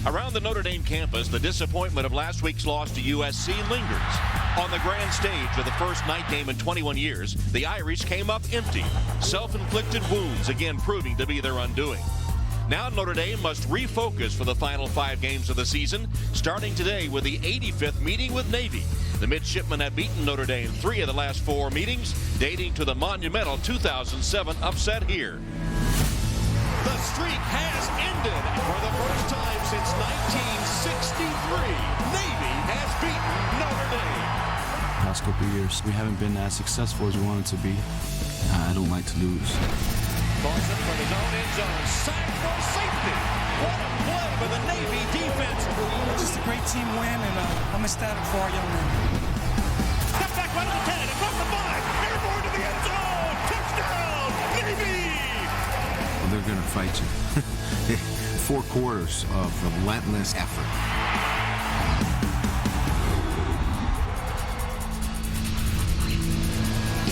Around the Notre Dame campus, the disappointment of last week's loss to USC lingers. On the grand stage of the first night game in 21 years, the Irish came up empty. Self-inflicted wounds again proving to be their undoing. Now Notre Dame must refocus for the final 5 games of the season, starting today with the 85th meeting with Navy. The midshipmen have beaten Notre Dame 3 of the last 4 meetings, dating to the monumental 2007 upset here. The streak has ended. For the first time since 1963, Navy has beaten Notre Dame. Last couple of years, we haven't been as successful as we wanted to be. I don't like to lose. Ferguson from his own end zone, sacked for safety. What a play by the Navy defense. Just a great team win, and I'm ecstatic for our young men. Step back right to the 10, across the 5, airborne to the end zone. Touchdown, Navy! Well, they're going to fight you. 4 quarters of relentless effort.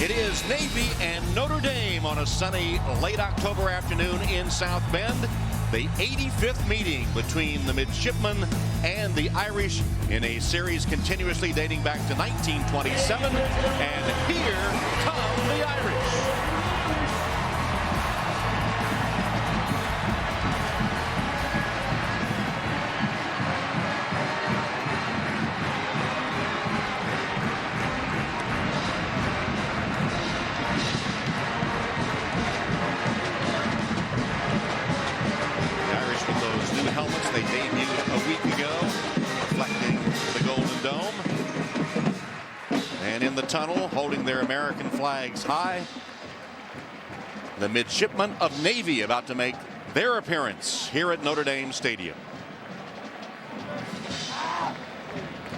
It is Navy and Notre Dame on a sunny late October afternoon in South Bend. The 85th meeting between the midshipmen and the Irish in a series continuously dating back to 1927. And here come the Irish. Helmets they debuted a week ago, reflecting the Golden Dome. And in the tunnel, holding their American flags high, the midshipmen of Navy about to make their appearance here at Notre Dame Stadium.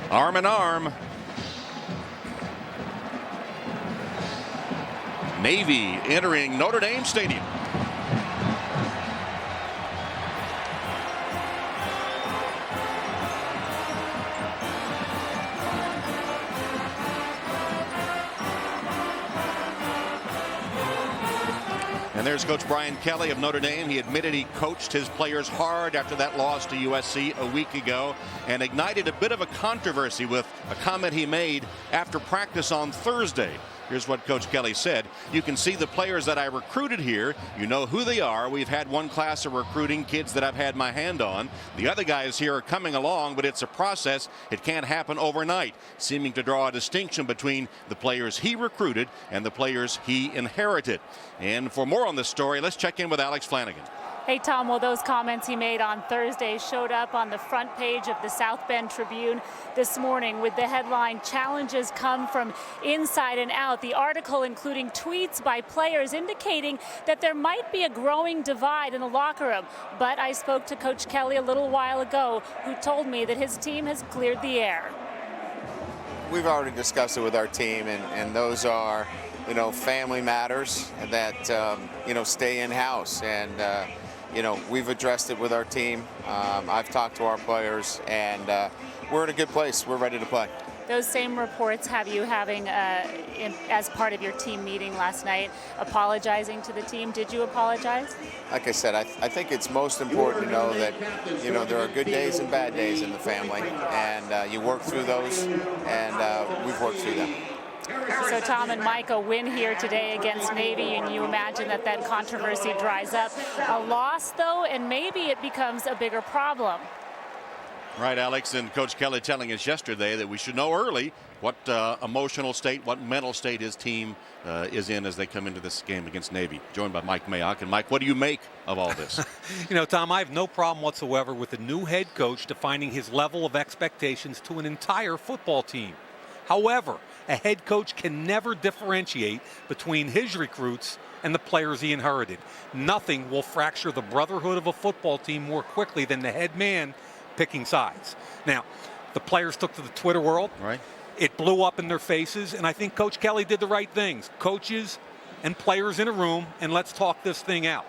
Arm in arm. Navy entering Notre Dame Stadium. And there's Coach Brian Kelly of Notre Dame. He admitted he coached his players hard after that loss to USC a week ago and ignited a bit of a controversy with a comment he made after practice on Thursday. Here's what Coach Kelly said. You can see the players that I recruited here. You know who they are. We've had one class of recruiting kids that I've had my hand on. The other guys here are coming along, but it's a process. It can't happen overnight, seeming to draw a distinction between the players he recruited and the players he inherited. And for more on this story, let's check in with Alex Flanagan. Hey, Tom, well, those comments he made on Thursday showed up on the front page of the South Bend Tribune this morning with the headline, "Challenges Come from Inside and Out." The article including tweets by players indicating that there might be a growing divide in the locker room. But I spoke to Coach Kelly a little while ago, who told me that his team has cleared the air. We've already discussed it with our team, and those are, family matters that, stay in-house. And, we've addressed it with our team. I've talked to our players, and we're in a good place. We're ready to play. Those same reports have you having, as part of your team meeting last night, apologizing to the team. Did you apologize? Like I said, I think it's most important to know that, there are good days and bad days in the family, and you work through those, and we've worked through them. So Tom and Mike, a win here today against Navy, and you imagine that controversy dries up. A loss, though, and maybe it becomes a bigger problem. Right, Alex, and Coach Kelly telling us yesterday that we should know early what emotional state, what mental state his team is in as they come into this game against Navy. Joined by Mike Mayock. And Mike, what do you make of all this? Tom, I have no problem whatsoever with the new head coach defining his level of expectations to an entire football team. However, a head coach can never differentiate between his recruits and the players he inherited. Nothing will fracture the brotherhood of a football team more quickly than the head man picking sides. Now, the players took to the Twitter world. Right. It blew up in their faces, and I think Coach Kelly did the right things. Coaches and players in a room, and let's talk this thing out.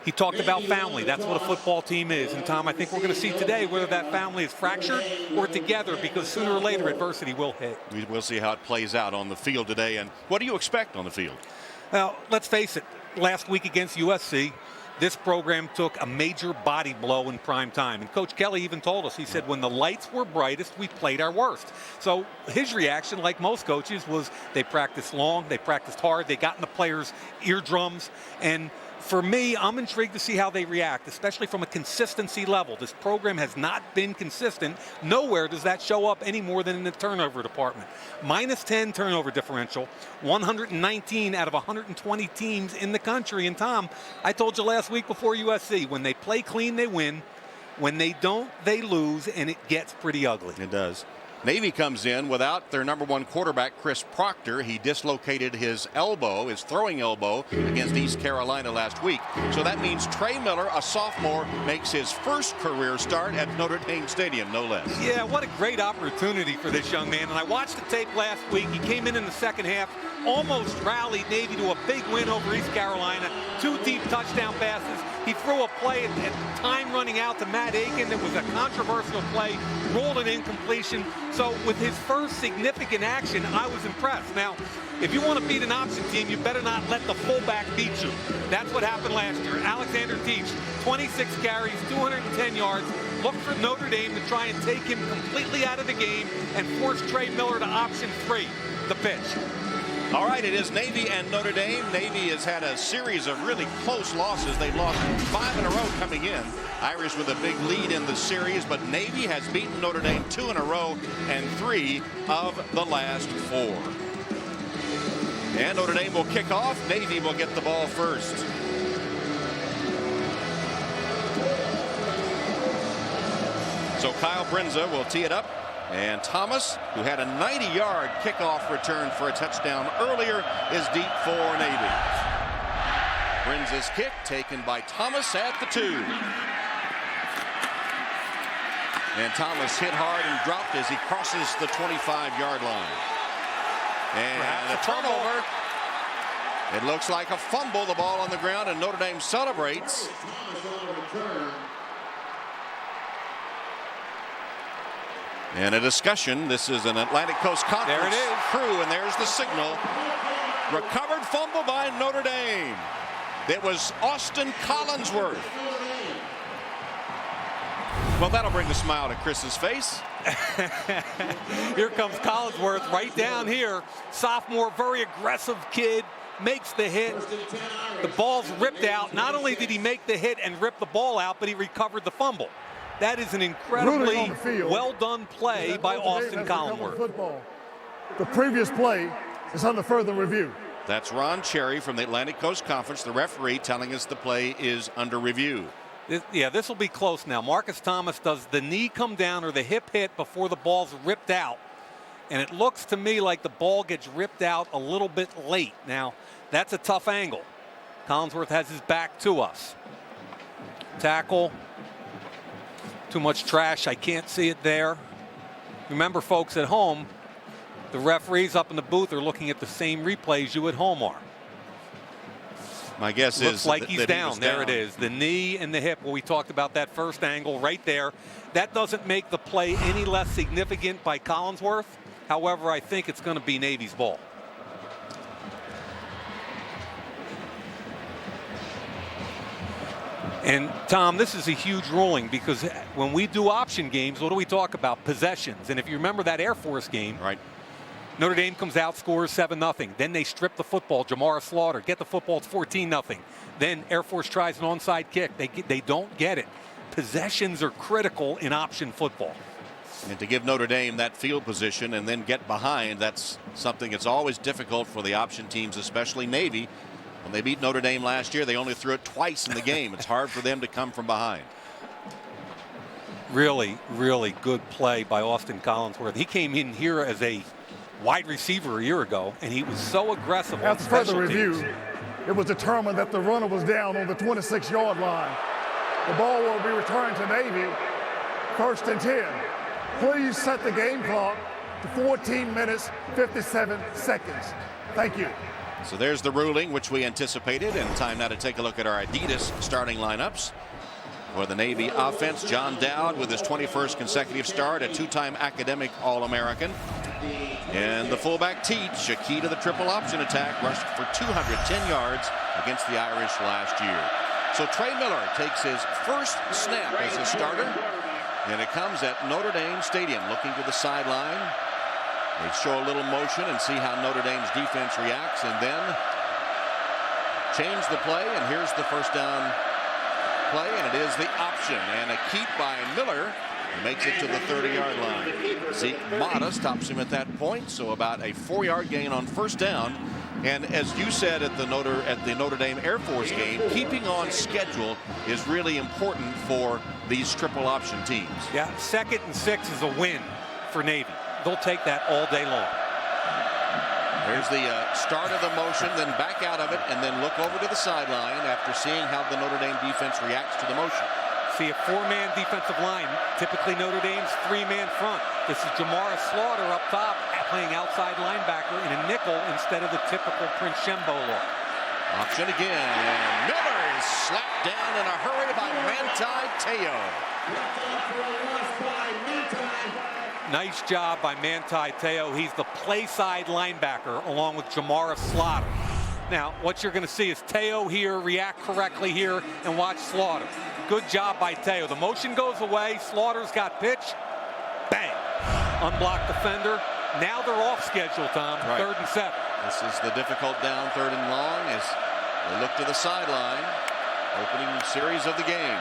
He talked about family. That's what a football team is. And, Tom, I think we're going to see today whether that family is fractured or together, because sooner or later adversity will hit. We'll see how it plays out on the field today. And what do you expect on the field? Well, let's face it. Last week against USC, this program took a major body blow in prime time. And Coach Kelly even told us, he said, when the lights were brightest, we played our worst. So his reaction, like most coaches, was they practiced long, they practiced hard, they got in the players' eardrums. And for me, I'm intrigued to see how they react, especially from a consistency level. This program has not been consistent. Nowhere does that show up any more than in the turnover department. -10 turnover differential, 119 out of 120 teams in the country. And Tom, I told you last week before USC, when they play clean, they win. When they don't, they lose, and it gets pretty ugly. It does. Navy comes in without their #1 quarterback, Chris Proctor. He dislocated his elbow, his throwing elbow, against East Carolina last week. So that means Trey Miller, a sophomore, makes his first career start at Notre Dame Stadium, no less. Yeah, what a great opportunity for this young man. And I watched the tape last week. He came in the second half, almost rallied Navy to a big win over East Carolina. 2 deep touchdown passes. He threw a play at time running out to Matt Aiken that was a controversial play, rolled an incompletion. So with his first significant action, I was impressed. Now, if you want to beat an option team, you better not let the fullback beat you. That's what happened last year. Alexander Teach, 26 carries, 210 yards. Look for Notre Dame to try and take him completely out of the game and force Trey Miller to option 3, the pitch. All right, it is Navy and Notre Dame. Navy has had a series of really close losses. They've lost 5 in a row coming in. Irish with a big lead in the series, but Navy has beaten Notre Dame 2 in a row and 3 of the last 4. And Notre Dame will kick off. Navy will get the ball first. So Kyle Brinza will tee it up. And Thomas, who had a 90-yard kickoff return for a touchdown earlier, is deep for Navy. Brinza's kick taken by Thomas at the 2. And Thomas hit hard and dropped as he crosses the 25-yard line. And a turnover. It looks like a fumble. The ball on the ground, and Notre Dame celebrates. And a discussion. This is an Atlantic Coast Conference There it is. crew, and there's the signal. Recovered fumble by Notre Dame. It was Austin Collinsworth. Well, that'll bring a smile to Chris's face. Here comes Collinsworth right down here. Sophomore, very aggressive kid, makes the hit. The ball's ripped out. Not only did he make the hit and rip the ball out, but he recovered the fumble. That is an incredibly well-done play by Austin Collinsworth. The previous play is under further review. That's Ron Cherry from the Atlantic Coast Conference, the referee, telling us the play is under review. This will be close now. Marcus Thomas does the knee come down or the hip hit before the ball's ripped out. And it looks to me like the ball gets ripped out a little bit late. Now, that's a tough angle. Collinsworth has his back to us. Tackle. Too much trash. I can't see it there. Remember, folks at home, the referees up in the booth are looking at the same replays you at home are. My guess Looks is like he's that down. He was there down. It is. The knee and the hip. Well, we talked about that first angle right there. That doesn't make the play any less significant by Collinsworth. However, I think it's going to be Navy's ball. And Tom, this is a huge ruling because when we do option games, what do we talk about? Possessions. And if you remember that Air Force game, right? Notre Dame comes out, scores 7-0. Then they strip the football. Jamar Slaughter get the football. It's 14-0. Then Air Force tries an onside kick. They don't get it. Possessions are critical in option football. And to give Notre Dame that field position and then get behind, that's something that's always difficult for the option teams, especially Navy. When they beat Notre Dame last year, they only threw it twice in the game. It's hard for them to come from behind. Really, really good play by Austin Collinsworth. He came in here as a wide receiver a year ago, and he was so aggressive on After further special review, teams. it was determined that the runner was down on the 26-yard line. The ball will be returned to Navy, 1st and 10. Please set the game clock to 14 minutes, 57 seconds. Thank you. So there's the ruling, which we anticipated, and time now to take a look at our Adidas starting lineups. For the Navy offense, John Dowd with his 21st consecutive start, a 2-time academic All-American. And the fullback Teach, a key to the triple option attack, rushed for 210 yards against the Irish last year. So Trey Miller takes his first snap as a starter, and it comes at Notre Dame Stadium. Looking to the sideline. They show a little motion and see how Notre Dame's defense reacts, and then change the play, and here's the first down play, and it is the option, and a keep by Miller makes it to the 30-yard line. Zeke Mata stops him at that point, so about a 4-yard gain on first down. And as you said at the Notre Dame Air Force game, keeping on schedule is really important for these triple option teams. Yeah, 2nd and 6 is a win for Navy. They'll take that all day long. There's the start of the motion, then back out of it, and then look over to the sideline after seeing how the Notre Dame defense reacts to the motion. See a 4-man defensive line, typically Notre Dame's 3-man front. This is Jamara Slaughter up top, playing outside linebacker in a nickel instead of the typical Prince Shembo look. Option again, and Miller is slapped down in a hurry by Manti Te'o. Nice job by Manti Te'o. He's the play side linebacker along with Jamara Slaughter. Now, what you're going to see is Te'o here react correctly here and watch Slaughter. Good job by Te'o. The motion goes away. Slaughter's got pitch. Bang. Unblocked defender. Now they're off schedule, Tom. Right. 3rd and 7. This is the difficult down, 3rd and long, as they look to the sideline. Opening series of the game.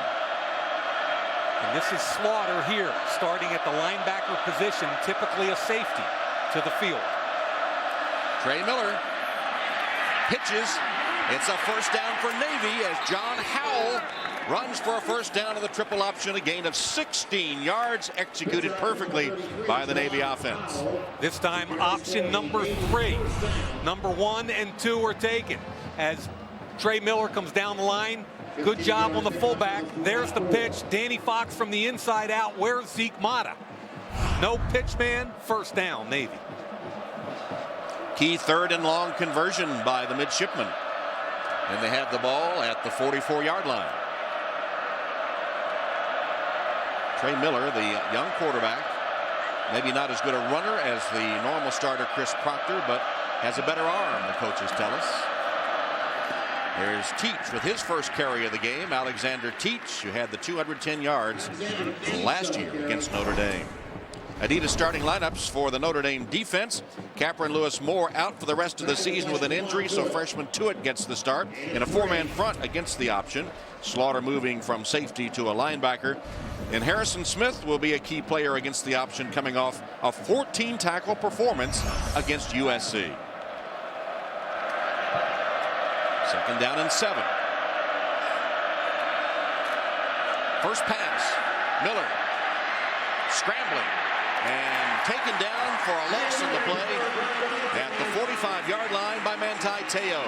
And this is Slaughter here, starting at the linebacker position, typically a safety, to the field. Trey Miller pitches. It's a first down for Navy as John Howell runs for a first down of the triple option, a gain of 16 yards, executed perfectly by the Navy offense. This time option number 3. Number 1 and 2 are taken as Trey Miller comes down the line. Good job on the fullback. There's the pitch. Danny Fox from the inside out. Where's Zeke Mata? No pitch man. First down, Navy. Key 3rd and long conversion by the midshipmen. And they have the ball at the 44-yard line. Trey Miller, the young quarterback, maybe not as good a runner as the normal starter Chris Proctor, but has a better arm, the coaches tell us. There's Teach with his first carry of the game. Alexander Teach, who had the 210 yards last year against Notre Dame. Adidas starting lineups for the Notre Dame defense. Cameron Lewis Moore out for the rest of the season with an injury, so freshman Tuitt gets the start in a 4-man front against the option. Slaughter moving from safety to a linebacker. And Harrison Smith will be a key player against the option, coming off a 14-tackle performance against USC. 2nd down and 7. First pass. Miller scrambling and taken down for a loss in the play at the 45-yard line by Manti Te'o.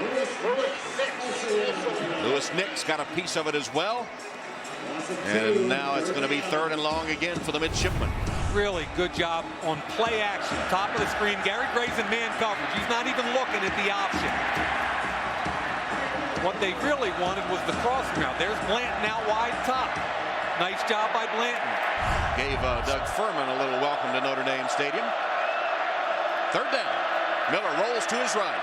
Lewis Nix got a piece of it as well. And now it's going to be 3rd and long again for the midshipmen. Really good job on play action. Top of the screen. Gary Gray's in man coverage. He's not even looking at the option. What they really wanted was the crossing route. There's Blanton out wide top. Nice job by Blanton. Gave Doug Furman a little welcome to Notre Dame Stadium. 3rd down. Miller rolls to his right.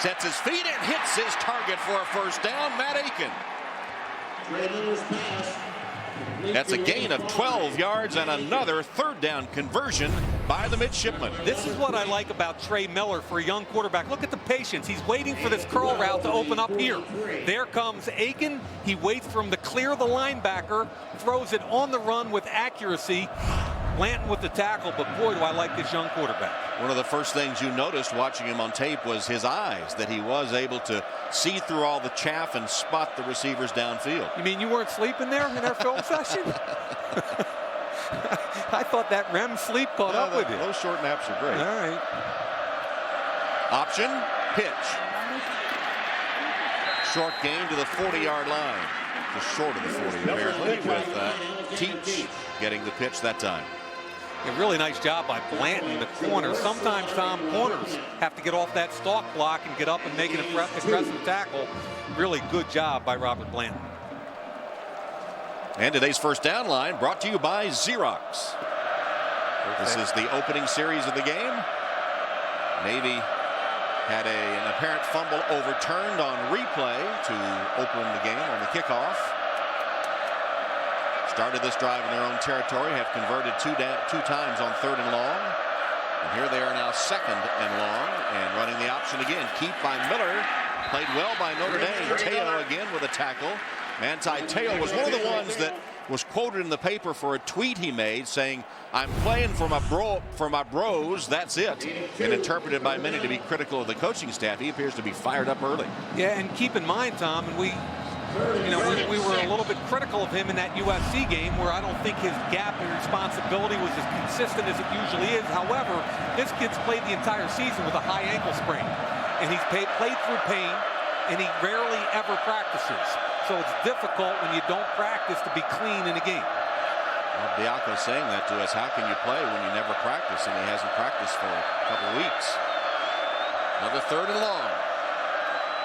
Sets his feet and hits his target for a first down, Matt Aiken. That's a gain of 12 yards and another 3rd down conversion by the midshipmen. This is what I like about Trey Miller for a young quarterback. Look at the patience. He's waiting for this curl route to open up here. There comes Aiken. He waits for him to clear the linebacker, throws it on the run with accuracy. Blanton with the tackle, but boy, do I like this young quarterback. One of the first things you noticed watching him on tape was his eyes, that he was able to see through all the chaff and spot the receivers downfield. You mean you weren't sleeping there in our film session? I thought that REM sleep caught up with you. Those short naps are great. All right. Option, pitch. Short game to the 40-yard line. Just short of the 40, apparently, with Teach getting the pitch that time. A really nice job by Blanton, the corner. Sometimes, Tom, corners have to get off that stalk block and get up and make an aggressive tackle. Really good job by Robert Blanton. And today's first down line brought to you by Xerox. This is the opening series of the game. Navy had an apparent fumble overturned on replay to open the game on the kickoff. Started this drive in their own territory, have converted two times on 3rd and long. And here they are now 2nd and long, and running the option again. Keep by Miller. Played well by Notre Dame. Teo again with a tackle. Manti Teo was one of the ones that was quoted in the paper for a tweet he made saying, "I'm playing for my bros, that's it," and interpreted by many to be critical of the coaching staff. He appears to be fired up early. Yeah, and keep in mind, Tom, and we were a little bit critical of him in that USC game where I don't think his gap in responsibility was as consistent as it usually is. However, this kid's played the entire season with a high ankle sprain, and he's played through pain, and he rarely ever practices. So it's difficult when you don't practice to be clean in a game. Well, Bianco's saying that to us. How can you play when you never practice? And he hasn't practiced for a couple of weeks. Another 3rd and long.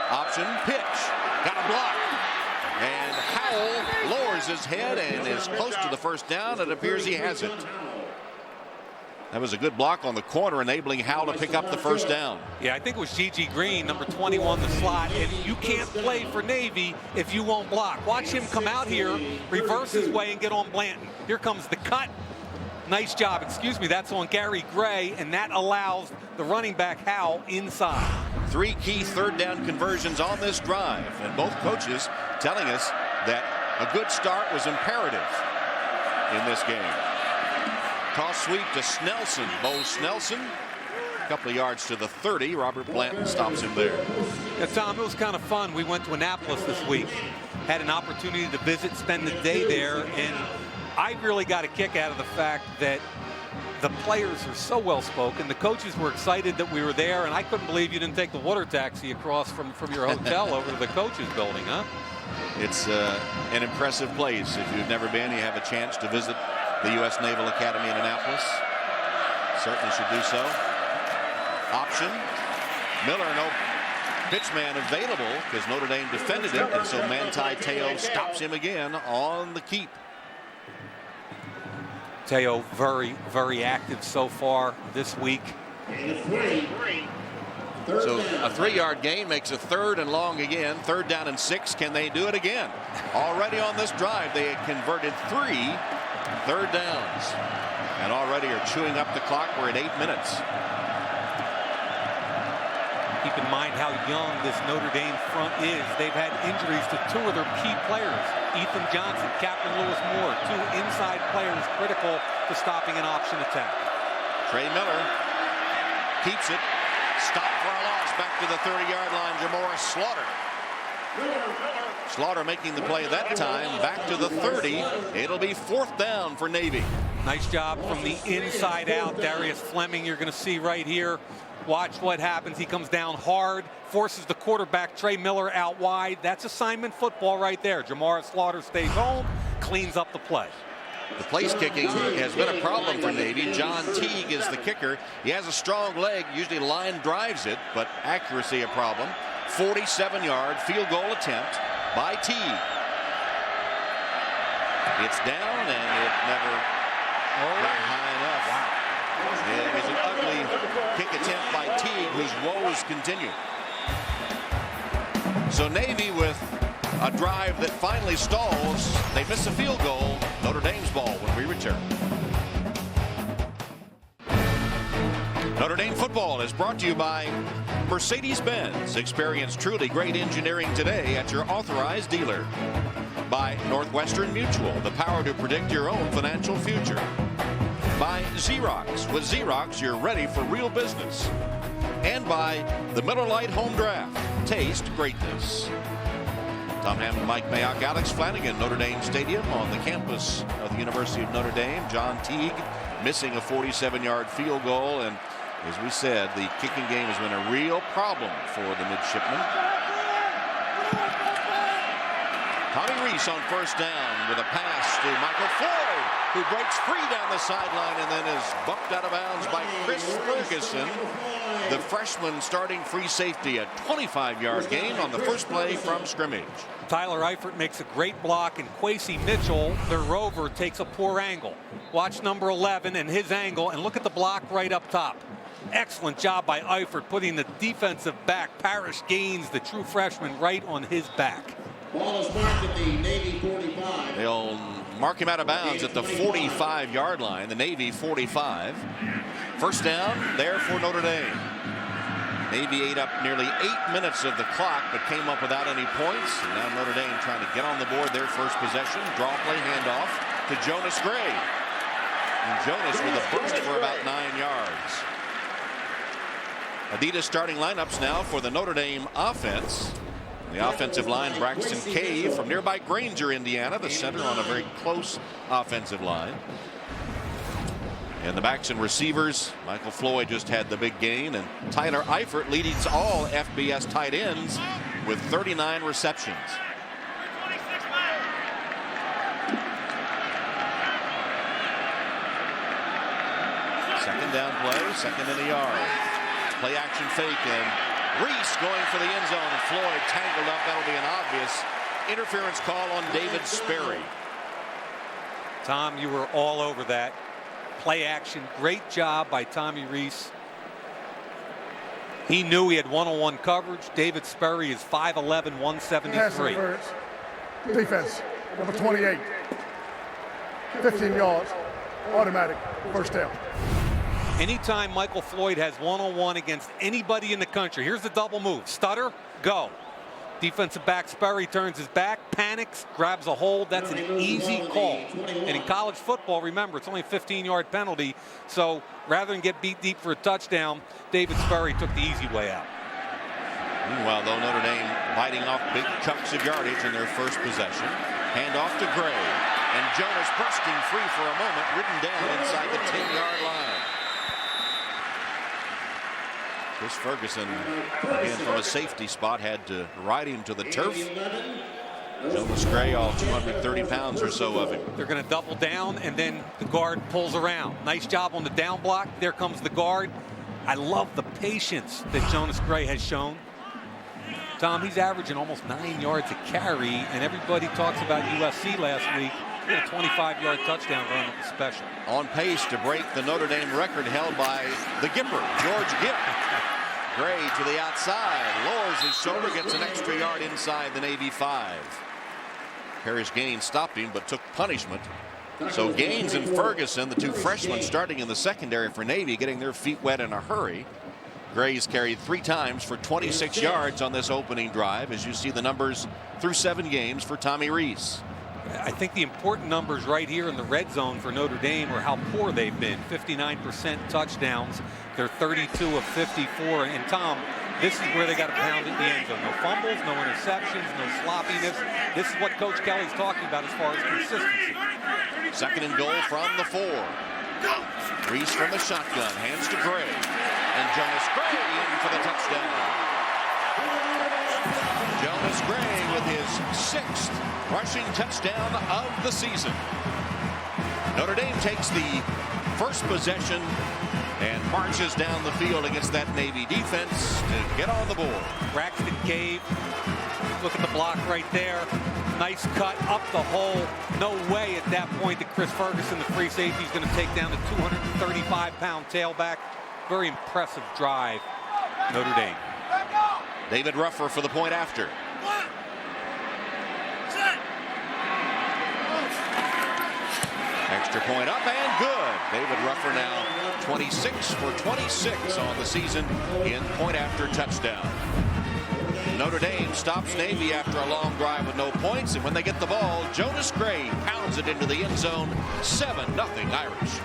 Option pitch. Got a block. And Howell lowers his head and is close to the first down. It appears he has it. That was a good block on the corner, enabling Howell to pick up the first down. Yeah, I think it was Gigi Green, number 21, the slot. And you can't play for Navy if you won't block. Watch him come out here, reverse his way, and get on Blanton. Here comes the cut. Nice job. Excuse me, that's on Gary Gray, and that allows the running back Howell inside. 3 key 3rd down conversions on this drive, and both coaches telling us that a good start was imperative in this game. Toss sweep to Snelson. Bo Snelson, a couple of yards to the 30. Robert Blanton stops him there. Yeah, Tom, it was kind of fun. We went to Annapolis this week, had an opportunity to visit, spend the day there, and I really got a kick out of the fact that the players are so well spoken. The coaches were excited that we were there, and I couldn't believe you didn't take the water taxi across from your hotel over to the coaches building, huh? It's an impressive place. If you've never been, you have a chance to visit the U.S. Naval Academy in Annapolis. Certainly should do so. Option. Miller, no pitch man available because Notre Dame defended it, and so Manti Teo stops him again on the keep. Teo very, very active so far this week. So a 3-yard gain makes a 3rd and long again. 3rd down and 6. Can they do it again? Already on this drive, they had converted 3 3rd downs and already are chewing up the clock. We're at 8 minutes. Keep in mind how young this Notre Dame front is. They've had injuries to 2 of their key players. Ethan Johnson, Captain Lewis Moore, 2 inside players critical to stopping an option attack. Trey Miller keeps it. Stop for a loss. Back to the 30-yard line. Jamora Slaughter. Slaughter making the play that time. Back to the 30. It'll be 4th down for Navy. Nice job from the inside out. Darius Fleming, you're going to see right here. Watch what happens. He comes down hard, forces the quarterback, Trey Miller, out wide. That's assignment football right there. Jamara Slaughter stays home, cleans up the play. The place kicking has been a problem for Navy. John Teague is the kicker. He has a strong leg. Usually line drives it, but accuracy a problem. 47-yard field goal attempt by Teague. It's down, and it never got high enough. Wow. It was an ugly kick attempt by Teague, whose woes continue. So Navy with a drive that finally stalls. They miss a field goal. Notre Dame's ball when we return. Notre Dame football is brought to you by Mercedes-Benz. Experience truly great engineering today at your authorized dealer. By Northwestern Mutual, the power to predict your own financial future. By Xerox. With Xerox, you're ready for real business. And by the Miller Lite Home Draft. Taste greatness. Tom Hammond, Mike Mayock, Alex Flanagan, Notre Dame Stadium on the campus of the University of Notre Dame. John Teague missing a 47-yard field goal. And as we said, the kicking game has been a real problem for the midshipmen. Tommy Reese on 1st down with a pass to Michael Floyd, who breaks free down the sideline and then is bumped out of bounds by Chris Ferguson, the freshman starting free safety. A 25-yard gain on the first play from scrimmage. Tyler Eifert makes a great block, and Kwesi Mitchell, their rover, takes a poor angle. Watch number 11 and his angle, and look at the block right up top. Excellent job by Eifert putting the defensive back, Parrish Gaines, the true freshman, right on his back. Ball is marked at the Navy 45. They'll mark him out of bounds at the 45-yard line, the Navy 45. First down there for Notre Dame. Navy ate up nearly 8 minutes of the clock, but came up without any points. And now Notre Dame trying to get on the board their first possession. Draw play handoff to Jonas Gray. And Jonas with a burst for about 9 yards. Adidas starting lineups now for the Notre Dame offense. The offensive line, Braxton Cave from nearby Granger, Indiana, the center on a very close offensive line. And the backs and receivers, Michael Floyd just had the big gain, and Tyler Eifert leads all FBS tight ends with 39 receptions. Second down play, second in the yard. Play action fake, and Reese going for the end zone, and Floyd tangled up. That'll be an obvious interference call on David Sperry. Tom, you were all over that. Play action, great job by Tommy Reese. He knew he had one-on-one coverage. David Sperry is 5'11", 173. Defense, number 28. 15 yards, automatic, first down. Anytime Michael Floyd has one-on-one against anybody in the country, here's the double move. Stutter, go. Defensive back Sperry turns his back, panics, grabs a hold. That's an easy call. And in college football, remember, it's only a 15-yard penalty. So rather than get beat deep for a touchdown, David Sperry took the easy way out. Meanwhile, though, Notre Dame biting off big chunks of yardage in their first possession. Handoff to Gray. And Jonas bursting free for a moment, ridden down inside the 10-yard line. Chris Ferguson, again from a safety spot, had to ride him to the turf. Jonas Gray, all 230 pounds or so of him. They're going to double down, and then the guard pulls around. Nice job on the down block. There comes the guard. I love the patience that Jonas Gray has shown. Tom, he's averaging almost 9 yards a carry, and everybody talks about USC last week. He had a 25-yard touchdown run with the special. On pace to break the Notre Dame record held by the Gipper, George Gipp. Gray to the outside, lowers his shoulder, gets an extra yard inside the Navy 5. Parrish Gaines stopped him but took punishment. So Gaines and Ferguson, the two freshmen starting in the secondary for Navy, getting their feet wet in a hurry. Gray's carried 3 times for 26 yards on this opening drive, as you see the numbers through 7 games for Tommy Reese. I think the important numbers right here in the red zone for Notre Dame are how poor they've been. 59% touchdowns. They're 32 of 54. And Tom, this is where they got to pound it in the end zone. No fumbles, no interceptions, no sloppiness. This is what Coach Kelly's talking about as far as consistency. Second and goal from the 4. Reese from the shotgun, hands to Gray. And Jonas Gray in for the touchdown. Jonas Gray with his 6th rushing touchdown of the season. Notre Dame takes the first possession and marches down the field against that Navy defense to get on the board. Braxton Cave, look at the block right there. Nice cut up the hole. No way at that point that Chris Ferguson, the free safety, is going to take down the 235-pound tailback. Very impressive drive, Notre Dame. David Ruffer for the point after. Extra point up and good. David Ruffer now 26 for 26 on the season in point after touchdown. Notre Dame stops Navy after a long drive with no points, and when they get the ball, Jonas Gray pounds it into the end zone. 7-0 Irish.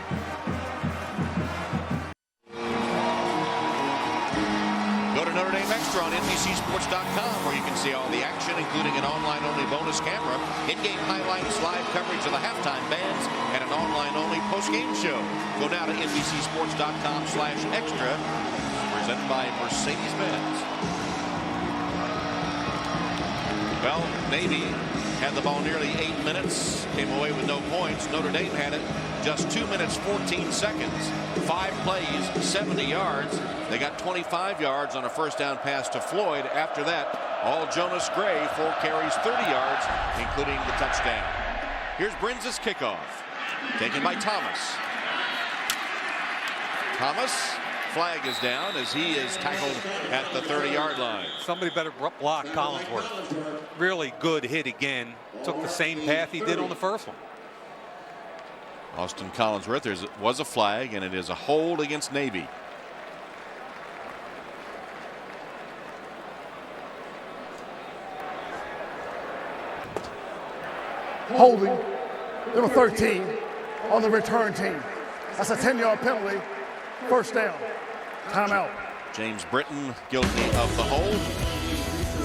Go to Notre Dame Extra on NBCSports.com, where you can see all the action, including an online-only bonus camera, in-game highlights, live coverage of the halftime bands, and an online-only post-game show. Go now to NBCSports.com/extra, presented by Mercedes-Benz. Well, Navy had the ball nearly 8 minutes, came away with no points. Notre Dame had it just 2 minutes, 14 seconds. 5 plays, 70 yards. They got 25 yards on a first down pass to Floyd. After that, all Jonas Gray, 4 carries, 30 yards, including the touchdown. Here's Brinz's kickoff, taken by Thomas. Thomas flag is down as he is tackled at the 30-yard line. Somebody better block Collinsworth. Really good hit again. Took the same path he did on the first one. Austin Collinsworth, there was a flag, and it is a hold against Navy. Holding number 13 on the return team. That's a 10-yard penalty. First down. Timeout. James Britton guilty of the hold.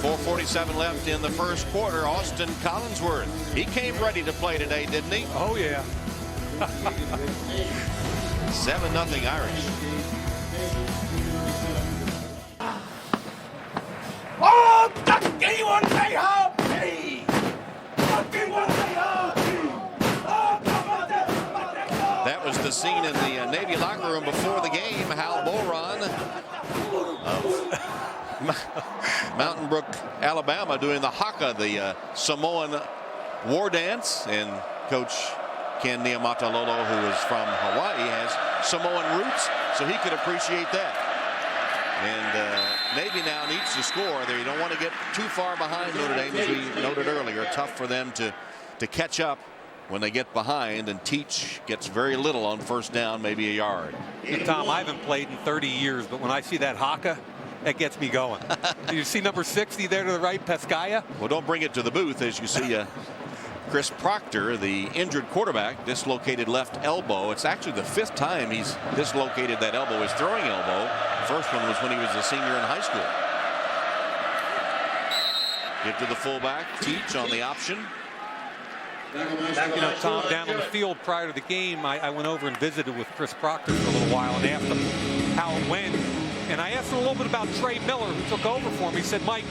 4:47 left in the first quarter. Austin Collinsworth. He came ready to play today, didn't he? Oh, yeah. 7-0 Irish. Oh, anyone say how? That was the scene in the Navy locker room before the game. Hal Boron of Mountain Brook, Alabama, doing the haka, the Samoan war dance, and Coach Ken Niamatalolo, who is from Hawaii, has Samoan roots, so he could appreciate that. And Navy now needs to score. They don't want to get too far behind Notre Dame, as we noted earlier. Tough for them to catch up when they get behind, and Teach gets very little on first down, maybe a yard. Hey, Tom, I haven't played in 30 years, but when I see that haka, that gets me going. You see number 60 there to the right, Pescaya? Well, don't bring it to the booth as you see Chris Proctor, the injured quarterback, dislocated left elbow. It's actually the 5th time he's dislocated that elbow, his throwing elbow. The first one was when he was a senior in high school. Give to the fullback, Teach on the option. You know, Tom, down on the field prior to the game, I went over and visited with Chris Proctor for a little while and asked him how it went. And I asked him a little bit about Trey Miller, who took over for him. He said, Mike,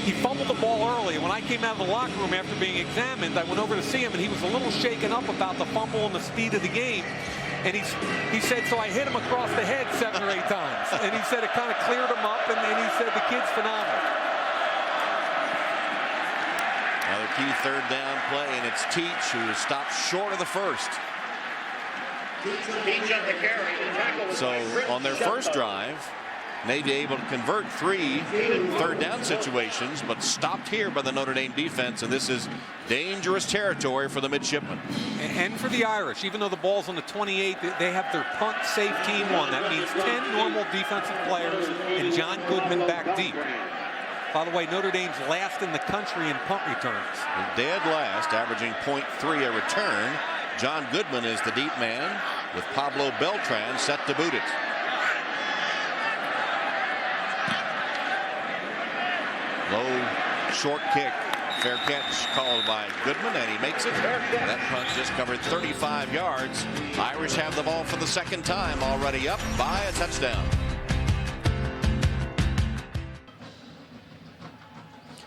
he fumbled the ball early. When I came out of the locker room after being examined, I went over to see him, and he was a little shaken up about the fumble and the speed of the game. And he said, so I hit him across the head 7 or 8 times. And he said it kind of cleared him up, and he said the kid's phenomenal. Another key third down play, and it's Teach who is stopped short of the first. So on their first drive, Navy able to convert 3 third down situations, but stopped here by the Notre Dame defense, and this is dangerous territory for the midshipmen. And for the Irish, even though the ball's on the 28, they have their punt safe team on. That means 10 normal defensive players and John Goodman back deep. By the way, Notre Dame's last in the country in punt returns. Dead last, averaging .3 a return. John Goodman is the deep man with Pablo Beltran set to boot it. Low, short kick. Fair catch called by Goodman, and he makes it. That punt just covered 35 yards. Irish have the ball for the second time, already up by a touchdown.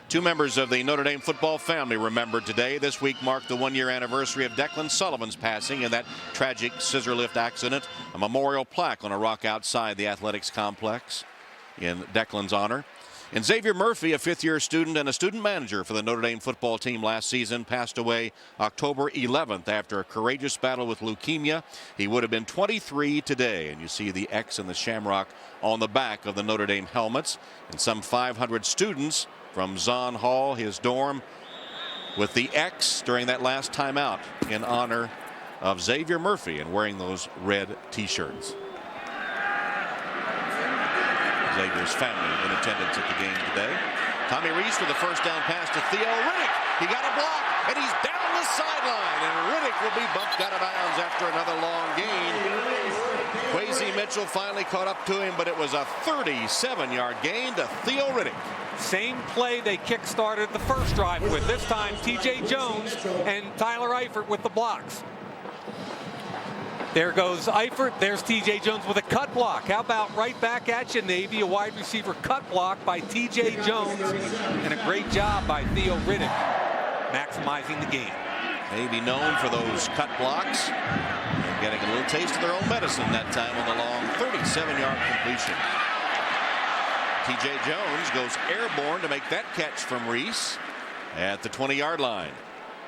Two members of the Notre Dame football family remembered today. This week marked the 1-year anniversary of Declan Sullivan's passing in that tragic scissor lift accident. A memorial plaque on a rock outside the athletics complex in Declan's honor. And Xavier Murphy, a 5th-year student and a student manager for the Notre Dame football team last season, passed away October 11th after a courageous battle with leukemia. He would have been 23 today, and you see the X and the shamrock on the back of the Notre Dame helmets. And some 500 students from Zahn Hall, his dorm, with the X during that last timeout in honor of Xavier Murphy and wearing those red T-shirts. Xavier's family in attendance at the game today. Tommy Reese with the first down pass to Theo Riddick. He got a block, and he's down the sideline, and Riddick will be bumped out of bounds after another long gain. Kwesi Mitchell finally caught up to him, but it was a 37-yard gain to Theo Riddick. Same play they kick-started the first drive with. This time, T.J. Jones and Tyler Eifert with the blocks. There goes Eifert. There's T.J. Jones with a cut block. How about right back at you, Navy? A wide receiver cut block by T.J. Jones. And a great job by Theo Riddick, maximizing the game. Navy known for those cut blocks. And getting a little taste of their own medicine that time on the long 37-yard completion. T.J. Jones goes airborne to make that catch from Reese at the 20-yard line.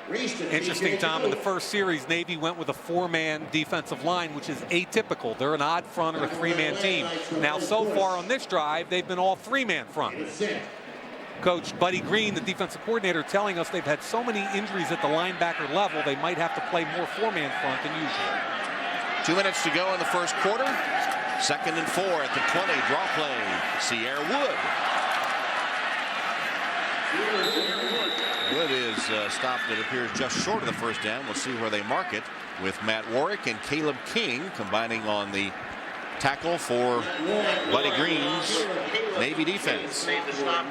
Interesting, Tom, in the first series, Navy went with a 4-man defensive line, which is atypical. They're an odd front or a 3-man team. Now, so far on this drive, they've been all 3-man front. Coach Buddy Green, the defensive coordinator, telling us they've had so many injuries at the linebacker level, they might have to play more 4-man front than usual. 2 minutes to go in the first quarter. 2nd and 4 at the 20. Draw play. Sierra Wood. Wood is stopped, it appears, just short of the first down. We'll see where they mark it with Matt Warwick and Caleb King combining on the tackle for Buddy Green's Navy defense.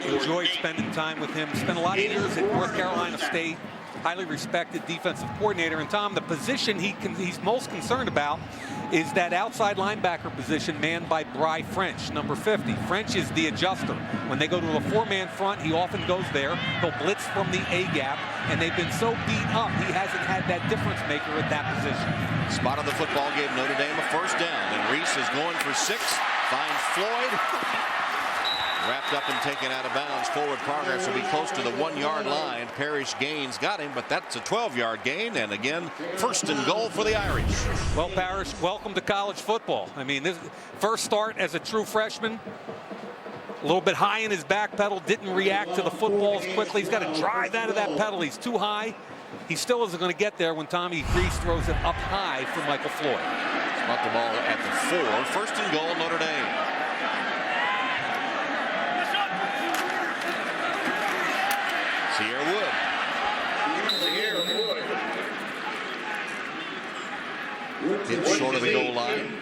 Enjoyed spending time with him. Spent a lot of years at North Carolina State. Highly respected defensive coordinator. And Tom, the position he's most concerned about is that outside linebacker position manned by Bry French, number 50. French is the adjuster. When they go to a 4-man front, he often goes there. He'll blitz from the A-gap, and they've been so beat up, he hasn't had that difference maker at that position. Spot on the football gave Notre Dame a first down, and Reese is going for 6. Finds Floyd. Wrapped up and taken out of bounds. Forward progress will be close to the 1-yard line. Parrish Gaines got him, but that's a 12-yard gain. And again, 1st and goal for the Irish. Well, Parrish, welcome to college football. I mean, this first start as a true freshman. A little bit high in his back pedal. Didn't react to the football as quickly. He's got to drive out of that pedal. He's too high. He still isn't going to get there when Tommy Reese throws it up high for Michael Floyd. Spot the ball at the 4. 1st and goal, Notre Dame. Sierra Wood. Hit short of the goal line.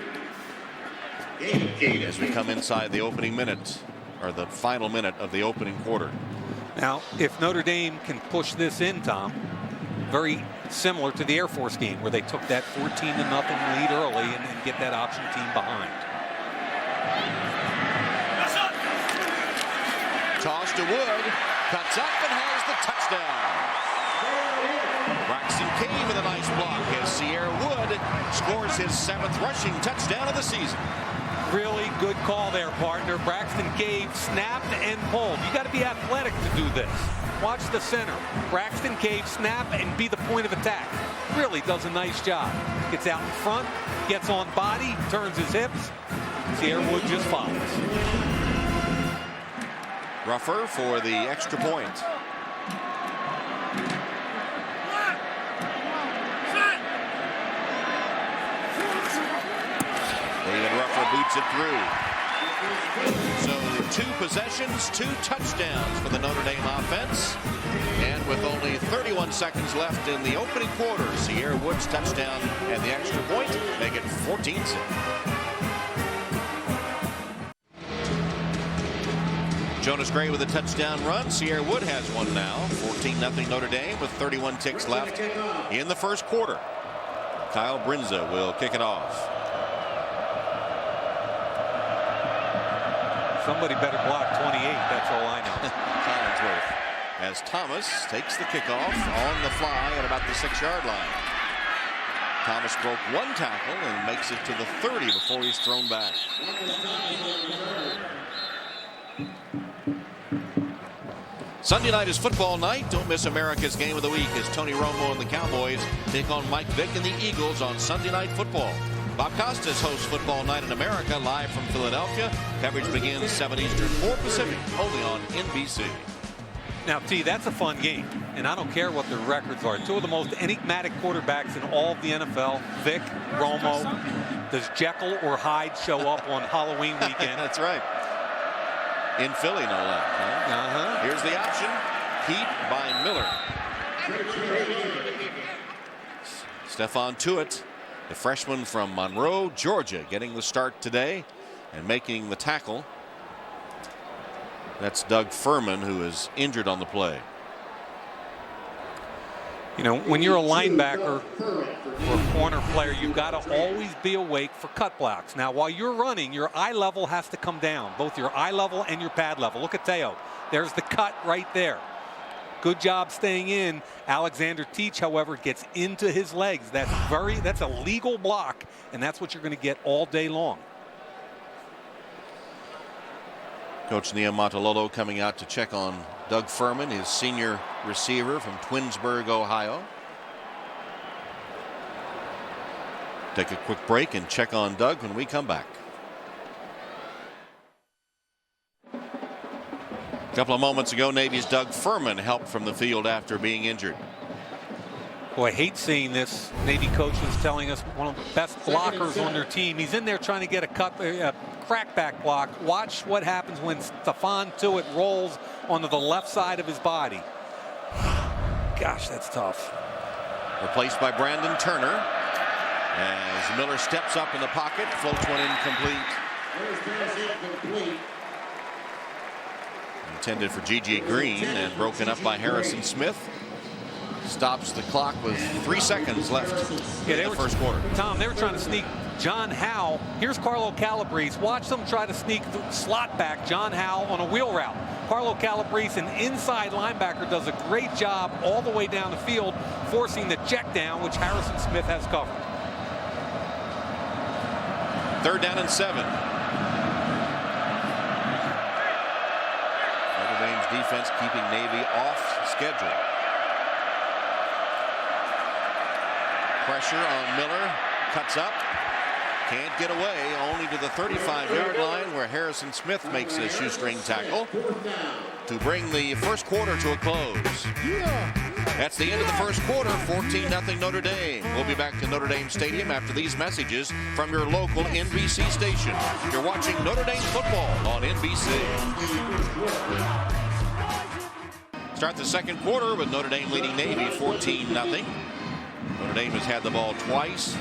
As we come inside the opening minute, or the final minute of the opening quarter. Now, if Notre Dame can push this in, Tom, very similar to the Air Force game where they took that 14-0 lead early and get that option team behind. Toss to Wood, cuts up and has the touchdown. Braxton Cave with a nice block as Sierra Wood scores his 7th rushing touchdown of the season. Really good call there, partner. Braxton Cave snapped and pulled. You got to be athletic to do this. Watch the center. Braxton Cave snap and be the point of attack. Really does a nice job. Gets out in front, gets on body, turns his hips. Sierra Wood just follows. Ruffer for the extra point. David Ruffer boots it through. So 2 possessions, 2 touchdowns for the Notre Dame offense. And with only 31 seconds left in the opening quarter, Sierra Wood's touchdown and the extra point make it 14-6. Jonas Gray with a touchdown run. Sierra Wood has one now. 14-0 Notre Dame with 31 ticks left in the first quarter. Kyle Brinza will kick it off. Somebody better block 28. That's all I know. Collinsworth as Thomas takes the kickoff on the fly at about the 6-yard line. Thomas broke 1 tackle and makes it to the 30 before he's thrown back. Sunday night is football night. Don't miss America's Game of the Week as Tony Romo and the Cowboys take on Mike Vick and the Eagles on Sunday Night Football. Bob Costas hosts Football Night in America live from Philadelphia. Coverage begins 7 Eastern, 4 Pacific, only on NBC. Now, T, that's a fun game, and I don't care what their records are. 2 of the most enigmatic quarterbacks in all of the NFL, Vick, Romo. Does Jekyll or Hyde show up on Halloween weekend? That's right. In Philly, no less. Huh? Here's the option. Heat by Miller. Stephon Tuitt, the freshman from Monroe, Georgia, getting the start today and making the tackle. That's Doug Furman, who is injured on the play. You know, when you're a linebacker or a corner player, you've got to always be awake for cut blocks. Now, while you're running, your eye level has to come down, both your eye level and your pad level. Look at Teo. There's the cut right there. Good job staying in. Alexander Teach, however, gets into his legs. That's a legal block, and that's what you're going to get all day long. Coach Niumatalolo coming out to check on Doug Furman, his senior receiver from Twinsburg, Ohio. Take a quick break and check on Doug when we come back. A couple of moments ago, Navy's Doug Furman helped from the field after being injured. Boy, I hate seeing this. Navy coach is telling us one of the best blockers on their team. He's in there trying to get a crackback block. Watch what happens when Stephon Tuitt rolls onto the left side of his body. Gosh, that's tough. Replaced by Brandon Turner as Miller steps up in the pocket, floats one incomplete. Intended for G.G. Green and broken up by Harrison Smith. Stops the clock with 3 seconds left in the first quarter. Tom, they were trying to sneak John Howe. Here's Carlo Calabrese. Watch them try to sneak the slot back John Howe on a wheel route. Carlo Calabrese, an inside linebacker, does a great job all the way down the field, forcing the check down, which Harrison Smith has covered. 3rd down and 7. Notre Dame's defense keeping Navy off schedule. Pressure on Miller, cuts up, can't get away, only to the 35-yard line where Harrison Smith makes a shoestring tackle to bring the first quarter to a close. That's the end of the first quarter, 14-0 Notre Dame. We'll be back to Notre Dame Stadium after these messages from your local NBC station. You're watching Notre Dame football on NBC. Start the second quarter with Notre Dame leading Navy 14-0. Notre Dame has had the ball twice,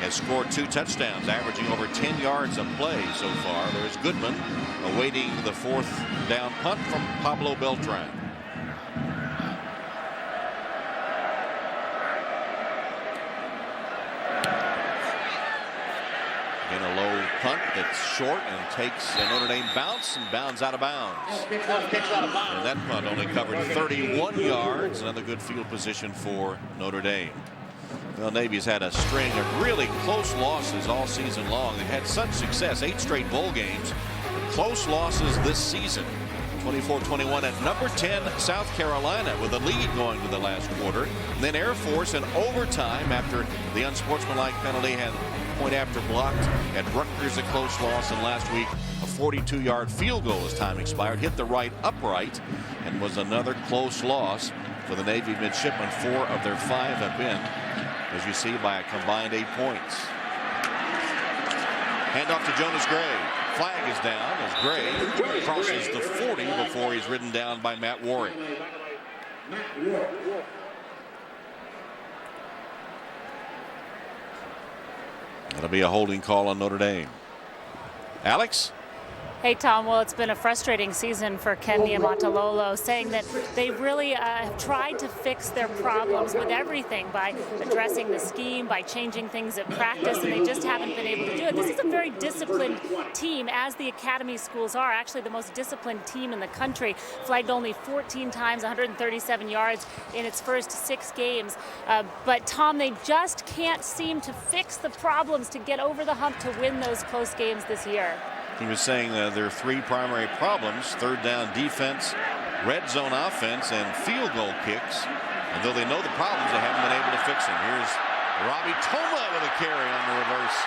has scored 2 touchdowns, averaging over 10 yards a play so far. There's Goodman awaiting the 4th down punt from Pablo Beltran. In a low punt that's short and takes a Notre Dame bounce and bounds out of bounds. And that punt only covered 31 yards. Another good field position for Notre Dame. Well, Navy's had a string of really close losses all season long. They've had such success, 8 straight bowl games. Close losses this season. 24-21 at number 10 South Carolina with a lead going to the last quarter. And then Air Force in overtime after the unsportsmanlike penalty had point after blocked. At Rutgers a close loss, and last week a 42-yard field goal as time expired hit the right upright and was another close loss for the Navy midshipmen. 4 of their 5 have been, as you see, by a combined 8 points. Handoff to Jonas Gray. Flag is down as Gray crosses the 40 before he's ridden down by Matt Warwick. That'll be a holding call on Notre Dame. Alex? Hey, Tom. Well, it's been a frustrating season for Ken Niumatalolo, saying that they really have tried to fix their problems with everything by addressing the scheme, by changing things at practice, and they just haven't been able to do it. This is a very disciplined team, as the academy schools are. Actually, the most disciplined team in the country. Flagged only 14 times, 137 yards in its first 6 games. But, Tom, they just can't seem to fix the problems to get over the hump to win those close games this year. He was saying there are 3 primary problems: 3rd down defense, red zone offense, and field goal kicks. And though they know the problems, they haven't been able to fix them. Here's Robbie Toma with a carry on the reverse.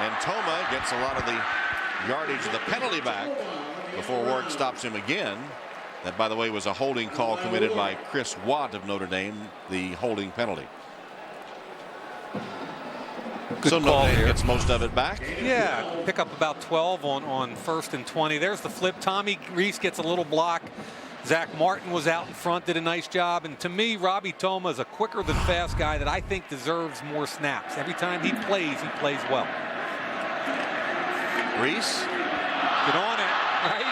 And Toma gets a lot of the yardage of the penalty back before Warwick stops him again. That, by the way, was a holding call committed by Chris Watt of Notre Dame, the holding penalty. Good so Notre Dame gets most of it back. Yeah, pick up about 12 on 1st and 20. There's the flip. Tommy Reese gets a little block. Zach Martin was out in front, did a nice job. And to me, Robbie Toma is a quicker than fast guy that I think deserves more snaps. Every time he plays well. Reese. Get on it, right?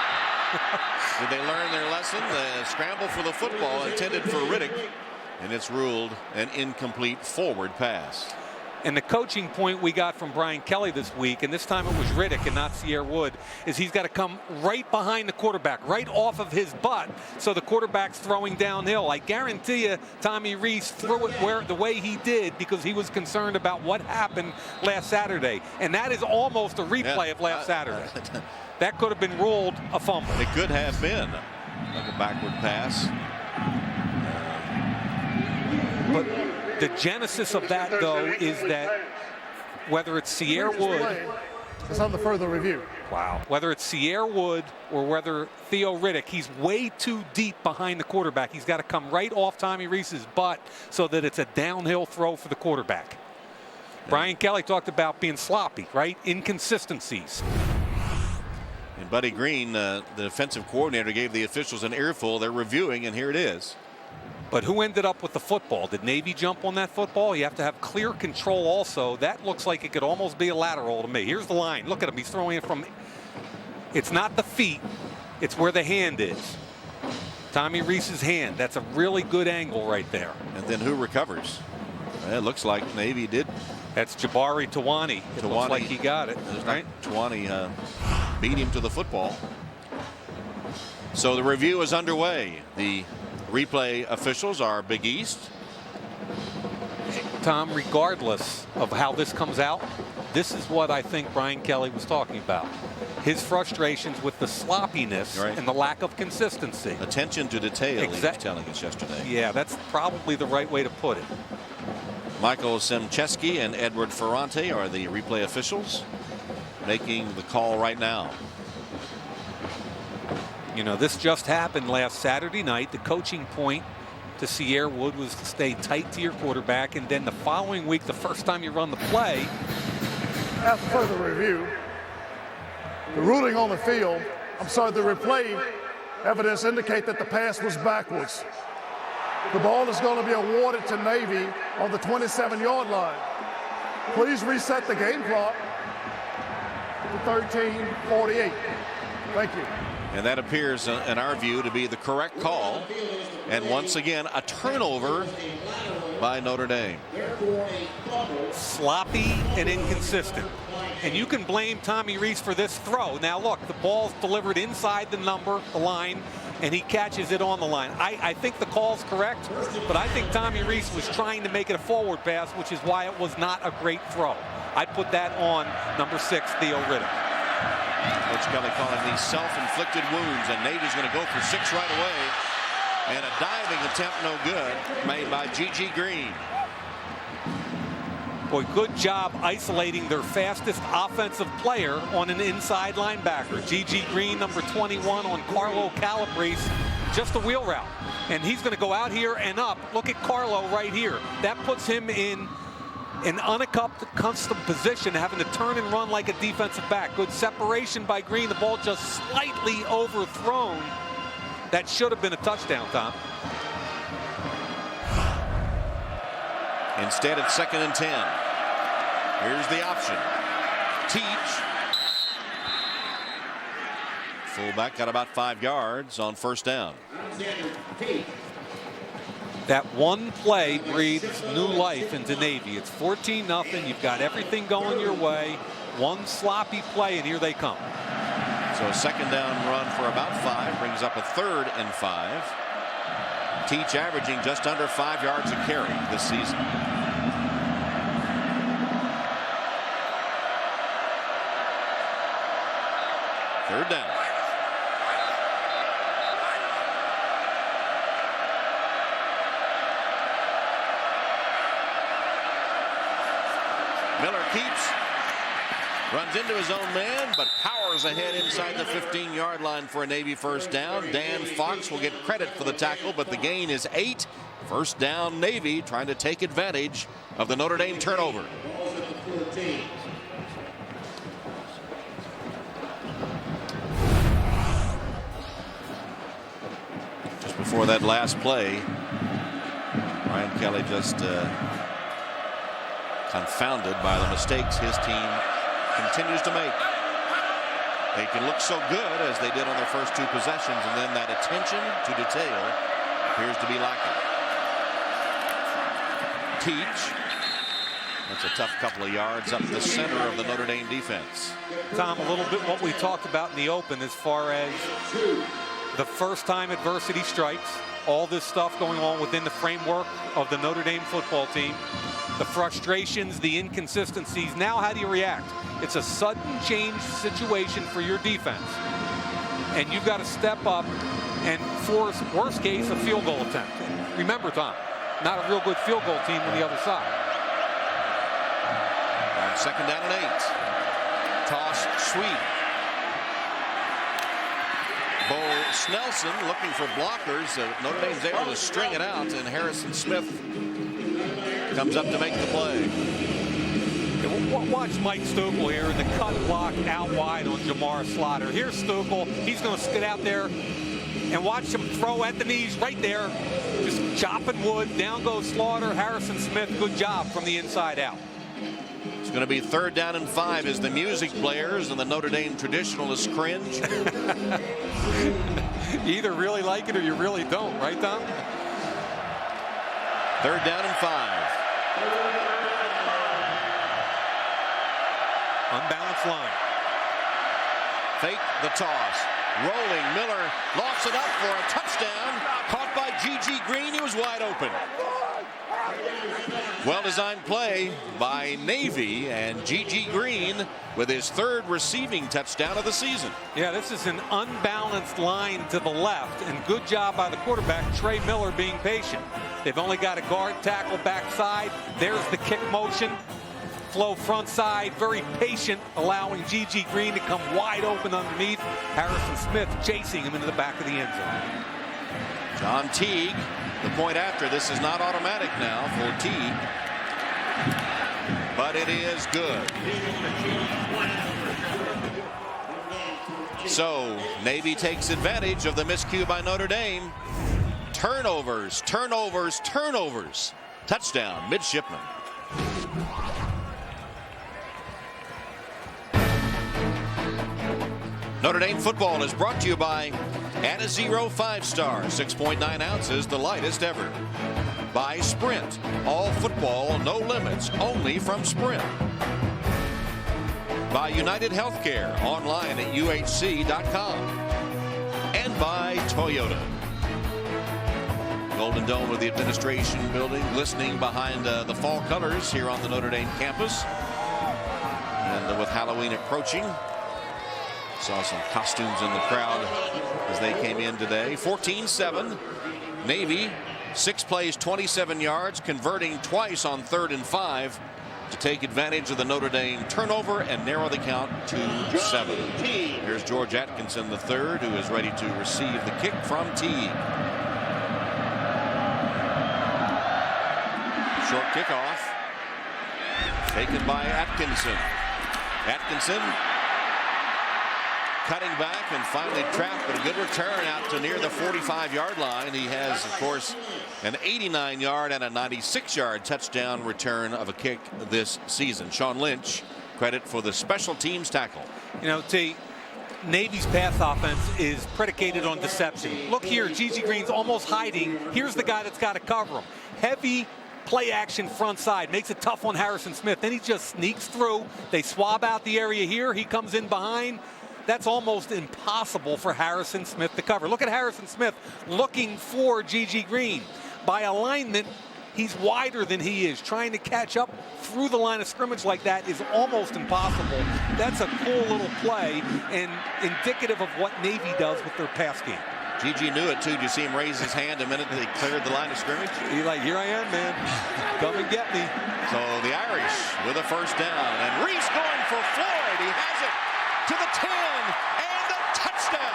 Did they learn their lesson? The scramble for the football intended for Riddick, and it's ruled an incomplete forward pass. And the coaching point we got from Brian Kelly this week, and this time it was Riddick and not Sierra Wood, is he's got to come right behind the quarterback, right off of his butt, so the quarterback's throwing downhill. I guarantee you Tommy Rees threw it the way he did because he was concerned about what happened last Saturday. And that is almost a replay of last Saturday. That could have been ruled a fumble. It could have been like a backward pass. But the genesis of that, though, is that whether it's Sierra Wood, it's on the further review. Wow. Whether it's Sierra Wood or whether Theo Riddick, he's way too deep behind the quarterback. He's got to come right off Tommy Rees's butt so that it's a downhill throw for the quarterback. Brian Kelly talked about being sloppy, right? Inconsistencies. And Buddy Green, the defensive coordinator, gave the officials an earful. They're reviewing, and here it is. But who ended up with the football? Did Navy jump on that football? You have to have clear control also. That looks like it could almost be a lateral to me. Here's the line. Look at him. He's throwing it from. It's not the feet. It's where the hand is. Tommy Rees's hand. That's a really good angle right there. And then who recovers? It looks like Navy did. That's Jabari Tawani. It looks like he got it. Right? Tawani beat him to the football. So the review is underway. The replay officials are Big East. Tom, regardless of how this comes out, this is what I think Brian Kelly was talking about. His frustrations with the sloppiness and the lack of consistency. Attention to detail, he was telling us yesterday. Yeah, that's probably the right way to put it. Michael Semcheski and Edward Ferrante are the replay officials making the call right now. You know, this just happened last Saturday night. The coaching point to Sierra Wood was to stay tight to your quarterback, and then the following week, the first time you run the play. After further review, the ruling on the field, the replay evidence indicate that the pass was backwards. The ball is going to be awarded to Navy on the 27-yard line. Please reset the game clock to 13:48. Thank you. And that appears, in our view, to be the correct call. And once again, a turnover by Notre Dame. Sloppy and inconsistent. And you can blame Tommy Rees for this throw. Now, look, the ball's delivered inside the line, and he catches it on the line. I think the call's correct, but I think Tommy Rees was trying to make it a forward pass, which is why it was not a great throw. I put that on number 6, Theo Riddick. Coach Kelly calling these self-inflicted wounds, and Navy's going to go for 6 right away. And a diving attempt no good made by G.G. Green. Boy, good job isolating their fastest offensive player on an inside linebacker. G.G. Green, number 21 on Carlo Calabrese, just a wheel route. And he's going to go out here and up. Look at Carlo right here. That puts him in an unaccustomed position, having to turn and run like a defensive back. Good separation by Green. The ball just slightly overthrown. That should have been a touchdown, Tom. Instead, it's 2nd and 10. Here's the option. Teach. Fullback got about 5 yards on 1st down. That one play breathes new life into Navy. It's 14-0. You've got everything going your way. One sloppy play, and here they come. So a 2nd down run for about 5 brings up a 3rd and 5. Teach averaging just under 5 yards a carry this season. Third down. Miller keeps, runs into his own man, but powers ahead inside the 15-yard line for a Navy 1st down. Dan Fox will get credit for the tackle, but the gain is 8. 1st down, Navy trying to take advantage of the Notre Dame turnover. Just before that last play, Brian Kelly just confounded by the mistakes his team continues to make. They can look so good as they did on their first 2 possessions, and then that attention to detail appears to be lacking. Teach That's a tough couple of yards up the center of the Notre Dame defense. Tom, a little bit what we talked about in the open as far as the first time adversity strikes, all this stuff going on within the framework of the Notre Dame football team, the frustrations, the inconsistencies. Now how do you react? It's a sudden change situation for your defense. And you've got to step up and force, worst case, a field goal attempt. And remember, Tom, not a real good field goal team on the other side. On 2nd down and 8. Toss sweep. Bo Snelson looking for blockers. Notre Dame's able to string it out, and Harrison Smith comes up to make the play. Watch Mike Stukel here in the cut block out wide on Jamar Slaughter. Here's Stukel. He's going to skid out there and watch him throw at the knees right there. Just chopping wood. Down goes Slaughter. Harrison Smith, good job from the inside out. It's going to be 3rd down and 5 as the music blares and the Notre Dame traditionalists cringe. You either really like it or you really don't, right, Tom? 3rd down and 5. Unbalanced line. Fake the toss. Rolling. Miller lofts it up for a touchdown. Caught by G.G. Green. He was wide open. Well-designed play by Navy, and G.G. Green with his 3rd receiving touchdown of the season. Yeah, this is an unbalanced line to the left, and good job by the quarterback, Trey Miller, being patient. They've only got a guard tackle backside. There's the kick motion. Flow front side, very patient, allowing G.G. Green to come wide open underneath. Harrison Smith chasing him into the back of the end zone. John Teague, the point after. This is not automatic now for Teague, but it is good. So Navy takes advantage of the miscue by Notre Dame. Turnovers, turnovers, turnovers. Touchdown, Midshipman. Notre Dame football is brought to you by Anazero 5-Star, 6.9 ounces, the lightest ever. By Sprint, all football, no limits, only from Sprint. By United Healthcare, online at uhc.com. And by Toyota. Golden Dome of the administration building, glistening behind the fall colors here on the Notre Dame campus. And with Halloween approaching, saw some costumes in the crowd as they came in today. 14-7. Navy, 6 plays, 27 yards, converting twice on 3rd and 5 to take advantage of the Notre Dame turnover and narrow the count to 7. Here's George Atkinson III, who is ready to receive the kick from Teague. Short kickoff. Taken by Atkinson. Atkinson cutting back and finally trapped, but a good return out to near the 45-yard line. He has, of course, an 89-yard and a 96-yard touchdown return of a kick this season. Sean Lynch, credit for the special teams tackle. You know, T, Navy's pass offense is predicated on deception. Look here, G.G. Green's almost hiding. Here's the guy that's got to cover him. Heavy play action front side, makes it tough on Harrison Smith. Then he just sneaks through. They swab out the area here. He comes in behind. That's almost impossible for Harrison Smith to cover. Look at Harrison Smith looking for G.G. Green. By alignment, he's wider than he is. Trying to catch up through the line of scrimmage like that is almost impossible. That's a cool little play and indicative of what Navy does with their pass game. G.G. knew it, too. Did you see him raise his hand the minute they cleared the line of scrimmage? He's like, here I am, man. Come and get me. So the Irish with a 1st down. And Reese going for Floyd. He has it to the 10 and a touchdown.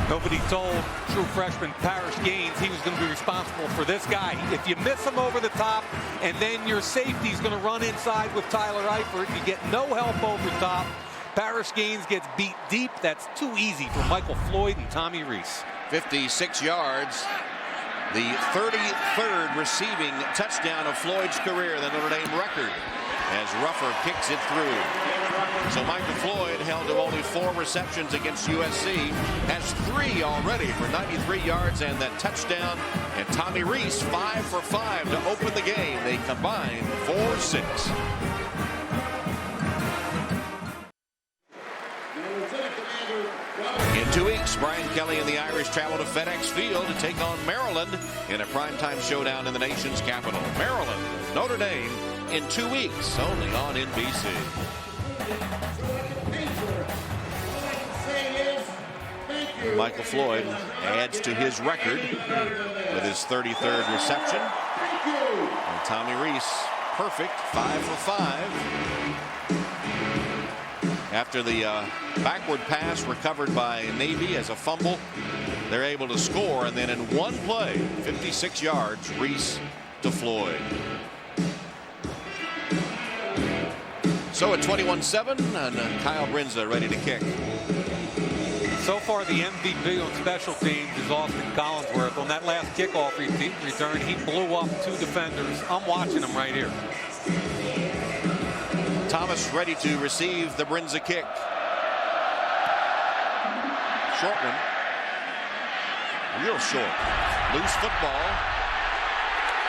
Nobody told true freshman Parrish Gaines he was going to be responsible for this guy. If you miss him over the top and then your safety's going to run inside with Tyler Eifert, you get no help over top. Parrish Gaines gets beat deep. That's too easy for Michael Floyd and Tommy Reese. 56 yards. The 33rd receiving touchdown of Floyd's career, the Notre Dame record, as Ruffer kicks it through. So Michael Floyd, held to only 4 receptions against USC, has 3 already for 93 yards and that touchdown. And Tommy Rees 5 for 5 to open the game. They combine for 6. In 2 weeks, Brian Kelly and the Irish travel to FedEx Field to take on Maryland in a primetime showdown in the nation's capital. Maryland, Notre Dame, in 2 weeks, only on NBC. Michael Floyd adds to his record with his 33rd reception. And Tommy Rees, perfect, 5 for 5. After the backward pass recovered by Navy as a fumble, they're able to score, and then in one play, 56 yards, Rees to Floyd. So at 21-7, and Kyle Brinza ready to kick. So far, the MVP on special teams is Austin Collinsworth. On that last kickoff return, he blew up 2 defenders. I'm watching him right here. Thomas ready to receive the Brinza kick. Short one. Real short. Loose football.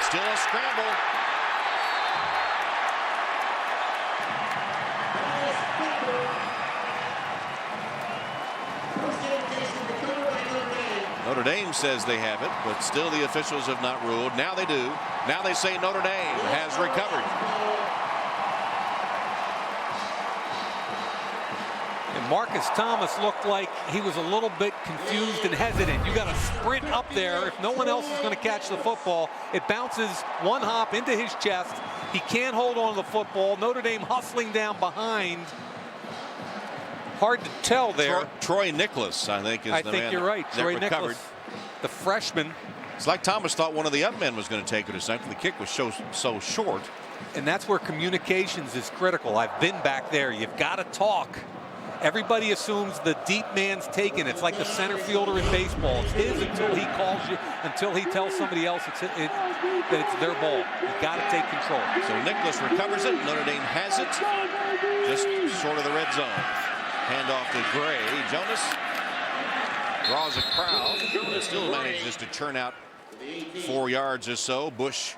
Still a scramble. Notre Dame says they have it, but still the officials have not ruled. Now they do. Now they say Notre Dame has recovered. And Marcus Thomas looked like he was a little bit confused and hesitant. You got to sprint up there. If no one else is going to catch the football, it bounces one hop into his chest. He can't hold on to the football. Notre Dame hustling down behind. Hard to tell there. Troy Nicholas, I think, is the man. I think you're right. Troy Nicholas, the freshman. It's like Thomas thought one of the up men was going to take it a second. The kick was so short. And that's where communications is critical. I've been back there. You've got to talk. Everybody assumes the deep man's taken. It's like the center fielder in baseball. It's his until he calls you, until he tells somebody else that it's their ball. You've got to take control. So Nicholas recovers it. Notre Dame has it. Just short of the red zone. Handoff to Gray. Jonas draws a crowd. But still manages to churn out 4 yards or so. Bush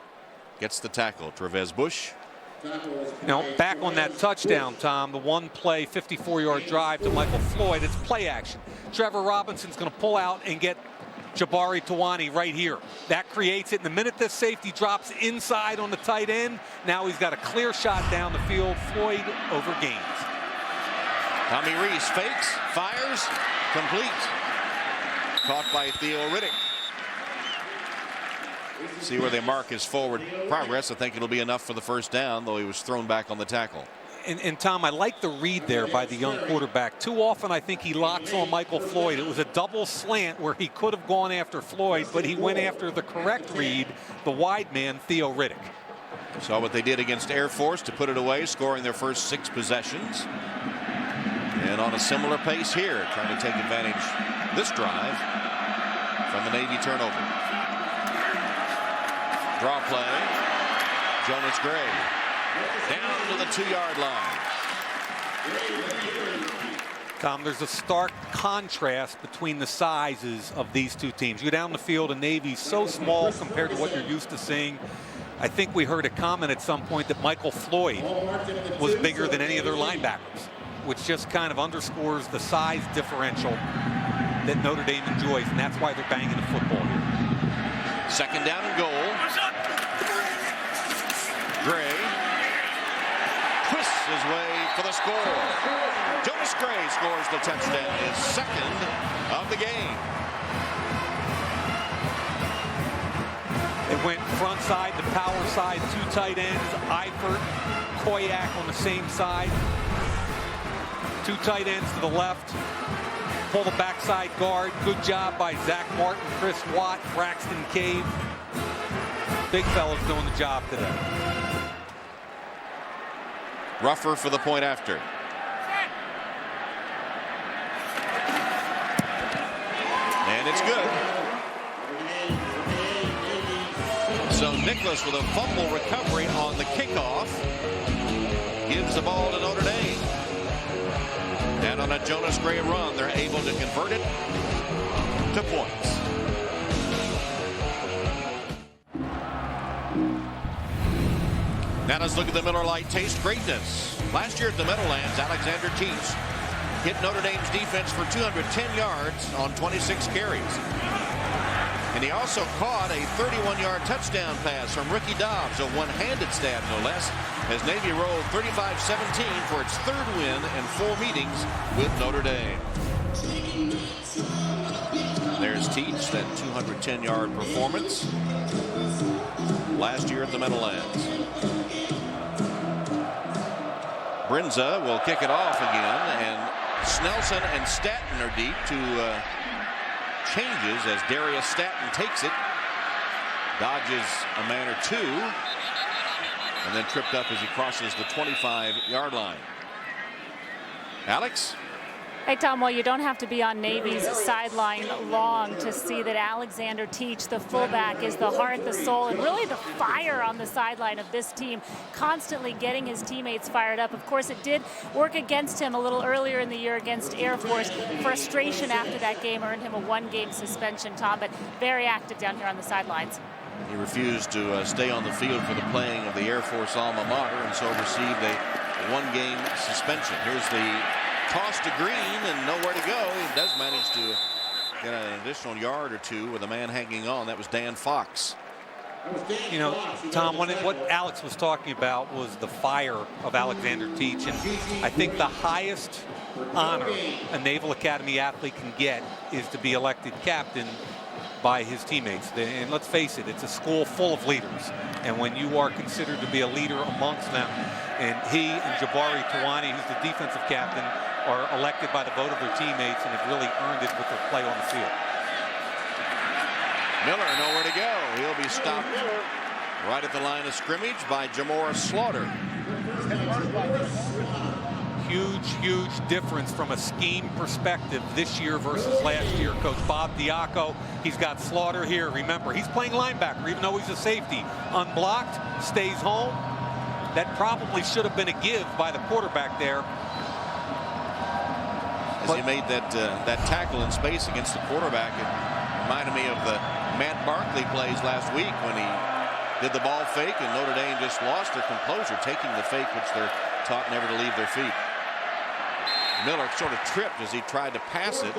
gets the tackle. Trevez Bush. Now, back on that touchdown, Tom, the one play, 54-yard drive to Michael Floyd, it's play action. Trevor Robinson's going to pull out and get Jabari Tawani right here. That creates it. And the minute this safety drops inside on the tight end, now he's got a clear shot down the field. Floyd overgains. Tommy Rees fakes, fires, complete. Caught by Theo Riddick. See where they mark his forward progress. I think it'll be enough for the first down, though he was thrown back on the tackle. And Tom, I like the read there by the young quarterback. Too often I think he locks on Michael Floyd. It was a double slant where he could have gone after Floyd, but he went after the correct read, the wide man, Theo Riddick. Saw what they did against Air Force to put it away, scoring their first 6 possessions. And on a similar pace here, trying to take advantage this drive from the Navy turnover. Draw play. Jonas Gray down to the 2-yard line. Tom, there's a stark contrast between the sizes of these two teams. You go down the field and Navy's so small compared to what you're used to seeing. I think we heard a comment at some point that Michael Floyd was bigger than any of their linebackers, which just kind of underscores the size differential that Notre Dame enjoys, and that's why they're banging the football here. Second down and goal. Gray twists his way for the score. Jonas Gray scores the touchdown, his second of the game. It went front side to power side, 2 tight ends, Eifert, Koyak on the same side. 2 tight ends to the left. Pull the backside guard. Good job by Zach Martin, Chris Watt, Braxton Cave. Big fellas doing the job today. Ruffer for the point after. And it's good. Nicholas with a fumble recovery on the kickoff. Gives the ball to Notre Dame. And on a Jonas Gray run, they're able to convert it to points. Now let's look at the Miller Lite Taste Greatness. Last year at the Meadowlands, Alexander Teach hit Notre Dame's defense for 210 yards on 26 carries. And he also caught a 31-yard touchdown pass from Ricky Dobbs, a one-handed stab no less, as Navy rolled 35-17 for its third win in 4 meetings with Notre Dame. There's Teach, that 210-yard performance last year at the Meadowlands. Brinza will kick it off again, and Snelson and Staton are deep to changes as Darius Staton takes it, dodges a man or two, and then tripped up as he crosses the 25-yard line. Alex? Hey, Tom, well, you don't have to be on Navy's sideline long to see that Alexander Teach, the fullback, is the heart, the soul, and really the fire on the sideline of this team, constantly getting his teammates fired up. Of course, it did work against him a little earlier in the year against Air Force. Frustration after that game earned him a 1-game suspension, Tom, but very active down here on the sidelines. He refused to stay on the field for the playing of the Air Force alma mater, and so received a 1-game suspension. Here's the toss to Green and nowhere to go. He does manage to get an additional yard or two with a man hanging on. That was Dan Fox. You know, Tom, what Alex was talking about was the fire of Alexander Teach, and I think the highest honor a Naval Academy athlete can get is to be elected captain by his teammates. And let's face it, it's a school full of leaders, and when you are considered to be a leader amongst them, and he and Jabari Tawani, who's the defensive captain, are elected by the vote of their teammates and have really earned it with their play on the field. Miller nowhere to go. He'll be stopped right at the line of scrimmage by Jamora Slaughter. Huge difference from a scheme perspective this year versus last year. Coach Bob Diaco, he's got Slaughter here. Remember, he's playing linebacker, even though he's a safety. Unblocked, stays home. That probably should have been a give by the quarterback there. As he made that tackle in space against the quarterback, it reminded me of the Matt Barkley plays last week when he did the ball fake and Notre Dame just lost their composure taking the fake, which they're taught never to leave their feet. Miller sort of tripped as he tried to pass it,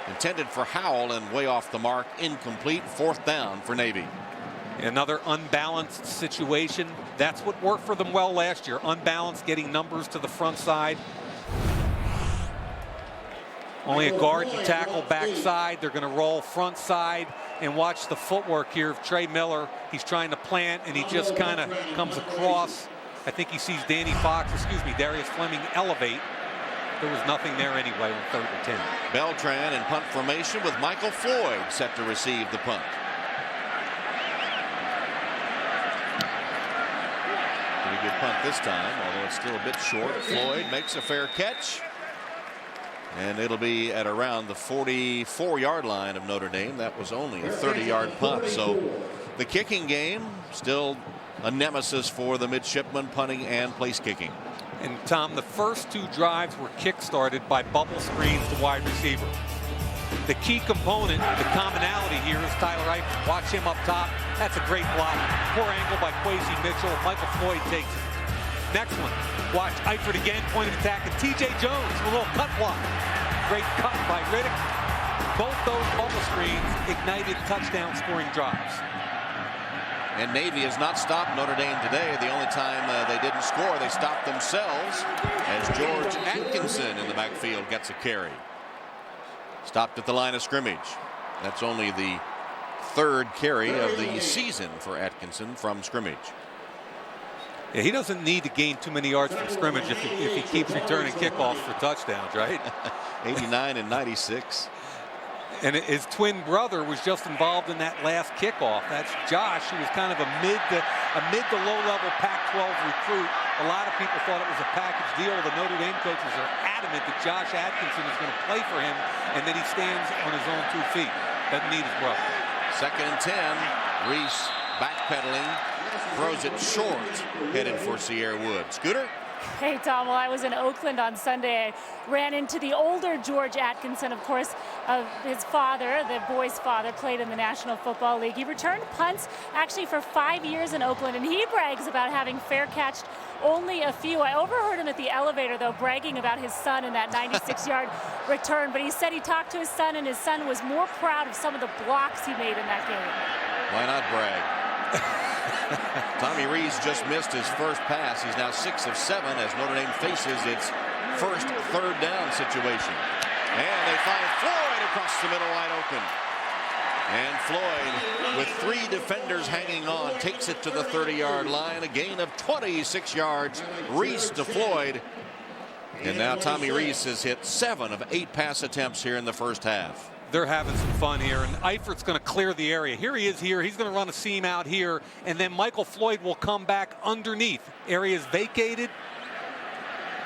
intended for Howell, and way off the mark, incomplete. 4th down for Navy. Another unbalanced situation. That's what worked for them well last year. Unbalanced, getting numbers to the front side. Only a guard to tackle backside. They're going to roll front side, and watch the footwork here of Trey Miller. He's trying to plant, and he just kind of comes across. I think he sees Darius Fleming elevate. There was nothing there anyway on 3rd and 10. Beltran in punt formation with Michael Floyd set to receive the punt. Pretty good punt this time, although it's still a bit short. Floyd makes a fair catch. And it'll be at around the 44-yard line of Notre Dame. That was only a 30-yard punt. So the kicking game still a nemesis for the midshipmen, punting and place kicking. And Tom, the first 2 drives were kick-started by bubble screens to wide receiver. The key component, the commonality here is Tyler Eifert. Watch him up top. That's a great block. Poor angle by Kwesi Mitchell. Michael Floyd takes it. Next one, watch Eifert again, point of attack, and TJ Jones, a little cut block. Great cut by Riddick. Both those bubble screens ignited touchdown scoring drives. And Navy has not stopped Notre Dame today. The only time they didn't score, they stopped themselves as George Atkinson in the backfield gets a carry. Stopped at the line of scrimmage. That's only the 3rd carry of the season for Atkinson from scrimmage. Yeah, he doesn't need to gain too many yards from scrimmage if he keeps returning kickoffs for touchdowns, right? 89 and 96. And his twin brother was just involved in that last kickoff. That's Josh, who was kind of a mid to low level Pac-12 recruit. A lot of people thought it was a package deal. The Notre Dame coaches are adamant that Josh Atkinson is going to play for him and that he stands on his own 2 feet. Doesn't need his brother. 2nd and 10. Reese backpedaling throws it short, headed for Sierra Wood. Scooter? Hey, Tom, while I was in Oakland on Sunday, I ran into the older George Atkinson, of course, his father, the boy's father, played in the National Football League. He returned punts actually for 5 years in Oakland, and he brags about having fair catched only a few. I overheard him at the elevator, though, bragging about his son in that 96-yard return, but he said he talked to his son, and his son was more proud of some of the blocks he made in that game. Why not brag? Tommy Rees just missed his first pass. He's now 6 of 7 as Notre Dame faces its first third down situation. And they find Floyd across the middle wide open. And Floyd, with 3 defenders hanging on, takes it to the 30-yard line. A gain of 26 yards. Rees to Floyd. And now Tommy Rees has hit 7 of 8 pass attempts here in the first half. They're having some fun here, and Eifert's going to clear the area. Here he is here. He's going to run a seam out here, and then Michael Floyd will come back underneath. Area is vacated,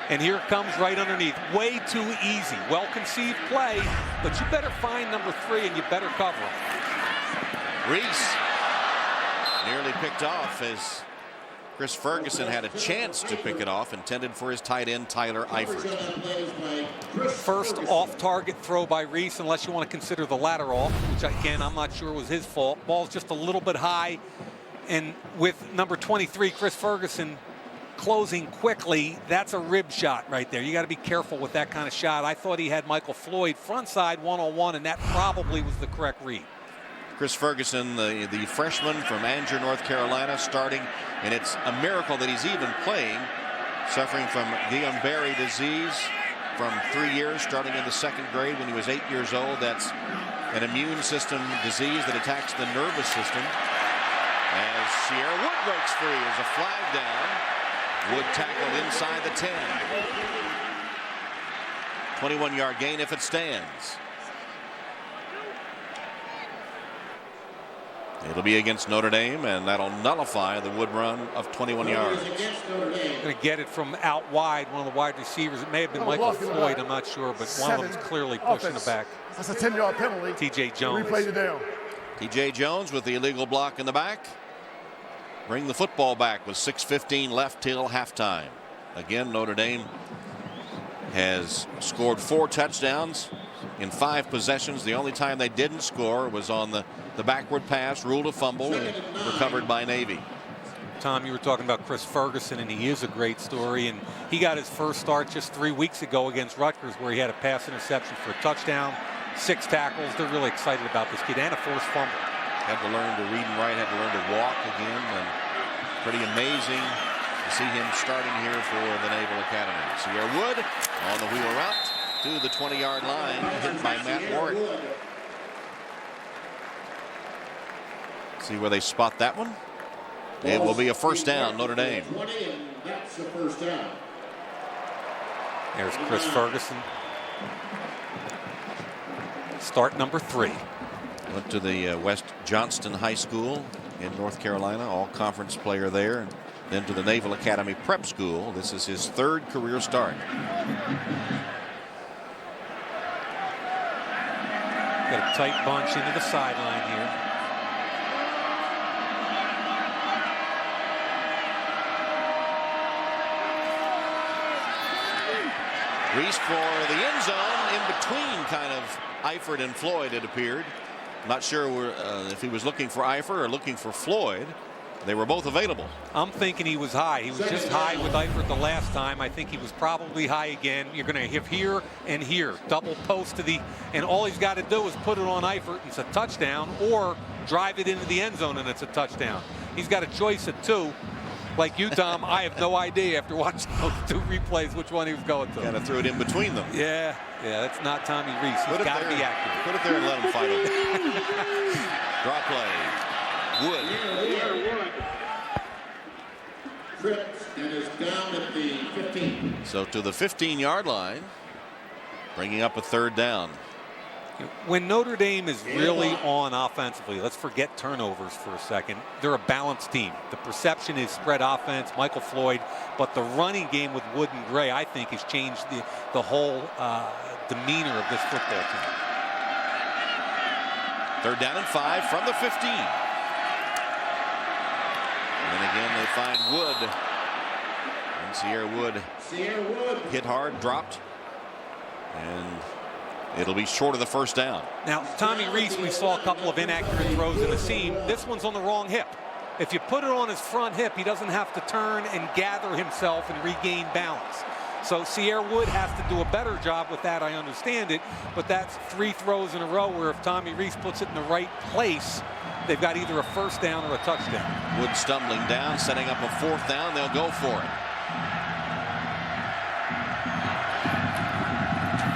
and here it comes right underneath. Way too easy. Well-conceived play, but you better find number 3, and you better cover him. Rees nearly picked off as Chris Ferguson had a chance to pick it off, intended for his tight end, Tyler Eifert. First off-target throw by Rees, unless you want to consider the lateral, which, again, I'm not sure was his fault. Ball's just a little bit high, and with number 23, Chris Ferguson, closing quickly, that's a rib shot right there. You got to be careful with that kind of shot. I thought he had Michael Floyd front side one-on-one, and that probably was the correct read. Chris Ferguson, the freshman from Angier, North Carolina, starting, and it's a miracle that he's even playing, suffering from Guillain-Barré disease from 3 years, starting in the 2nd grade when he was 8 years old. That's an immune system disease that attacks the nervous system. As Sierra Wood breaks free, there's a flag down. Wood tackled inside the 10. 21-yard gain if it stands. It'll be against Notre Dame, and that'll nullify the Wood run of 21 yards. Going to get it from out wide, one of the wide receivers. It may have been Michael Floyd, I'm not sure, but one of them's clearly pushing it back. That's a 10-yard penalty. T.J. Jones. Replayed it down. T.J. Jones with the illegal block in the back. Bring the football back with 6:15 left till halftime. Again, Notre Dame has scored 4 touchdowns in 5 possessions. The only time they didn't score was on the backward pass, ruled a fumble, and recovered by Navy. Tom, you were talking about Chris Ferguson, and he is a great story. And he got his first start just 3 weeks ago against Rutgers, where he had a pass interception for a touchdown, 6 tackles. They're really excited about this kid, and a forced fumble. Had to learn to read and write, had to learn to walk again, and pretty amazing to see him starting here for the Naval Academy. Sierra Wood on the wheel route to the 20-yard line, hit by Matt Ward. See where they spot that one. It will be a first down, Notre Dame. That's the first down. There's Chris Ferguson. Start number 3. Went to the West Johnston High School in North Carolina, all-conference player there. Then to the Naval Academy Prep School. This is his 3rd career start. Got a tight bunch into the sideline here. Rees for the end zone, in between kind of Eifert and Floyd, it appeared. Not sure if he was looking for Eifert or looking for Floyd. They were both available. I'm thinking he was high. He was just high with Eifert the last time. I think he was probably high again. You're going to have here and here. Double post to the, and all he's got to do is put it on Eifert and it's a touchdown, or drive it into the end zone and it's a touchdown. He's got a choice of 2. Like you, Tom, I have no idea after watching those 2 replays which one he was going to. Kind of threw it in between them. Yeah, that's not Tommy Rees. He's got to be accurate. Put it there and let him fight it. Draw play. Wood. Trips and is down at the 15. So to the 15-yard line, bringing up a 3rd down. When Notre Dame is really on offensively, let's forget turnovers for a second. They're a balanced team. The perception is spread offense, Michael Floyd, but the running game with Wood and Gray, I think, has changed the whole demeanor of this football team. 3rd down and 5 from the 15. And again, they find Wood. And Sierra Wood hit hard, dropped. And it'll be short of the first down. Now, Tommy Rees, we saw a couple of inaccurate throws in the seam. This one's on the wrong hip. If you put it on his front hip, he doesn't have to turn and gather himself and regain balance. So Sierra Wood has to do a better job with that, I understand it, but that's 3 throws in a row where if Tommy Rees puts it in the right place, they've got either a first down or a touchdown. Wood stumbling down, setting up a 4th down. They'll go for it.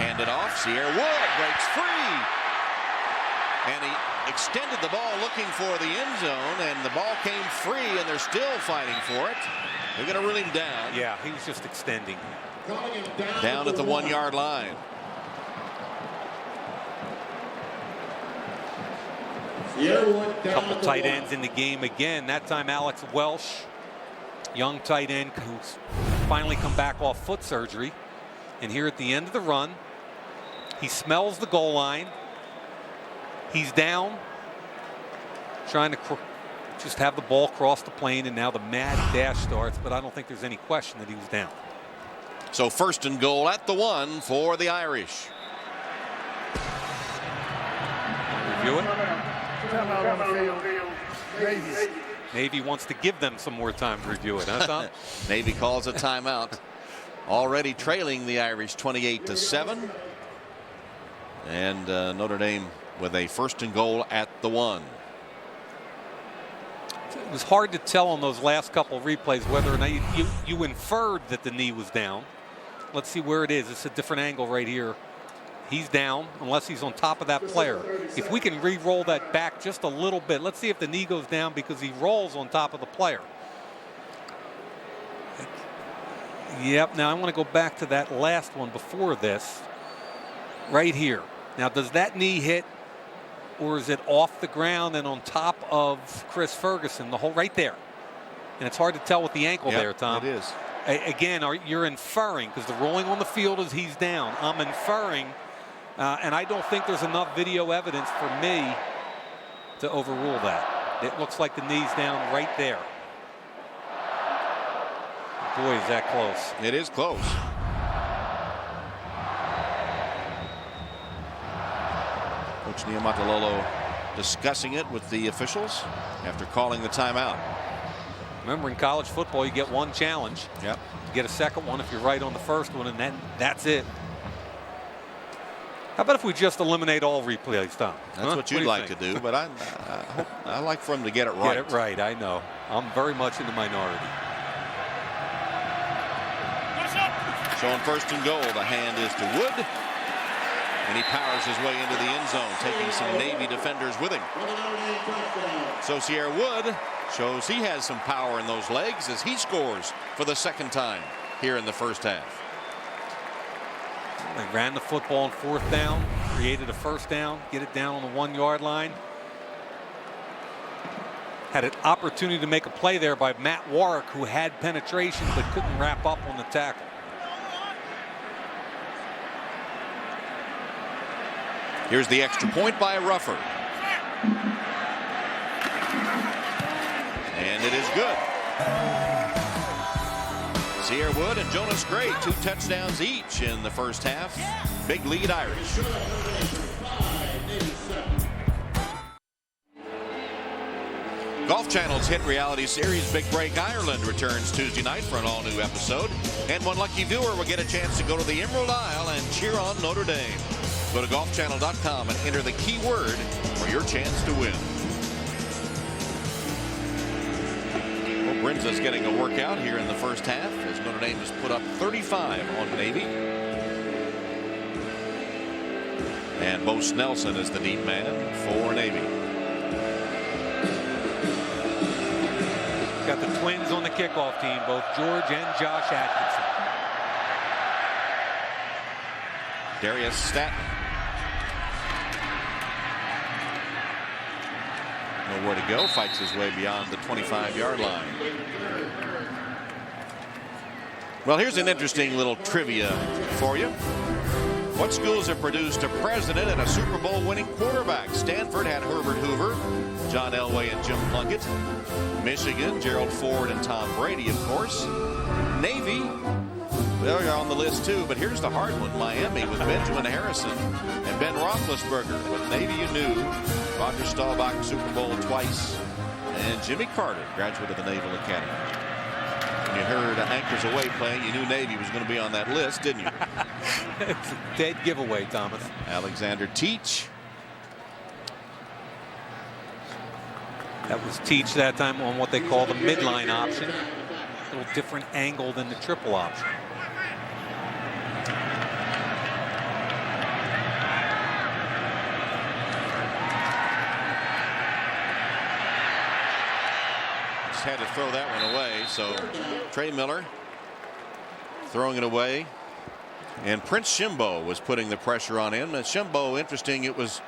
Hand it off. Sierra Wood breaks free. And he extended the ball looking for the end zone, and the ball came free, and they're still fighting for it. They're going to reel him down. Yeah, he was just extending. Down at the 1-yard line. Couple tight ends in the game again. That time Alex Welsh, young tight end who's finally come back off foot surgery. And here at the end of the run, he smells the goal line. He's down, trying to just have the ball cross the plane, and now the mad dash starts, but I don't think there's any question that he was down. So 1st and goal at the 1 for the Irish. Review it. Timeout on the field. Navy wants to give them some more time to review it, huh, Tom? Navy calls a timeout. Already trailing the Irish 28-7. And Notre Dame with a 1st and goal at the 1. It was hard to tell on those last couple of replays whether or not you inferred that the knee was down. Let's see where it is. It's a different angle right here. He's down unless he's on top of that player. If we can re-roll that back just a little bit. Let's see if the knee goes down because he rolls on top of the player. Yep, now I want to go back to that last one before this. Right here. Now, does that knee hit, or is it off the ground and on top of Chris Ferguson, the whole right there? And it's hard to tell with the ankle there, Tom. It is. Again, you're inferring, because the rolling on the field is he's down. I'm inferring, and I don't think there's enough video evidence for me to overrule that. It looks like the knee's down right there. Boy, is that close. It is close. Coach Niumatalolo discussing it with the officials after calling the timeout. Remember, in college football, you get one challenge. Yep. You get a second one if you're right on the first one, and then that's it. How about if we just eliminate all replays, Tom? That's what you'd like to do, but I like for him to get it right. Get it right, I know. I'm very much in the minority. So on 1st and goal, the hand is to Wood. And he powers his way into the end zone, taking some Navy defenders with him. So Sierra Wood shows he has some power in those legs as he scores for the 2nd time here in the first half. They ran the football on 4th down, created a 1st down, get it down on the 1-yard line. Had an opportunity to make a play there by Matt Warwick, who had penetration but couldn't wrap up on the tackle. Here's the extra point by Rufford. And it is good. Sierra Wood and Jonas Gray, 2 touchdowns each in the first half. Big lead Irish. Golf Channel's hit reality series Big Break Ireland returns Tuesday night for an all-new episode. And one lucky viewer will get a chance to go to the Emerald Isle and cheer on Notre Dame. Go to golfchannel.com and enter the keyword for your chance to win. Well, Brinza's getting a workout here in the first half as Notre Dame has put up 35 on Navy. And Bo Snelson is the deep man for Navy. Got the twins on the kickoff team, both George and Josh Atkinson. Darius Staton. Nowhere to go, fights his way beyond the 25-yard line. Well, here's an interesting little trivia for you. What schools have produced a president and a Super Bowl winning quarterback? Stanford had Herbert Hoover. John Elway and Jim Plunkett. Michigan, Gerald Ford and Tom Brady, of course. Navy, they're on the list too, but here's the hard one. Miami with Benjamin Harrison and Ben Roethlisberger. With Navy, you knew Roger Staubach, Super Bowl twice, and Jimmy Carter, graduate of the Naval Academy. When you heard Anchors Away playing, you knew Navy was going to be on that list, didn't you? It's a dead giveaway, Thomas. Alexander Teach. That was Teach that time on what they call the midline option. A little different angle than the triple option. Just had to throw that one away. So Trey Miller throwing it away. And Prince Shimbo was putting the pressure on him. And Shimbo, interesting, it was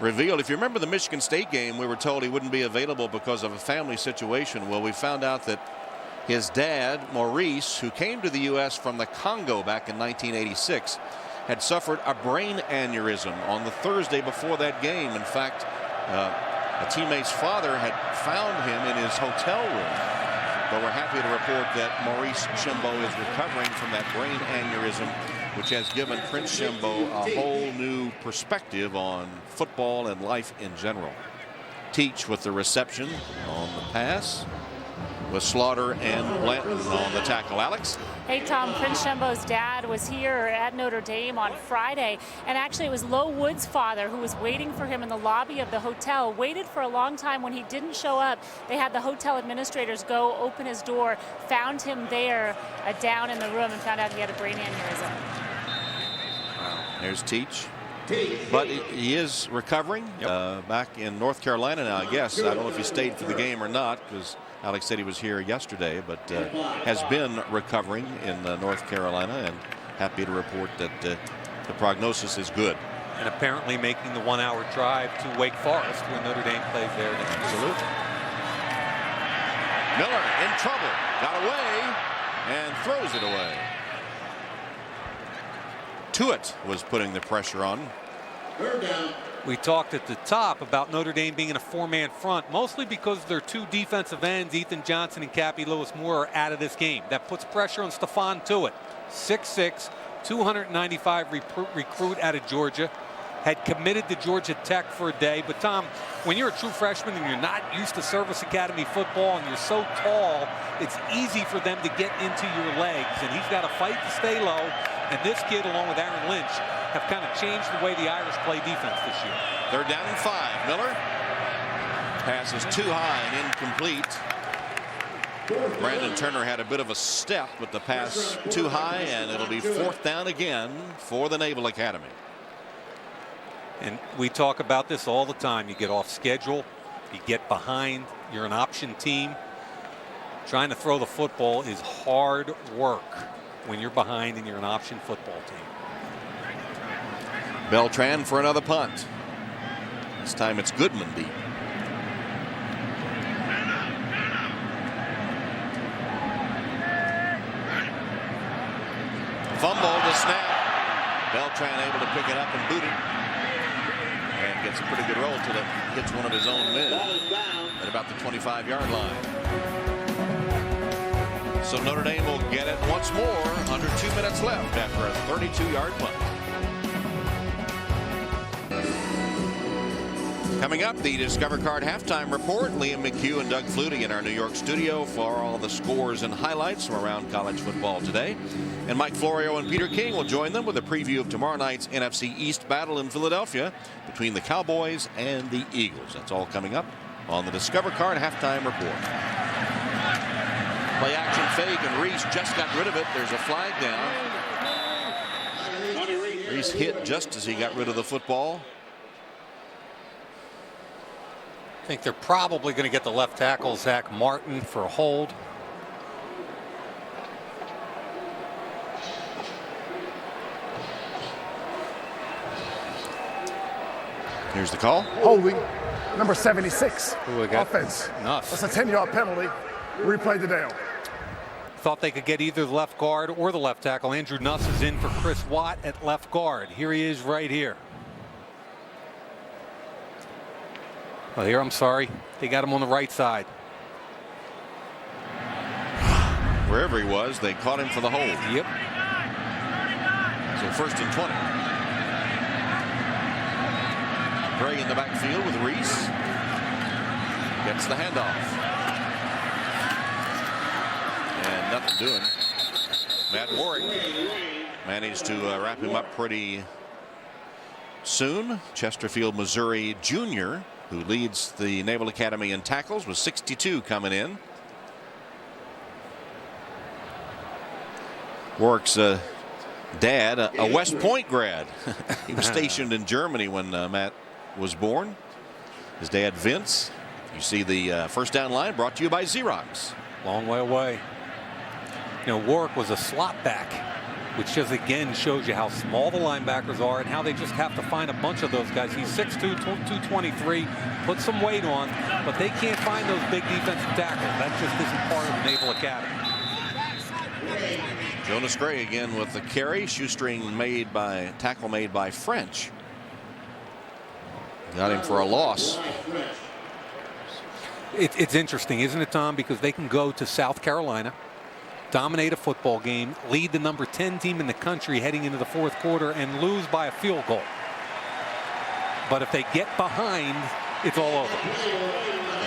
revealed. If you remember the Michigan State game, we were told he wouldn't be available because of a family situation. Well, we found out that his dad, Maurice, who came to the U.S. from the Congo back in 1986, had suffered a brain aneurysm on the Thursday before that game. In fact, a teammate's father had found him in his hotel room. But we're happy to report that Maurice Shimbo is recovering from that brain aneurysm, which has given Prince Shimbo a whole new perspective on football and life in general. Teach with the reception on the pass, with Slaughter and Blanton on the tackle. Alex? Hey, Tom, Prince Shembo's dad was here at Notre Dame on Friday, and actually it was Lo Wood's father who was waiting for him in the lobby of the hotel, waited for a long time. When he didn't show up, they had the hotel administrators go open his door, found him there down in the room, and found out he had a brain aneurysm. There's Teach. But he is recovering back in North Carolina now, I guess. I don't know if he stayed for the game or not, because Alex said he was here yesterday, but has been recovering in North Carolina, and happy to report that the prognosis is good. And apparently making the 1-hour drive to Wake Forest when Notre Dame plays there next week. Absolutely. Miller in trouble, got away and throws it away. Tuitt was putting the pressure on. We talked at the top about Notre Dame being in a 4-man front, mostly because their two defensive ends, Ethan Johnson and Cappy Lewis-Moore, are out of this game. That puts pressure on Stephon Tuitt, 6'6", 295 recruit out of Georgia. Had committed to Georgia Tech for a day. But Tom, when you're a true freshman and you're not used to Service Academy football and you're so tall, it's easy for them to get into your legs. And he's got to fight to stay low. And this kid, along with Aaron Lynch, have kind of changed the way the Irish play defense this year. They're down and 5. Miller passes too high and incomplete. Brandon Turner had a bit of a step with the pass too high, and it'll be 4th down again for the Naval Academy. And we talk about this all the time. You get off schedule, you get behind, you're an option team. Trying to throw the football is hard work when you're behind and you're an option football team. Beltran for another punt. This time it's Goodman deep. Fumble, the snap. Beltran able to pick it up and boot it. And gets a pretty good roll till it hits one of his own men at about the 25-yard line. So Notre Dame will get it once more under 2 minutes left after a 32-yard punt. Coming up, the Discover Card halftime report. Liam McHugh and Doug Flutie in our New York studio for all the scores and highlights from around college football today. And Mike Florio and Peter King will join them with a preview of tomorrow night's NFC East battle in Philadelphia between the Cowboys and the Eagles. That's all coming up on the Discover Card halftime report. Play action fake, and Reese just got rid of it. There's a flag down. Reese hit just as he got rid of the football. I think they're probably going to get the left tackle, Zach Martin, for a hold. Here's the call. Holding, number 76. Offense. Nuss. That's a 10-yard penalty. Replay the down. Thought they could get either the left guard or the left tackle. Andrew Nuss is in for Chris Watt at left guard. Here he is right here. Well, here, I'm sorry. They got him on the right side. Wherever he was, they caught him for the hold. Yep. So 1st and 20. Gray in the backfield with Reese. Gets the handoff. And nothing doing. Matt Warwick managed to wrap him up pretty soon. Chesterfield, Missouri junior, who leads the Naval Academy in tackles, was 62 coming in. Warwick's dad, a West Point grad. He was stationed in Germany when Matt was born. His dad, Vince. You see the first down line brought to you by Xerox. Long way away. You know, Warwick was a slot back, which just again shows you how small the linebackers are and how they just have to find a bunch of those guys. He's 6'2", 223, put some weight on, but they can't find those big defensive tackles. That just isn't part of the Naval Academy. Jonas Gray again with the carry. Shoestring tackle made by French. Got him for a loss. It's interesting, isn't it, Tom? Because they can go to South Carolina, dominate a football game, lead the number 10 team in the country heading into the fourth quarter, and lose by a field goal. But if they get behind, it's all over.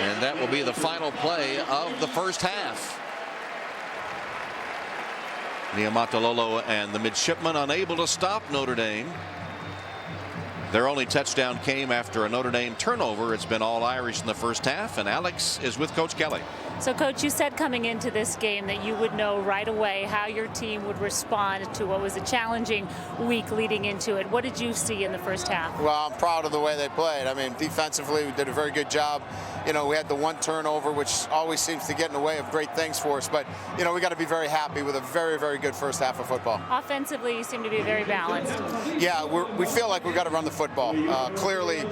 And that will be the final play of the first half. Niumatalolo and the midshipmen unable to stop Notre Dame. Their only touchdown came after a Notre Dame turnover. It's been all Irish in the first half, and Alex is with Coach Kelly. So, Coach, you said coming into this game that you would know right away how your team would respond to what was a challenging week leading into it. What did you see in the first half? Well, I'm proud of the way they played. I mean, defensively, we did a very good job. You know, we had the one turnover, which always seems to get in the way of great things for us. But, you know, we got to be very happy with a very, very good first half of football. Offensively, you seem to be very balanced. Yeah, we feel like we've got to run the football. Clearly,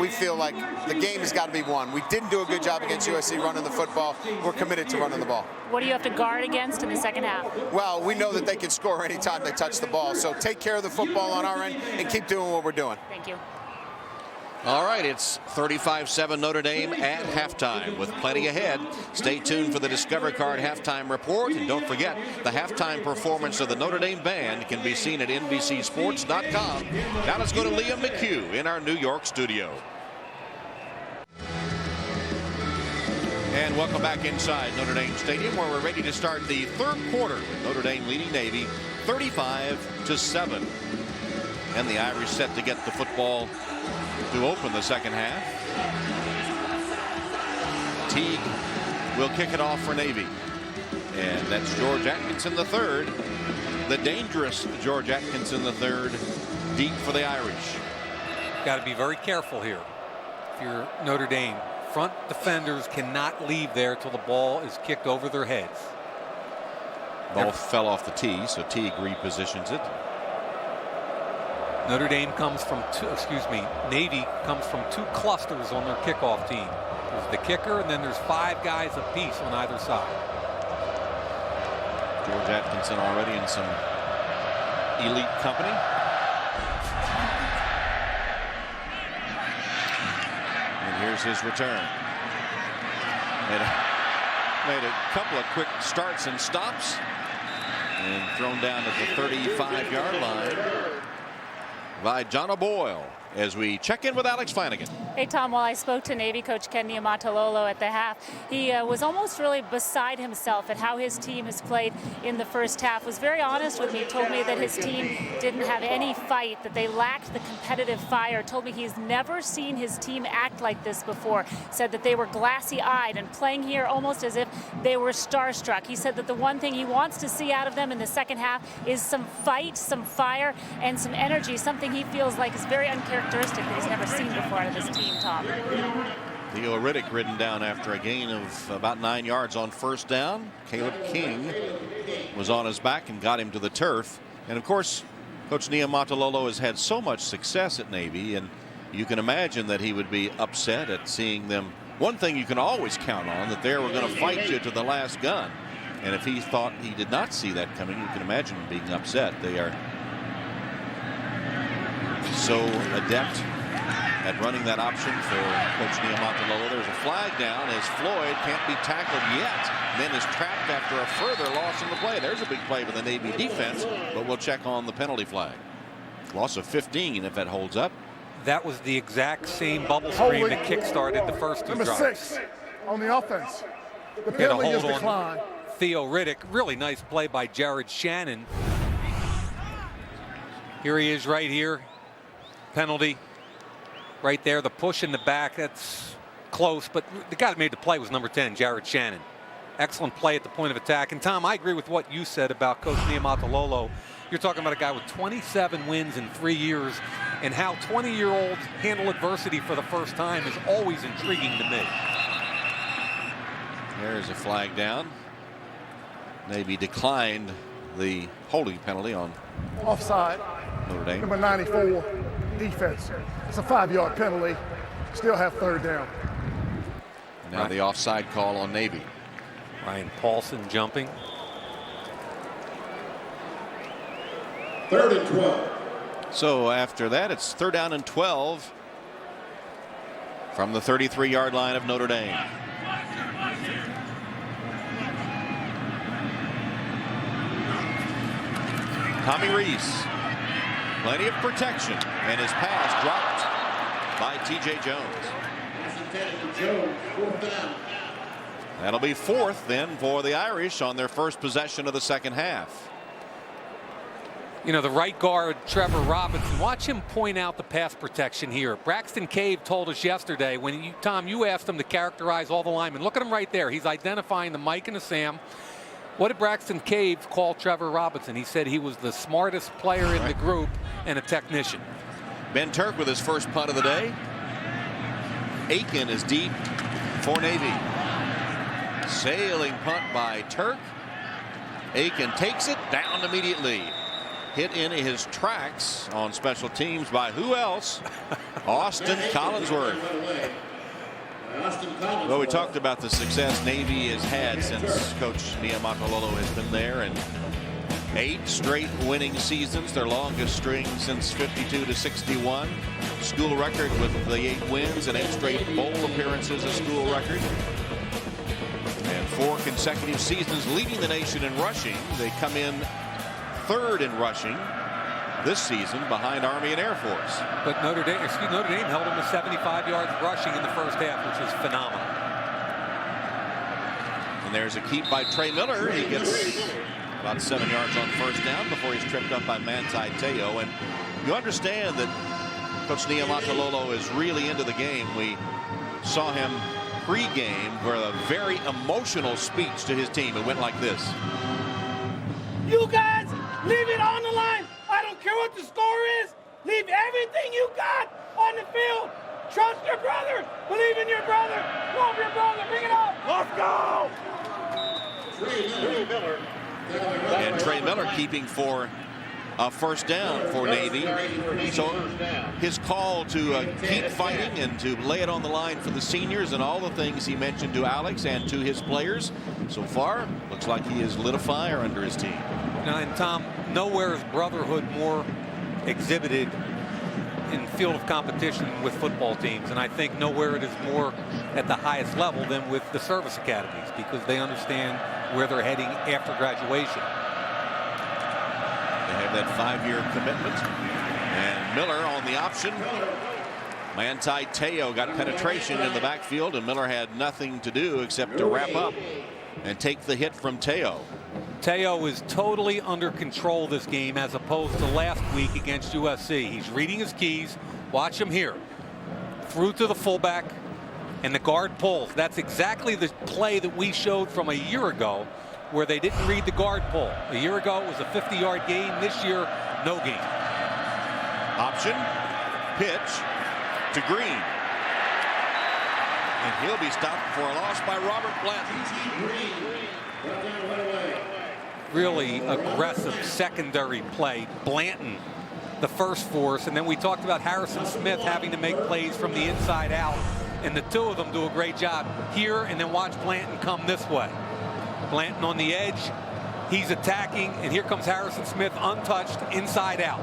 we feel like the game has got to be won. We didn't do a good job against USC running the football. We're committed to running the ball. What do you have to guard against in the second half? Well, we know that they can score anytime they touch the ball. So take care of the football on our end and keep doing what we're doing. Thank you. All right, it's 35-7 Notre Dame at halftime with plenty ahead. Stay tuned for the Discover Card halftime report. And don't forget, the halftime performance of the Notre Dame band can be seen at NBCSports.com. Now let's go to Liam McHugh in our New York studio. And welcome back inside Notre Dame Stadium, where we're ready to start the third quarter with Notre Dame leading Navy 35-7. And the Irish set to get the football to open the second half. Teague will kick it off for Navy. And that's George Atkinson III, the dangerous George Atkinson III, deep for the Irish. Got to be very careful here. If you're Notre Dame, front defenders cannot leave there till the ball is kicked over their heads. Ball fell off the tee, so Teague repositions it. Notre Dame comes from Navy comes from two clusters on their kickoff team. There's the kicker, and then there's 5 guys apiece on either side. George Atkinson already in some elite company. And here's his return. Made a couple of quick starts and stops, and thrown down at the 35-yard line by John O'Boyle as we check in with Alex Flanagan. Hey, Tom, while I spoke to Navy coach Ken Niumatalolo at the half, he was almost really beside himself at how his team has played in the first half. Was very honest with me, told me that his team didn't have any fight, that they lacked the competitive fire, told me he's never seen his team act like this before, said that they were glassy-eyed and playing here almost as if they were starstruck. He said that the one thing he wants to see out of them in the second half is some fight, some fire, and some energy, something he feels like is very uncharacteristic that he's never seen before out of this team, Tom. Theo Riddick ridden down after a gain of about 9 yards on first down. Caleb King was on his back and got him to the turf. And of course, Coach Niumatalolo has had so much success at Navy, and you can imagine that he would be upset at seeing them. One thing you can always count on, that they were going to fight you to the last gun. And if he thought he did not see that coming, you can imagine him being upset. They are so adept at running that option for Coach Niumatalolo. There's a flag down as Floyd can't be tackled yet, then is trapped after a further loss in the play. There's a big play for the Navy defense, but we'll check on the penalty flag. Loss of 15 if that holds up. That was the exact same bubble screen that kick-started the first two Number drives. 6 on the offense. The Get a penalty is hold declined. on Theo Riddick. Really nice play by Jared Shannon. Here he is right here. Penalty right there. The push in the back, that's close, but the guy that made the play was number 10, Jared Shannon. Excellent play at the point of attack. And Tom, I agree with what you said about Coach Niumatalolo. You're talking about a guy with 27 wins in 3 years, and how 20-year-olds handle adversity for the first time is always intriguing to me. There's a flag down. Navy declined the holding penalty on Offside. Notre Dame. Number 94, defense. It's a 5-yard penalty. Still have third down. Now the offside call on Navy. Ryan Paulson jumping. 3rd and 12. So after that, it's 3rd down and 12 from the 33-yard line of Notre Dame. Tommy Reese, plenty of protection, and his pass dropped by T.J. Jones. That'll be 4th then for the Irish on their first possession of the second half. You know, the right guard, Trevor Robinson, watch him point out the pass protection here. Braxton Cave told us yesterday, when Tom, you asked him to characterize all the linemen. Look at him right there. He's identifying the Mike and the Sam. What did Braxton Cave call Trevor Robinson? He said he was the smartest player in the group and a technician. Ben Turk with his first punt of the day. Aiken is deep for Navy. Sailing punt by Turk. Aiken takes it down immediately. Hit in his tracks on special teams by who else? Austin Collinsworth. Well, we talked about the success Navy has had since Coach Niumatalolo has been there, and 8 straight winning seasons, their longest string since 52-61. School record with the 8 wins and 8 straight bowl appearances, a school record. And 4 consecutive seasons leading the nation in rushing. They come in 3rd in rushing this season behind Army and Air Force. But Notre Dame held him to 75 yards rushing in the first half, which is phenomenal. And there's a keep by Trey Miller. He gets about 7 yards on first down before he's tripped up by Manti Te'o. And you understand that Coach Niumatalolo is really into the game. We saw him pre-game with a very emotional speech to his team. It went like this. You guys, leave it on the line. I don't care what the score is. Leave everything you got on the field. Trust your brother. Believe in your brother. Love your brother. Bring it up. Let's go. And Trey Miller keeping for a first down for Navy. So his call to keep fighting and to lay it on the line for the seniors and all the things he mentioned to Alex and to his players. So far, looks like he has lit a fire under his team. And Tom, nowhere is brotherhood more exhibited in field of competition with football teams, and I think nowhere it is more at the highest level than with the service academies, because they understand where they're heading after graduation. They have that 5-year commitment, and Miller on the option. Manti Te'o got penetration in the backfield, and Miller had nothing to do except to wrap up and take the hit from Te'o. Te'o is totally under control this game as opposed to last week against USC. He's reading his keys. Watch him here. Through to the fullback, and the guard pulls. That's exactly the play that we showed from a year ago where they didn't read the guard pull. A year ago it was a 50-yard gain. This year, no gain. Option, pitch to Green. And he'll be stopped for a loss by Robert Blanton. Really aggressive secondary play. Blanton, the first force, and then we talked about Harrison Smith having to make plays from the inside out, and the two of them do a great job here. And then watch Blanton come this way. Blanton on the edge, he's attacking, and here comes Harrison Smith untouched inside out.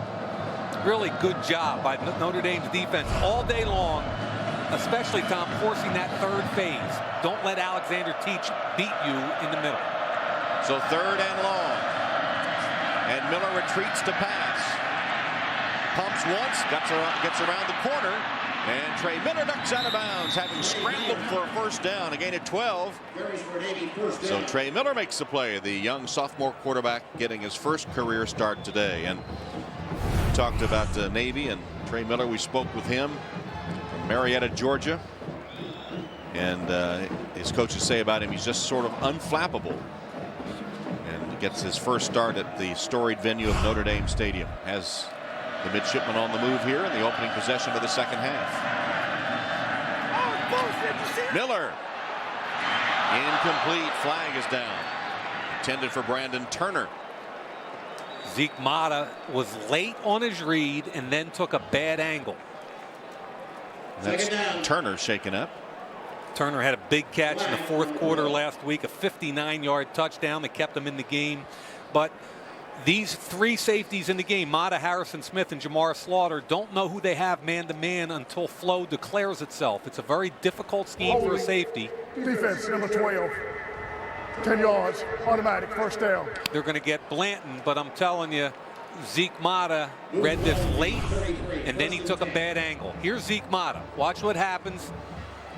really good job by Notre Dame's defense all day long, especially, Tom, forcing that third phase. Don't let Alexander Teach beat you in the middle. So 3rd and long. And Miller retreats to pass. Pumps once, gets around the corner, and Trey Miller ducks out of bounds, having scrambled for a first down, a gain of 12. So Trey Miller makes the play, the young sophomore quarterback getting his first career start today. And we talked about Navy and Trey Miller. We spoke with him from Marietta, Georgia. And his coaches say about him, he's just sort of unflappable. And gets his first start at the storied venue of Notre Dame Stadium. Has the midshipman on the move here in the opening possession of the second half. Miller. Incomplete. Flag is down. Intended for Brandon Turner. Zeke Mata was late on his read and then took a bad angle. That's Turner shaken up. Turner had a big catch in the 4th quarter last week, a 59-yard touchdown that kept him in the game. But these 3 safeties in the game, Mata, Harrison Smith, and Jamar Slaughter, don't know who they have man-to-man until flow declares itself. It's a very difficult scheme for a safety. Defense, number 12. 10 yards, automatic, first down. They're going to get Blanton, but I'm telling you, Zeke Mata read this late, and then he took a bad angle. Here's Zeke Mata. Watch what happens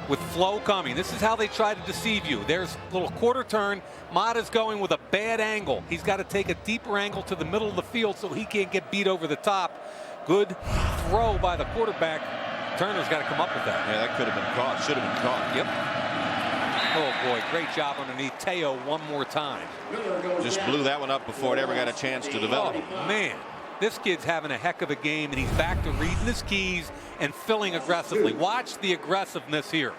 with flow coming. This is how they try to deceive you. There's a little quarter turn. Mata's going with a bad angle. He's got to take a deeper angle to the middle of the field so he can't get beat over the top. Good throw by the quarterback. Turner's got to come up with that. Yeah, that could have been caught. Should have been caught. Yep. Oh, boy. Great job underneath Teo one more time. Just blew that one up before it ever got a chance to develop. Oh, man. This kid's having a heck of a game, and he's back to reading his keys and filling aggressively. Watch the aggressiveness here.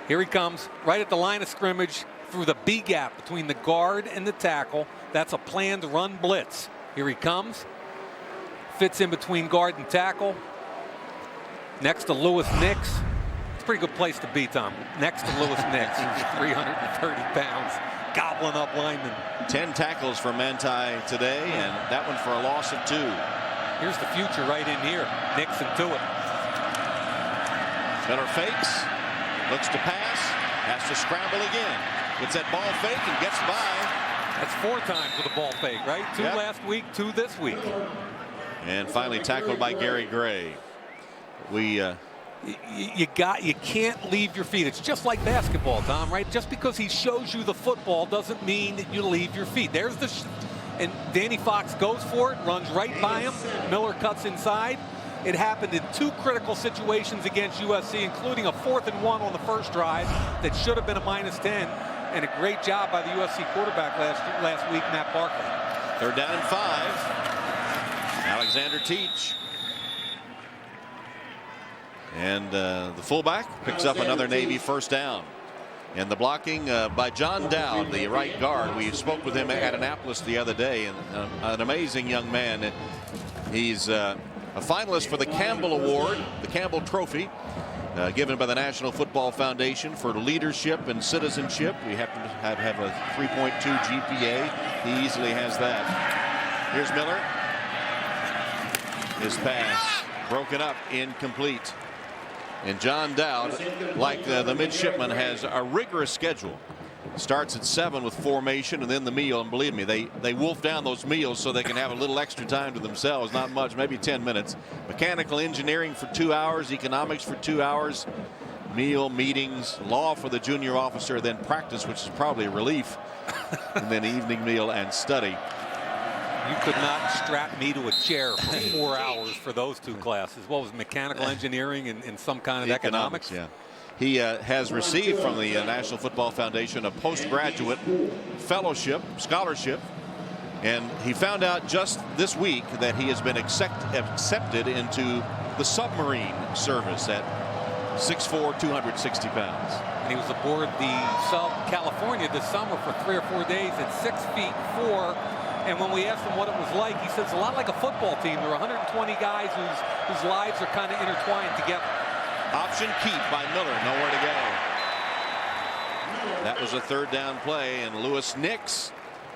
Here he comes, right at the line of scrimmage, through the B gap between the guard and the tackle. That's a planned run blitz. Here he comes. Fits in between guard and tackle. Next to Lewis Nix. It's a pretty good place to be, Tom. Next to Lewis Nix, who's 330 pounds, gobbling up linemen. 10 tackles for Manti today, and that one for a loss of 2. Here's the future right in here. Nixon to it. Miller fakes, looks to pass, has to scramble again. Gets that ball fake and gets by. That's 4 times with a ball fake, right? 2 last week, 2 this week. And finally tackled by Gary Gray. You can't leave your feet. It's just like basketball, Tom, right? Just because he shows you the football doesn't mean that you leave your feet. There's the and Danny Fox goes for it, runs right by him. Miller cuts inside. It happened in 2 critical situations against USC, including a 4th and 1 on the first drive that should have been a -10, and a great job by the USC quarterback last week, Matt Barkley. 3rd down and 5. Alexander Teach. And the fullback picks up another Navy first down. And the blocking by John Dowd, the right guard. We spoke with him at Annapolis the other day, and an amazing young man. He's a finalist for the Campbell Award, the Campbell Trophy, given by the National Football Foundation for leadership and citizenship. We happen to have a 3.2 GPA. He easily has that. Here's Miller. His pass broken up, incomplete. And John Dowd, like the midshipman, has a rigorous schedule. Starts at 7 with formation and then the meal. And believe me, they wolf down those meals so they can have a little extra time to themselves. Not much, maybe 10 minutes. Mechanical engineering for 2 hours, economics for 2 hours, meal, meetings, law for the junior officer, then practice, which is probably a relief, and then evening meal and study. You could not strap me to a chair for 4 hours for those 2 classes. What was it, mechanical engineering and some kind of economics? Yeah. He has received from the National Football Foundation a postgraduate fellowship, scholarship, and he found out just this week that he has been accepted into the submarine service at 6'4", 260 pounds. And he was aboard the Sub California this summer for 3 or 4 days at 6'4". And when we asked him what it was like, he says, a lot like a football team. There are 120 guys whose lives are kind of intertwined together. Option keep by Miller, nowhere to go. That was a 3rd down play, and Lewis Nix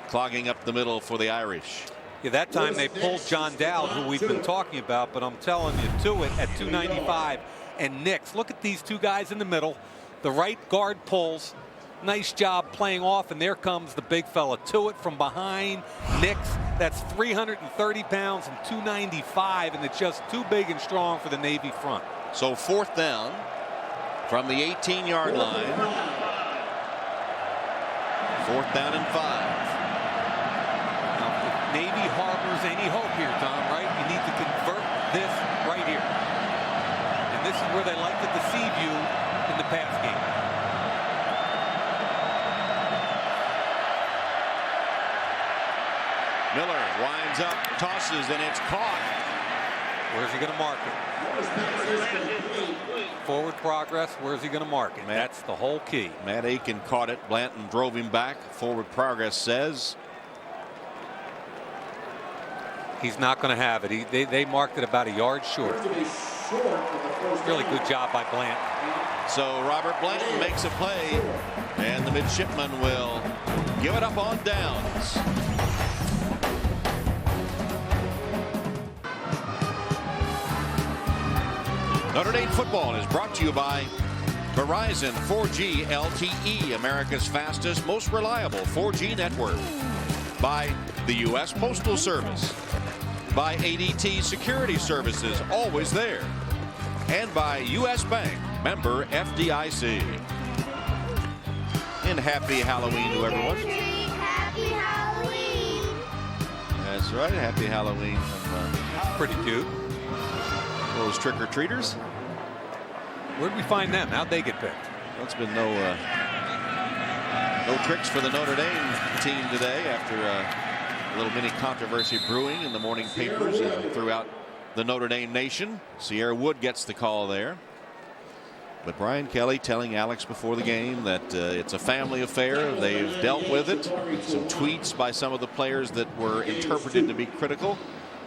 clogging up the middle for the Irish. Yeah, that time they pulled John Dowd, who we've been talking about, but I'm telling you, Tuitt at 295 and Nix. Look at these two guys in the middle. The right guard pulls. Nice job playing off, and there comes the big fella. Tuitt from behind. Nix, that's 330 pounds and 295, and it's just too big and strong for the Navy front. So 4th down from the 18-yard line. 4th down and 5. Now, if Navy harbors any hope here, Tom, right? You need to convert this right here. And this is where they like to deceive you in the pass game. Miller winds up, tosses, and it's caught. Where's he going to mark it? Forward progress, where's he going to mark it? That's the whole key. Matt Aiken caught it. Blanton drove him back. Forward progress says he's not going to have it. They marked it about a yard short. Really good job by Blanton. So Robert Blanton makes a play, and the midshipman will give it up on downs. Notre Dame football is brought to you by Verizon 4G LTE, America's fastest, most reliable 4G network. By the U.S. Postal Service. By ADT Security Services, always there. And by U.S. Bank, member FDIC. And happy Halloween to everyone. Happy Halloween. That's right, happy Halloween from pretty cute. Those trick-or-treaters. Where'd we find them? How'd they get picked? Well, it's been no tricks for the Notre Dame team today after a little mini controversy brewing in the morning papers and throughout the Notre Dame nation. Sierra Wood gets the call there. But Brian Kelly telling Alex before the game that it's a family affair. They've dealt with it. Some tweets by some of the players that were interpreted to be critical.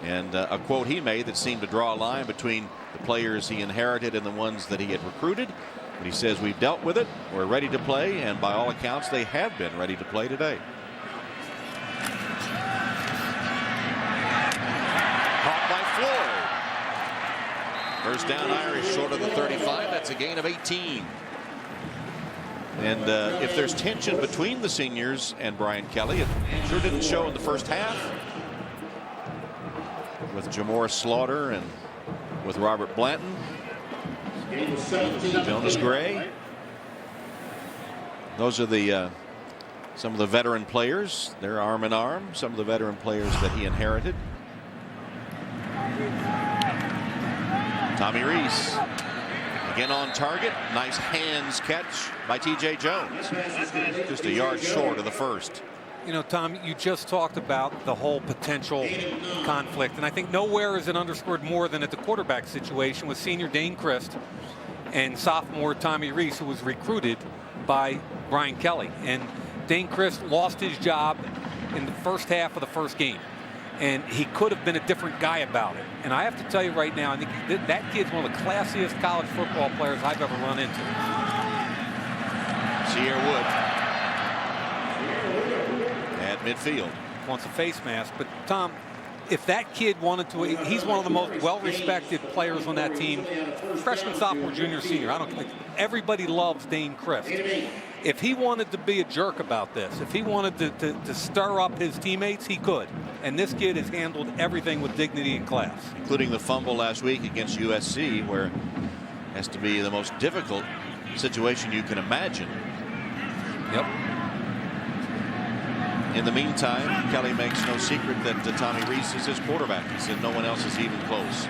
And a quote he made that seemed to draw a line between the players he inherited and the ones that he had recruited. But he says we've dealt with it. We're ready to play. And by all accounts, they have been ready to play today. Caught by Floyd. First down Irish short of the 35. That's a gain of 18. And if there's tension between the seniors and Brian Kelly, it sure didn't show in the first half. With Jamor Slaughter and with Robert Blanton. Jonas Gray. Those are the some of the veteran players. They're arm in arm. Some of the veteran players that he inherited. Tommy Reese again on target. Nice hands catch by T.J. Jones. Just a yard short of the first. You know, Tom, you just talked about the whole potential conflict, and I think nowhere is it underscored more than at the quarterback situation with senior Dane Christ and sophomore Tommy Reese, who was recruited by Brian Kelly. And Dane Christ lost his job in the first half of the first game, and he could have been a different guy about it. And I have to tell you right now, I think that kid's one of the classiest college football players I've ever run into. Sierra Wood at midfield. Wants a face mask. But, Tom, if that kid wanted to, he's one of the most well-respected players on that team. Freshman, sophomore, junior, senior. I don't think everybody loves Dane Christ. If he wanted to be a jerk about this, if he wanted to stir up his teammates, he could. And this kid has handled everything with dignity and class. Including the fumble last week against USC, where it has to be the most difficult situation you can imagine. Yep. In the meantime, Kelly makes no secret that Tommy Reese is his quarterback. He said no one else is even close.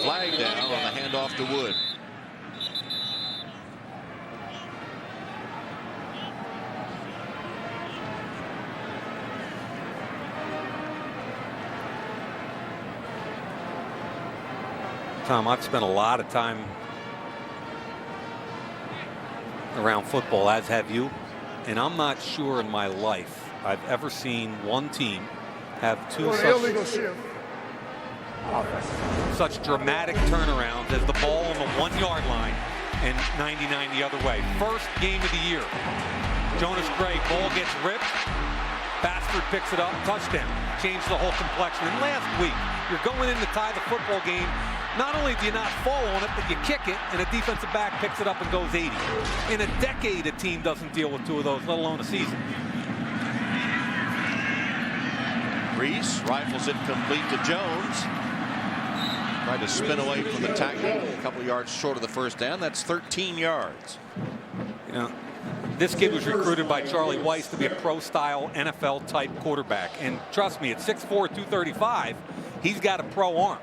Flag down on the handoff to Wood. Tom, I've spent a lot of time around football, as have you, and I'm not sure in my life I've ever seen one team have such dramatic turnarounds as the ball on the 1 yard line and 99 the other way. First game of the year. Jonas Gray, ball gets ripped. Bastard picks it up, touchdown. changed the whole complexion. And last week, you're going in to tie the football game. Not only do you not fall on it, but you kick it, and a defensive back picks it up and goes 80. In a decade, a team doesn't deal with two of those, let alone a season. Reese rifles it complete to Jones. Tried to spin away from the tackle, a couple yards short of the first down. That's 13 yards. You know, this kid was recruited by Charlie Weiss to be a pro-style NFL-type quarterback. And trust me, at 6'4", 235, he's got a pro arm.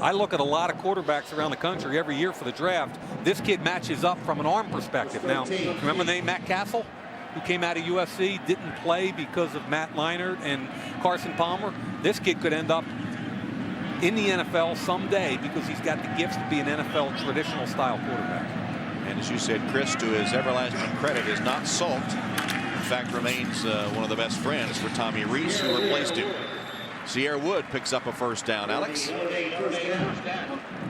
I look at a lot of quarterbacks around the country every year for the draft. This kid matches up from an arm perspective. Now, remember the name Matt Castle, who came out of USC, didn't play because of Matt Leinart and Carson Palmer? This kid could end up in the NFL someday because he's got the gifts to be an NFL traditional style quarterback. And as you said, Chris, to his everlasting credit, is not sulked. In fact, remains one of the best friends for Tommy Reese, who replaced him. Sierra Wood picks up a first down. Alex?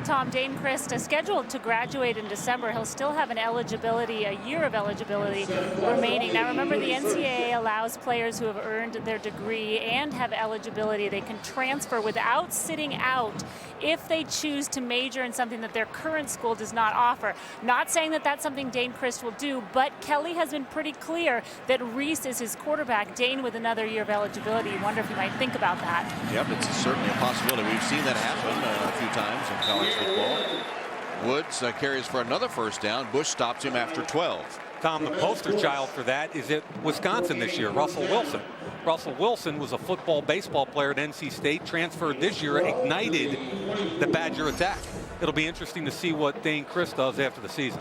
Tom, Dane Christ is scheduled to graduate in December. He'll still have a year of eligibility remaining. Now remember, the NCAA allows players who have earned their degree and have eligibility. They can transfer without sitting out if they choose to major in something that their current school does not offer. Not saying that that's something Dane Christ will do, but Kelly has been pretty clear that Reese is his quarterback. Dane with another year of eligibility. You wonder if he might think about that. Yep, it's certainly a possibility. We've seen that happen a few times in college football. Woods carries for another first down. Bush stops him after 12. Tom, the poster child for that is at Wisconsin this year, Russell Wilson. Russell Wilson was a baseball player at NC State, transferred this year, ignited the Badger attack. It'll be interesting to see what Dane Christ does after the season.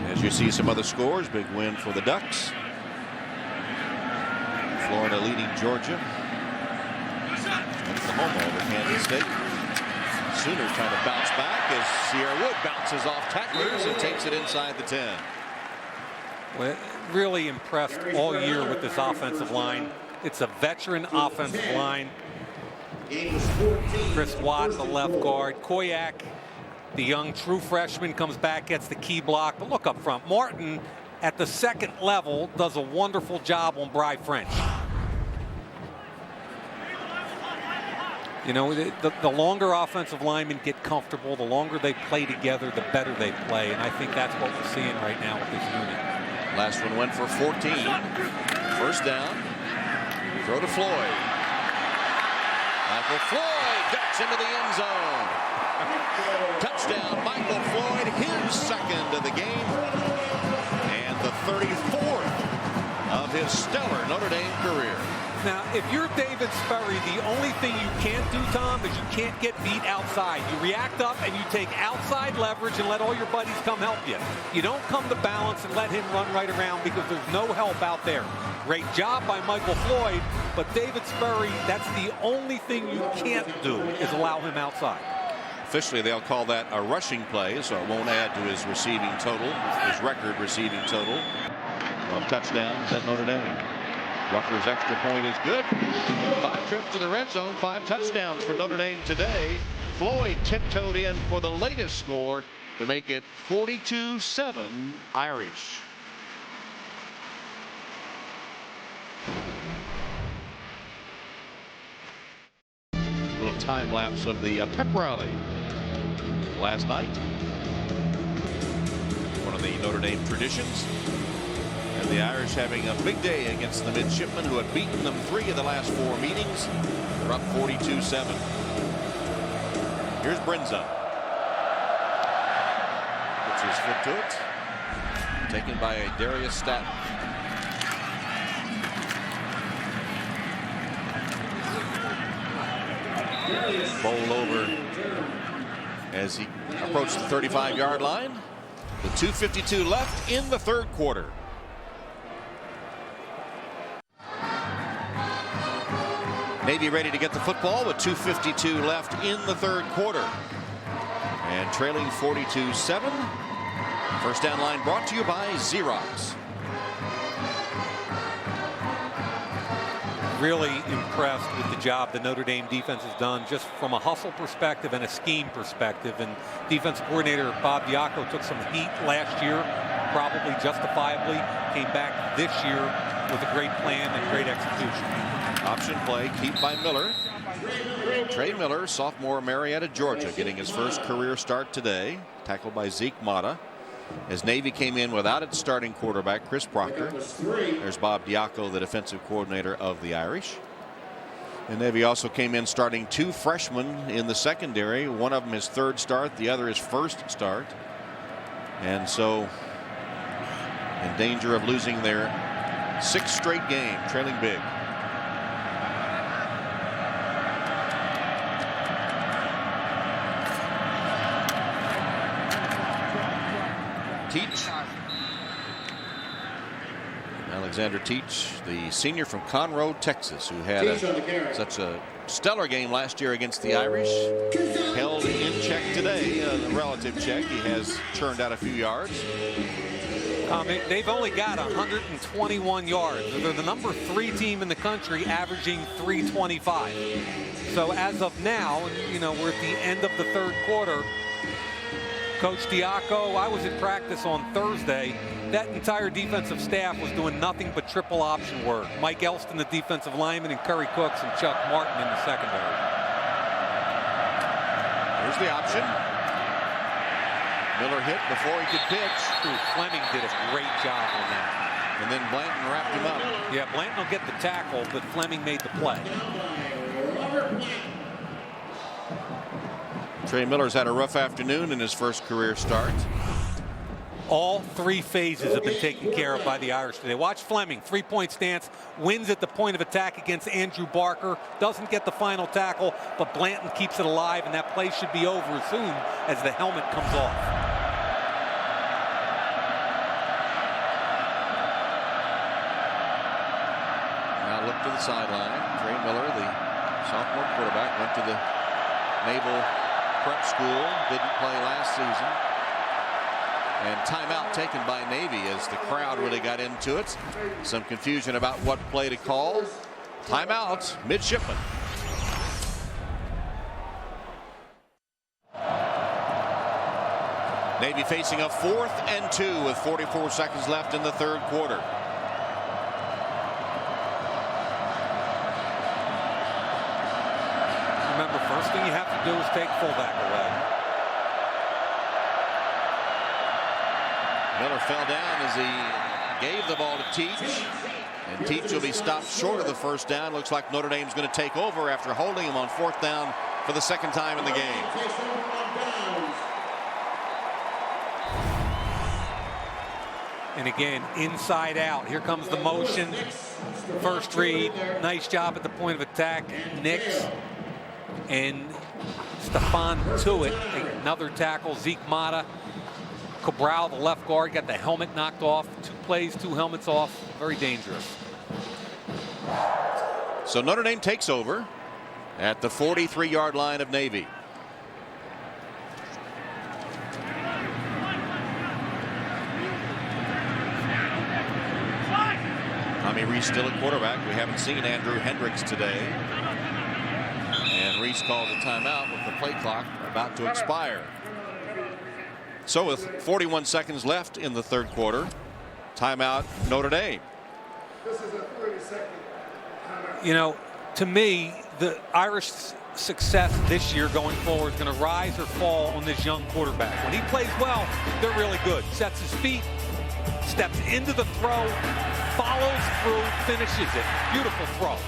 As you see some other scores, big win for the Ducks. Florida leading Georgia. Oklahoma over Kansas State. Sooners trying to bounce back as Sierra Wood bounces off tacklers and takes it inside the 10. Well, really impressed all year with this offensive line. It's a veteran offensive line. Chris Watt, the left guard. Koyak, the young true freshman, comes back, gets the key block. But look up front. Martin, at the second level, does a wonderful job on Bry French. You know, the longer offensive linemen get comfortable, the longer they play together, the better they play. And I think that's what we're seeing right now with this unit. Last one went for 14. First down. Throw to Floyd. Michael Floyd ducks into the end zone. Touchdown, Michael Floyd, his second of the game. And the 34th of his stellar Notre Dame career. Now, if you're David Sperry, the only thing you can't do, Tom, is you can't get beat outside. You react up and you take outside leverage and let all your buddies come help you. You don't come to balance and let him run right around because there's no help out there. Great job by Michael Floyd, but David Sperry, that's the only thing you can't do is allow him outside. Officially, they'll call that a rushing play, so it won't add to his receiving total, his record receiving total. 12 touchdowns at Notre Dame. Rutgers' extra point is good. 5 trips to the red zone, 5 touchdowns for Notre Dame today. Floyd tiptoed in for the latest score to make it 42-7 Irish. A little time lapse of the pep rally last night. One of the Notre Dame traditions. And the Irish having a big day against the midshipmen who had beaten them 3 of the last 4 meetings. They're up 42-7. Here's Brinza. Puts his foot to it. Taken by a Darius Staton. Bowled over as he approached the 35-yard line. With 2:52 left in the third quarter. Navy ready to get the football with 2:52 left in the third quarter. And trailing 42-7. First down line brought to you by Xerox. Really impressed with the job the Notre Dame defense has done just from a hustle perspective and a scheme perspective. And defensive coordinator Bob Diaco took some heat last year, probably justifiably, came back this year with a great plan and great execution. Option play, keep by Miller. Trey Miller, sophomore, Marietta, Georgia, getting his first career start today. Tackled by Zeke Mata. As Navy came in without its starting quarterback, Chris Proctor. There's Bob Diaco, the defensive coordinator of the Irish. And Navy also came in starting 2 freshmen in the secondary. One of them his 3rd start, the other his 1st start. And so in danger of losing their 6th straight game, trailing big. Teach. Alexander Teach, the senior from Conroe, Texas, who had such a stellar game last year against the Irish. Held in check today, a relative check. He has churned out a few yards. They've only got 121 yards. They're the number 3 team in the country, averaging 325. So as of now, you know, we're at the end of the 3rd quarter. Coach Diaco, I was at practice on Thursday. That entire defensive staff was doing nothing but triple option work. Mike Elston, the defensive lineman, and Curry Cooks and Chuck Martin in the secondary. Here's the option. Miller hit before he could pitch. Ooh, Fleming did a great job on that. And then Blanton wrapped him up. Yeah, Blanton will get the tackle, but Fleming made the play. Trey Miller's had a rough afternoon in his first career start. All 3 phases have been taken care of by the Irish today. Watch Fleming, 3-point stance, wins at the point of attack against Andrew Barker, doesn't get the final tackle, but Blanton keeps it alive, and that play should be over as soon as the helmet comes off. Now look to the sideline. Trey Miller, the sophomore quarterback, went to the Naval Prep School, didn't play last season. And timeout taken by Navy as the crowd really got into it. Some confusion about what play to call. Timeout, midshipman. Navy facing a 4th and 2 with 44 seconds left in the 3rd quarter. Remember, first thing you have to do is take fullback away. Miller fell down as he gave the ball to Teach. And Teach will be stopped short of the 1st down. Looks like Notre Dame's going to take over after holding him on 4th down for the 2nd time in the game. And again, inside out. Here comes the motion. First read. Nice job at the point of attack. Nix and Stefan Tuitt. Another tackle. Zeke Mata. Cabral, the left guard, got the helmet knocked off. 2 plays, 2 helmets off. Very dangerous. So Notre Dame takes over at the 43-yard line of Navy. Tommy Reese still at quarterback. We haven't seen Andrew Hendricks today. And Reese calls a timeout with the play clock about to expire. So with 41 seconds left in the 3rd quarter, timeout Notre Dame. You know, to me, the Irish success this year going forward is going to rise or fall on this young quarterback. When he plays well, they're really good. Sets his feet, steps into the throw, follows through, finishes it. Beautiful throw.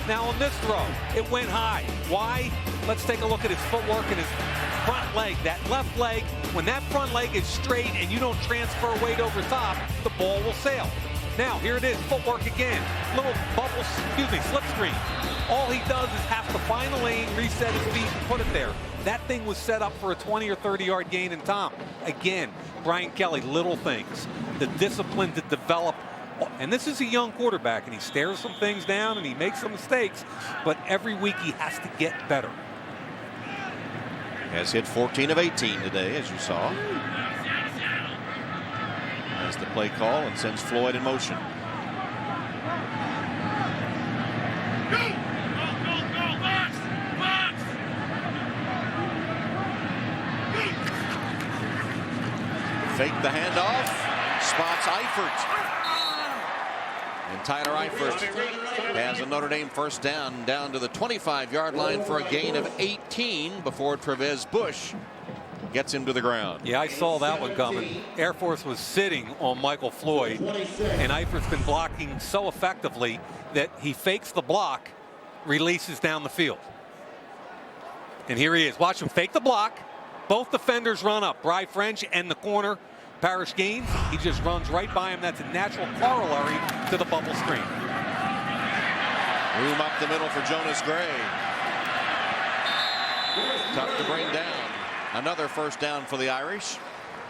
Now on this throw, it went high. Why? Let's take a look at his footwork and his front leg. That left leg, when that front leg is straight and you don't transfer weight over top, the ball will sail. Now, here it is, footwork again. Little bubble, slip screen. All he does is have to find the lane, reset his feet, and put it there. That thing was set up for a 20 or 30-yard gain in Tom. Again, Brian Kelly, little things. The discipline to develop. And this is a young quarterback, and he stares some things down, and he makes some mistakes, but every week he has to get better. Has hit 14 of 18 today, as you saw. As the play call and sends Floyd in motion. Fake the handoff. Spots Eifert. And And Tyler Eifert has a Notre Dame first down to the 25-yard line for a gain of 18 before Trevez Bush gets him to the ground. Yeah, I saw that one coming. Air Force was sitting on Michael Floyd, and Eifert's been blocking so effectively that he fakes the block, releases down the field. And here he is. Watch him fake the block. Both defenders run up. Bry French and the corner, Parrish Gaines. He just runs right by him. That's a natural corollary to the bubble screen. Room up the middle for Jonas Gray. Tough to bring down. Another first down for the Irish.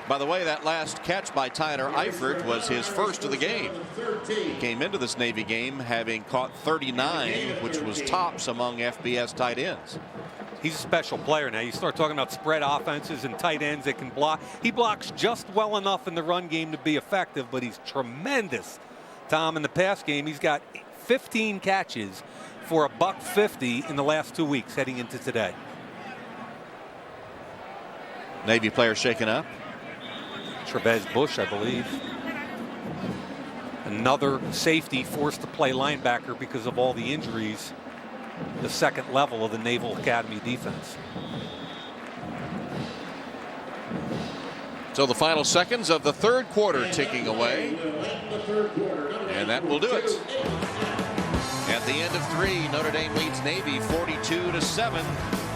By the way, that last catch by Tyler Eifert was his first of the game. He came into this Navy game having caught 39, which was tops among FBS tight ends. He's a special player now. You start talking about spread offenses and tight ends that can block. He blocks just well enough in the run game to be effective, but he's tremendous. Tom, in the pass game, he's got 15 catches for $150 in the last 2 weeks heading into today. Navy player shaken up. Trevez Bush, I believe. Another safety forced to play linebacker because of all the injuries. The second level of the Naval Academy defense. So the final seconds of the third quarter ticking away. And that will do it. At the end of 3, Notre Dame leads Navy 42-7.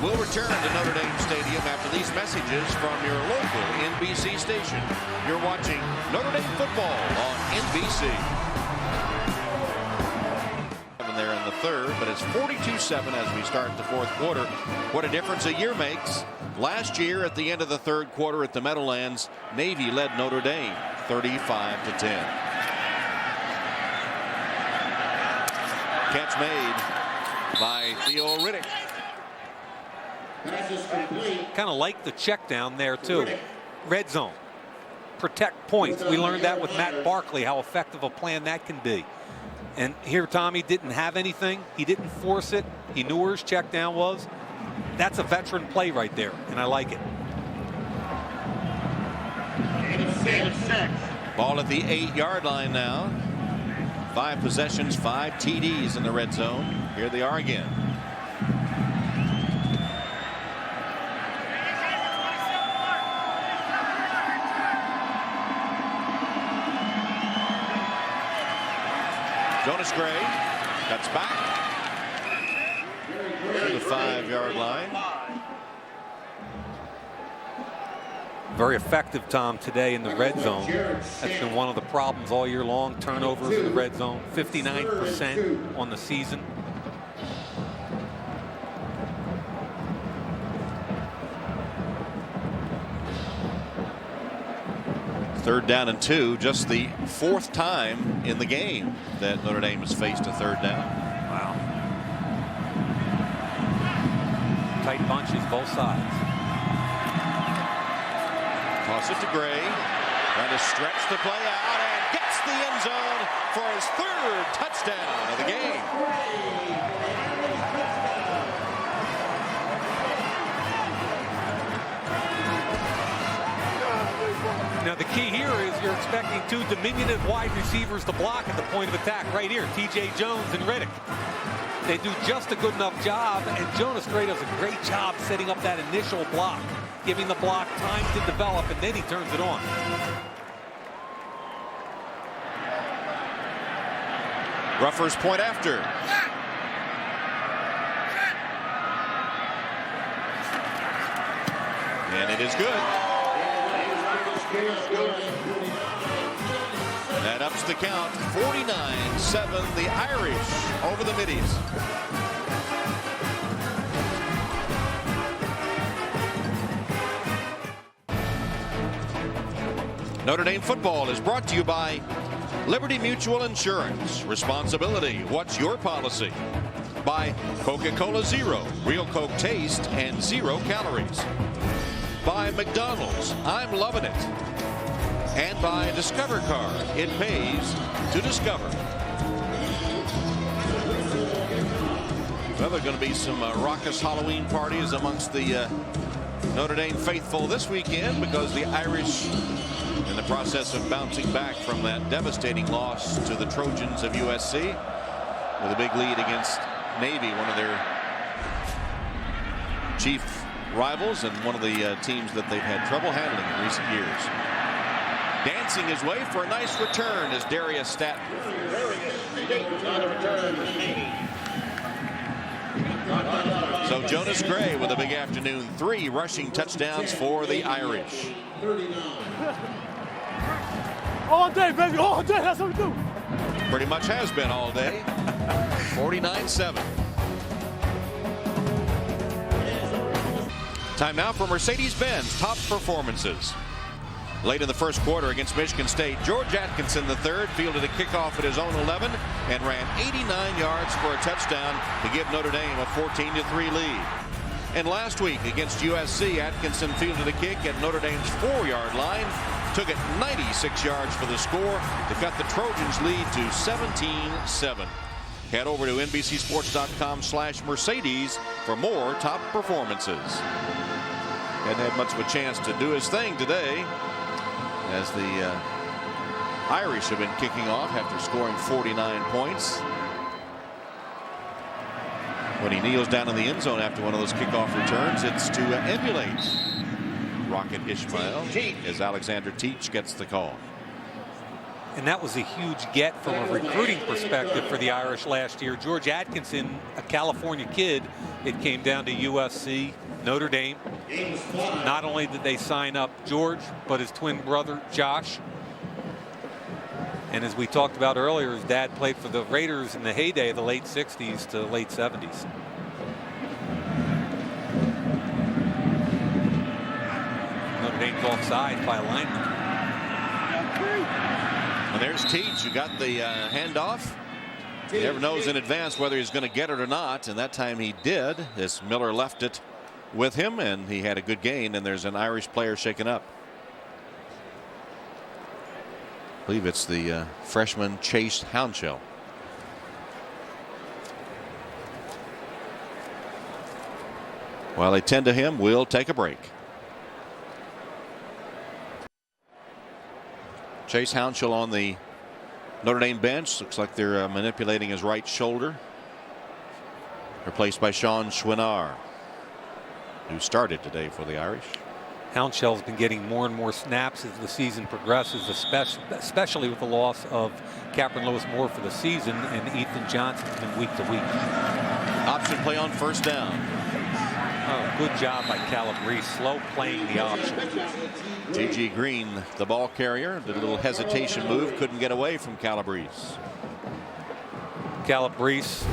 We'll return to Notre Dame Stadium after these messages from your local NBC station. You're watching Notre Dame football on NBC. There in the third, but it's 42-7 as we start the fourth quarter. What a difference a year makes. Last year at the end of the third quarter at the Meadowlands, Navy led Notre Dame 35-10. Catch made by Theo Riddick. Kind of like the check down there too. Red zone. Protect points. We learned that with Matt Barkley, how effective a plan that can be. And here Tommy didn't have anything. He didn't force it. He knew where his check down was. That's a veteran play right there, and I like it. Ball at the 8-yard line now. 5 possessions, 5 TDs in the red zone. Here they are again. Jonas Gray cuts back to the 5-yard line. Very effective, Tom, today in the red zone. That's been one of the problems all year long. Turnovers in the red zone, 59% on the season. Third down and 2, just the 4th time in the game that Notre Dame has faced a third down. Wow. Tight bunches both sides. Toss it to Gray. Trying to stretch the play out and gets the end zone for his 3rd touchdown of the game. Now the key here is you're expecting 2 diminutive wide receivers to block at the point of attack right here. T.J. Jones and Riddick. They do just a good enough job, and Jonas Gray does a great job setting up that initial block, giving the block time to develop, and then he turns it on. Ruffers point after. And it is good. That ups the count. 49-7, the Irish over the Middies. Notre Dame football is brought to you by Liberty Mutual Insurance. Responsibility. What's your policy? By Coca-Cola Zero. Real Coke taste and 0 calories. By McDonald's. I'm loving it. And by Discover Car. It pays to discover. Well, there are going to be some raucous Halloween parties amongst the Notre Dame faithful this weekend because the Irish, in the process of bouncing back from that devastating loss to the Trojans of USC, with a big lead against Navy, one of their chief rivals and one of the teams that they've had trouble handling in recent years. Dancing his way for a nice return is Darius Staton. So Jonas Gray with a big afternoon, 3 rushing touchdowns for the Irish. All day, baby, all day, that's what we do. Pretty much has been all day. 49-7. Time now for Mercedes-Benz top performances. Late in the first quarter against Michigan State, George Atkinson III fielded a kickoff at his own 11 and ran 89 yards for a touchdown to give Notre Dame a 14-3 lead. And last week against USC, Atkinson fielded a kick at Notre Dame's 4-yard line, took it 96 yards for the score to cut the Trojans' lead to 17-7. Head over to NBCSports.com/Mercedes for more top performances. Hadn't had much of a chance to do his thing today, as the Irish have been kicking off after scoring 49 points. When he kneels down in the end zone after one of those kickoff returns, it's to emulate Rocket Ismail as Alexander Teach gets the call. And that was a huge get from a recruiting perspective for the Irish last year. George Atkinson, a California kid, it came down to USC, Notre Dame. Not only did they sign up George, but his twin brother, Josh. And as we talked about earlier, his dad played for the Raiders in the heyday of the late 60s to late 70s. Notre Dame's offside by a lineman. And there's Teach, who got the handoff. He never knows in advance whether he's going to get it or not, and that time he did, as Miller left it with him, and he had a good gain, and there's an Irish player shaken up. I believe it's the freshman Chase Hounshell. While they tend to him, we'll take a break. Chase Hounshell on the Notre Dame bench. Looks like they're manipulating his right shoulder. Replaced by Sean Chouinard, who started today for the Irish. Hounshell's been getting more and more snaps as the season progresses, especially with the loss of Captain Lewis Moore for the season, and Ethan Johnson's been week to week. Option play on first down. Oh, good job by Calabrese, slow playing the option. J.G. Green, the ball carrier, did a little hesitation move, couldn't get away from Calabrese. Calabrese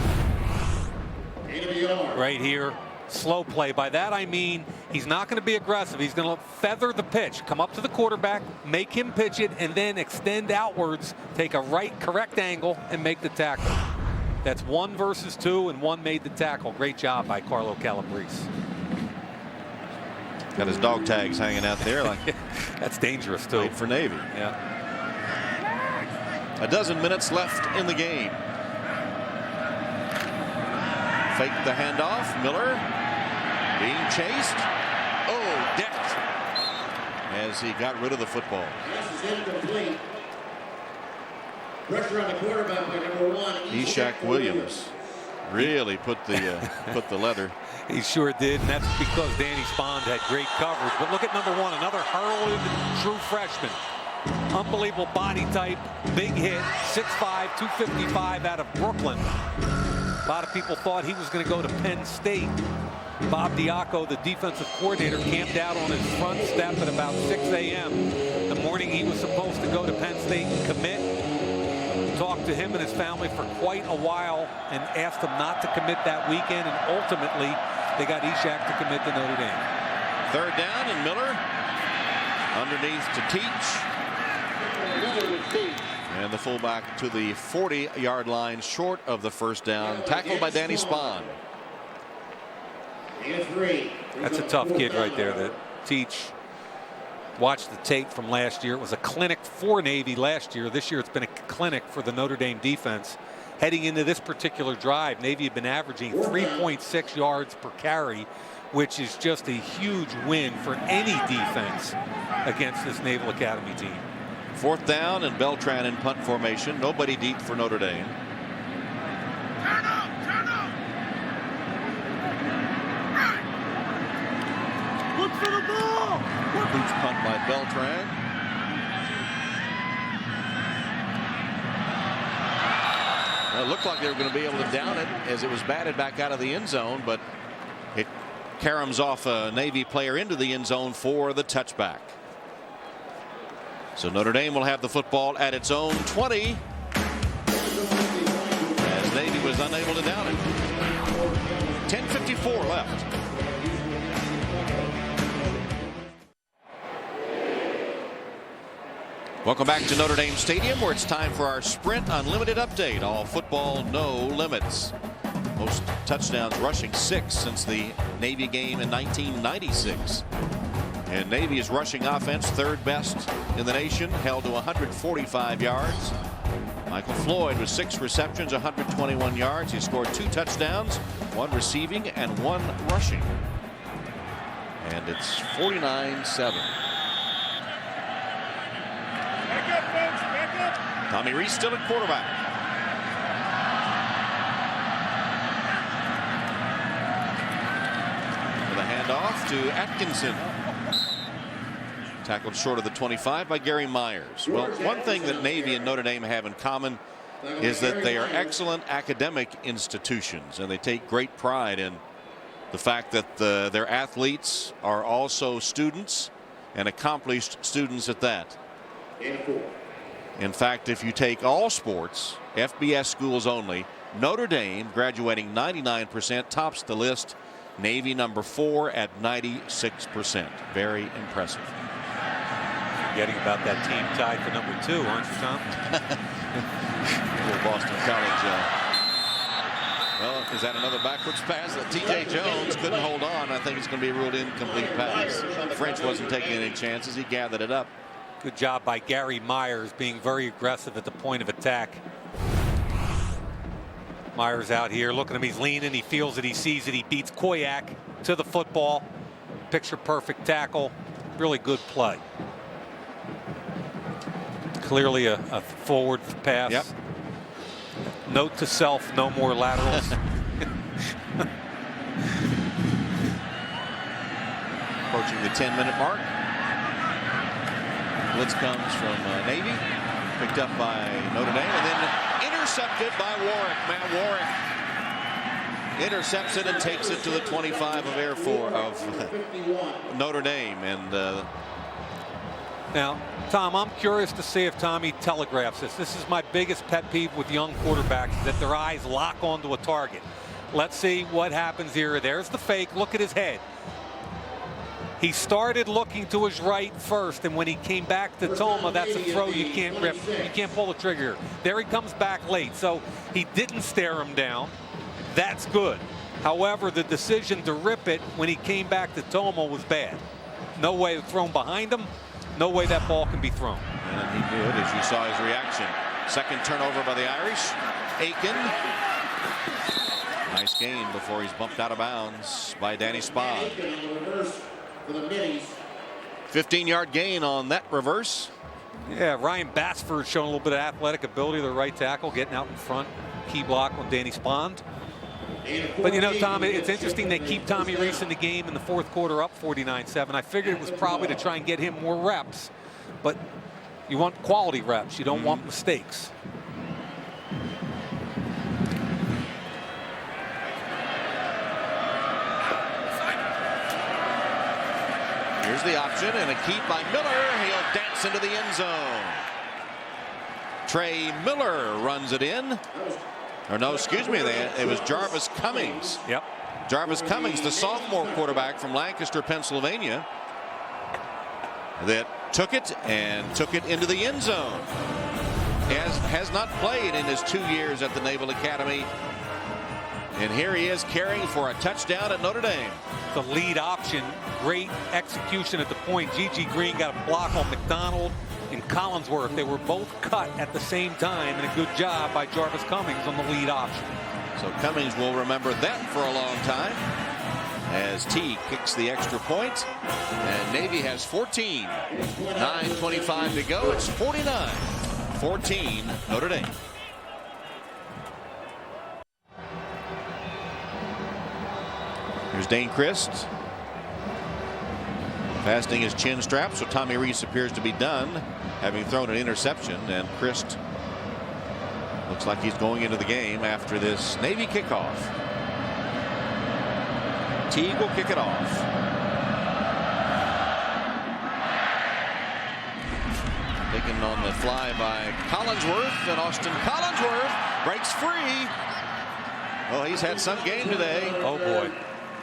right here, slow play. By that I mean he's not going to be aggressive. He's going to feather the pitch, come up to the quarterback, make him pitch it, and then extend outwards, take a right correct angle, and make the tackle. That's 1 versus 2, and 1 made the tackle. Great job by Carlo Calabrese. Got his dog tags hanging out there. Like that's dangerous too. Played for Navy. Yeah. A dozen minutes left in the game. Fake the handoff. Miller being chased. Oh, decked as he got rid of the football. Pressure on the quarterback by number 1. Ishak Williams really put the leather. He sure did, and that's because Danny Spond had great coverage. But look at number 1, another heralded true freshman. Unbelievable body type, big hit, 6'5", 255 out of Brooklyn. A lot of people thought he was going to go to Penn State. Bob Diaco, the defensive coordinator, camped out on his front step at about 6 a.m. the morning he was supposed to go to Penn State and commit. Talked to him and his family for quite a while and asked him not to commit that weekend, and ultimately they got Ishak to commit to Notre Dame. Third down, and Miller underneath to Teach. And the fullback to the 40-yard line, short of the first down, tackled by Danny Spahn. That's a tough kid right there, that Teach. Watched the tape from last year. It was a clinic for Navy last year. This year it's been a clinic for the Notre Dame defense. heading into this particular drive, Navy had been averaging 3.6 yards per carry, which is just a huge win for any defense against this Naval Academy team. 4th down and Beltran in punt formation. Nobody deep for Notre Dame. Look for the ball! Boots punt by Beltran. Well, it looked like they were going to be able to down it as it was batted back out of the end zone, but it caroms off a Navy player into the end zone for the touchback. So Notre Dame will have the football at its own 20 as Navy was unable to down it. 10:54 left. Welcome back to Notre Dame Stadium, where it's time for our Sprint Unlimited update. All football, no limits. Most touchdowns rushing, 6 since the Navy game in 1996. And Navy's rushing offense, 3rd best in the nation, held to 145 yards. Michael Floyd with 6 receptions, 121 yards. He scored 2 touchdowns, 1 receiving and 1 rushing. And it's 49-7. Tommy Reese still at quarterback. With a handoff to Atkinson. Tackled short of the 25 by Gary Myers. Well, one thing that Navy and Notre Dame have in common is that they are excellent academic institutions, and they take great pride in the fact that their athletes are also students, and accomplished students at that. In fact, if you take all sports, FBS schools only, Notre Dame, graduating 99%, tops the list. Navy number 4 at 96%. Very impressive. Forgetting about that team tied for number 2, aren't you, Tom? Boston College. Well, is that another backwards pass? T.J. Jones couldn't hold on. I think it's going to be a ruled incomplete pass. French wasn't taking any chances. He gathered it up. Good job by Gary Myers, being very aggressive at the point of attack. Myers out here. Look at him. He's leaning. He feels it. He sees it. He beats Koyak to the football. Picture perfect tackle. Really good play. Clearly a forward pass. Yep. Note to self, no more laterals. Approaching the 10-minute mark. Blitz comes from Navy, picked up by Notre Dame, and then intercepted by Warwick. Matt Warwick intercepts it and takes it to the 25 of Air Force of Notre Dame. And now, Tom, I'm curious to see if Tommy telegraphs this. This is my biggest pet peeve with young quarterbacks, that their eyes lock onto a target. Let's see what happens here. There's the fake. Look at his head. He started looking to his right first, and when he came back to Toma, that's a throw you can't rip. You can't pull the trigger. There he comes back late. So he didn't stare him down. That's good. However, the decision to rip it when he came back to Toma was bad. No way thrown behind him. No way that ball can be thrown. And he did, as you saw his reaction. Second turnover by the Irish. Aiken. Nice gain before he's bumped out of bounds by Danny Spod. 15-yard gain on that reverse. Yeah, Ryan Bassford showing a little bit of athletic ability, the right tackle, getting out in front. Key block on Danny Spond. But you know, Tom, it's interesting they keep Tommy Reese in the game in the 4th quarter up 49-7. I figured it was probably to try and get him more reps, but you want quality reps. You don't want mistakes. Here's the option and a keep by Miller. He'll dance into the end zone. Trey Miller runs it in. Or no, excuse me, it was Jarvis Cummings. Yep. Jarvis Cummings, the sophomore quarterback from Lancaster, Pennsylvania, that took it into the end zone. Has not played in his 2 years at the Naval Academy. And here he is carrying for a touchdown at Notre Dame. The lead option, great execution at the point. Gigi Green got a block on McDonald and Collinsworth. They were both cut at the same time, and a good job by Jarvis Cummings on the lead option. So Cummings will remember that for a long time as T kicks the extra point, and Navy has 14. 9:25 to go. It's 49-14 Notre Dame. Here's Dane Christ fastening his chin strap, so Tommy Rees appears to be done, having thrown an interception, and Christ looks like he's going into the game after this Navy kickoff. Teague will kick it off. Taken on the fly by Collinsworth, and Austin Collinsworth breaks free. Oh, he's had some game today. Oh boy.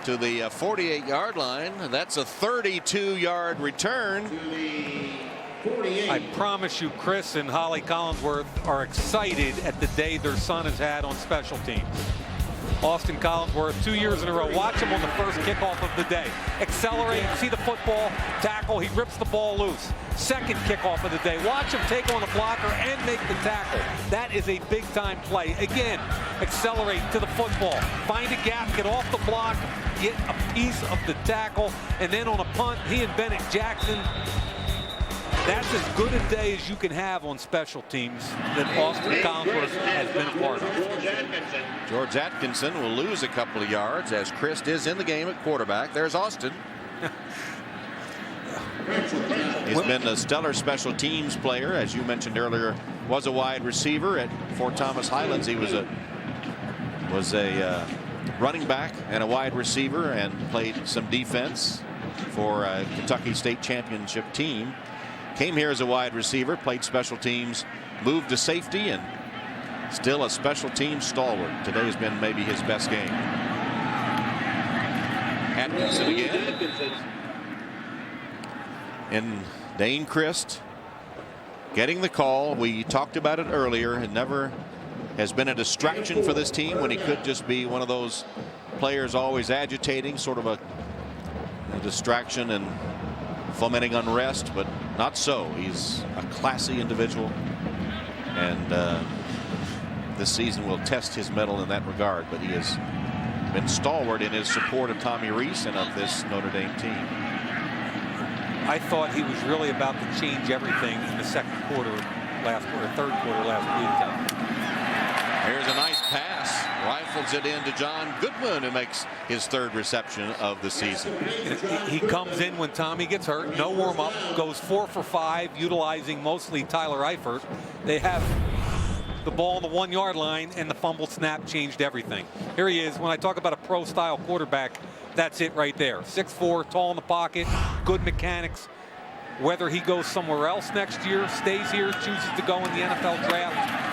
To the 48-yard line. That's a 32-yard return. I promise you, Chris and Holly Collinsworth are excited at the day their son has had on special teams. Austin Collinsworth, 2 years in a row. Watch him on the first kickoff of the day. Accelerate, see the football, tackle, he rips the ball loose. Second kickoff of the day. Watch him take on the blocker and make the tackle. That is a big-time play. Again, accelerate to the football. Find a gap, get off the block, get a piece of the tackle, and then on a punt, he and Bennett Jackson. That's as good a day as you can have on special teams that Austin Collinsworth has been a part of. George Atkinson will lose a couple of yards as Christ is in the game at quarterback. There's Austin. He's been a stellar special teams player, as you mentioned earlier. Was a wide receiver at Fort Thomas Highlands. He was a running back and a wide receiver, and played some defense for a Kentucky State Championship team. Came here as a wide receiver, played special teams, moved to safety, and still a special teams stalwart. Today has been maybe his best game. Atkinson again. And Dane Christ getting the call. We talked about it earlier. It never has been a distraction for this team when he could just be one of those players always agitating, sort of a distraction and fomenting unrest, but not so. He's a classy individual, and this season will test his mettle in that regard, but he has been stalwart in his support of Tommy Rees and of this Notre Dame team. I thought he was really about to change everything in the third quarter last week. Here's a nice pass. Rifles it into John Goodman, who makes his third reception of the season. He comes in when Tommy gets hurt. No warm-up. Goes 4 for 5, utilizing mostly Tyler Eifert. They have the ball on the 1-yard line, and the fumble snap changed everything. Here he is. When I talk about a pro-style quarterback, that's it right there. 6'4", tall in the pocket, good mechanics. Whether he goes somewhere else next year, stays here, chooses to go in the NFL draft,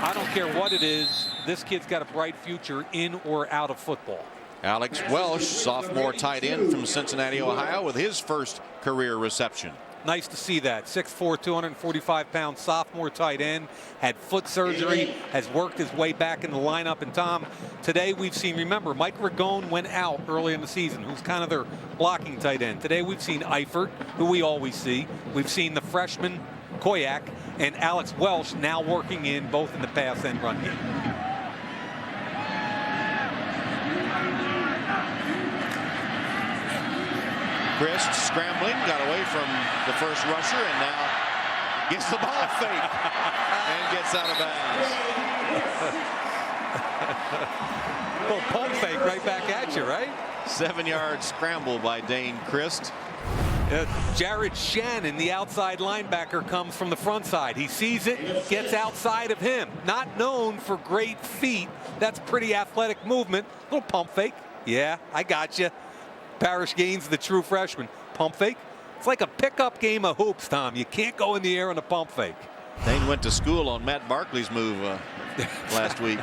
I don't care what it is. This kid's got a bright future in or out of football. Alex Welsh, sophomore tight end from Cincinnati, Ohio, with his first career reception. Nice to see that. 6'4", 245-pound sophomore tight end. Had foot surgery, has worked his way back in the lineup. And Tom, today we've seen, remember, Mike Ragone went out early in the season, who's kind of their blocking tight end. Today we've seen Eifert, who we always see. We've seen the freshman Koyak and Alex Welsh now working in both in the pass and run game. Christ scrambling, got away from the first rusher, and now gets the ball fake and gets out of bounds. Well, pump fake right back at you, right? 7-yard scramble by Dane Christ. Jared Shannon, the outside linebacker, comes from the front side. He sees it, gets outside of him. Not known for great feet. That's pretty athletic movement. Little pump fake. Yeah, I got you. Parrish Gaines, the true freshman. Pump fake. It's like a pickup game of hoops, Tom. You can't go in the air on a pump fake. Dane went to school on Matt Barkley's move last week.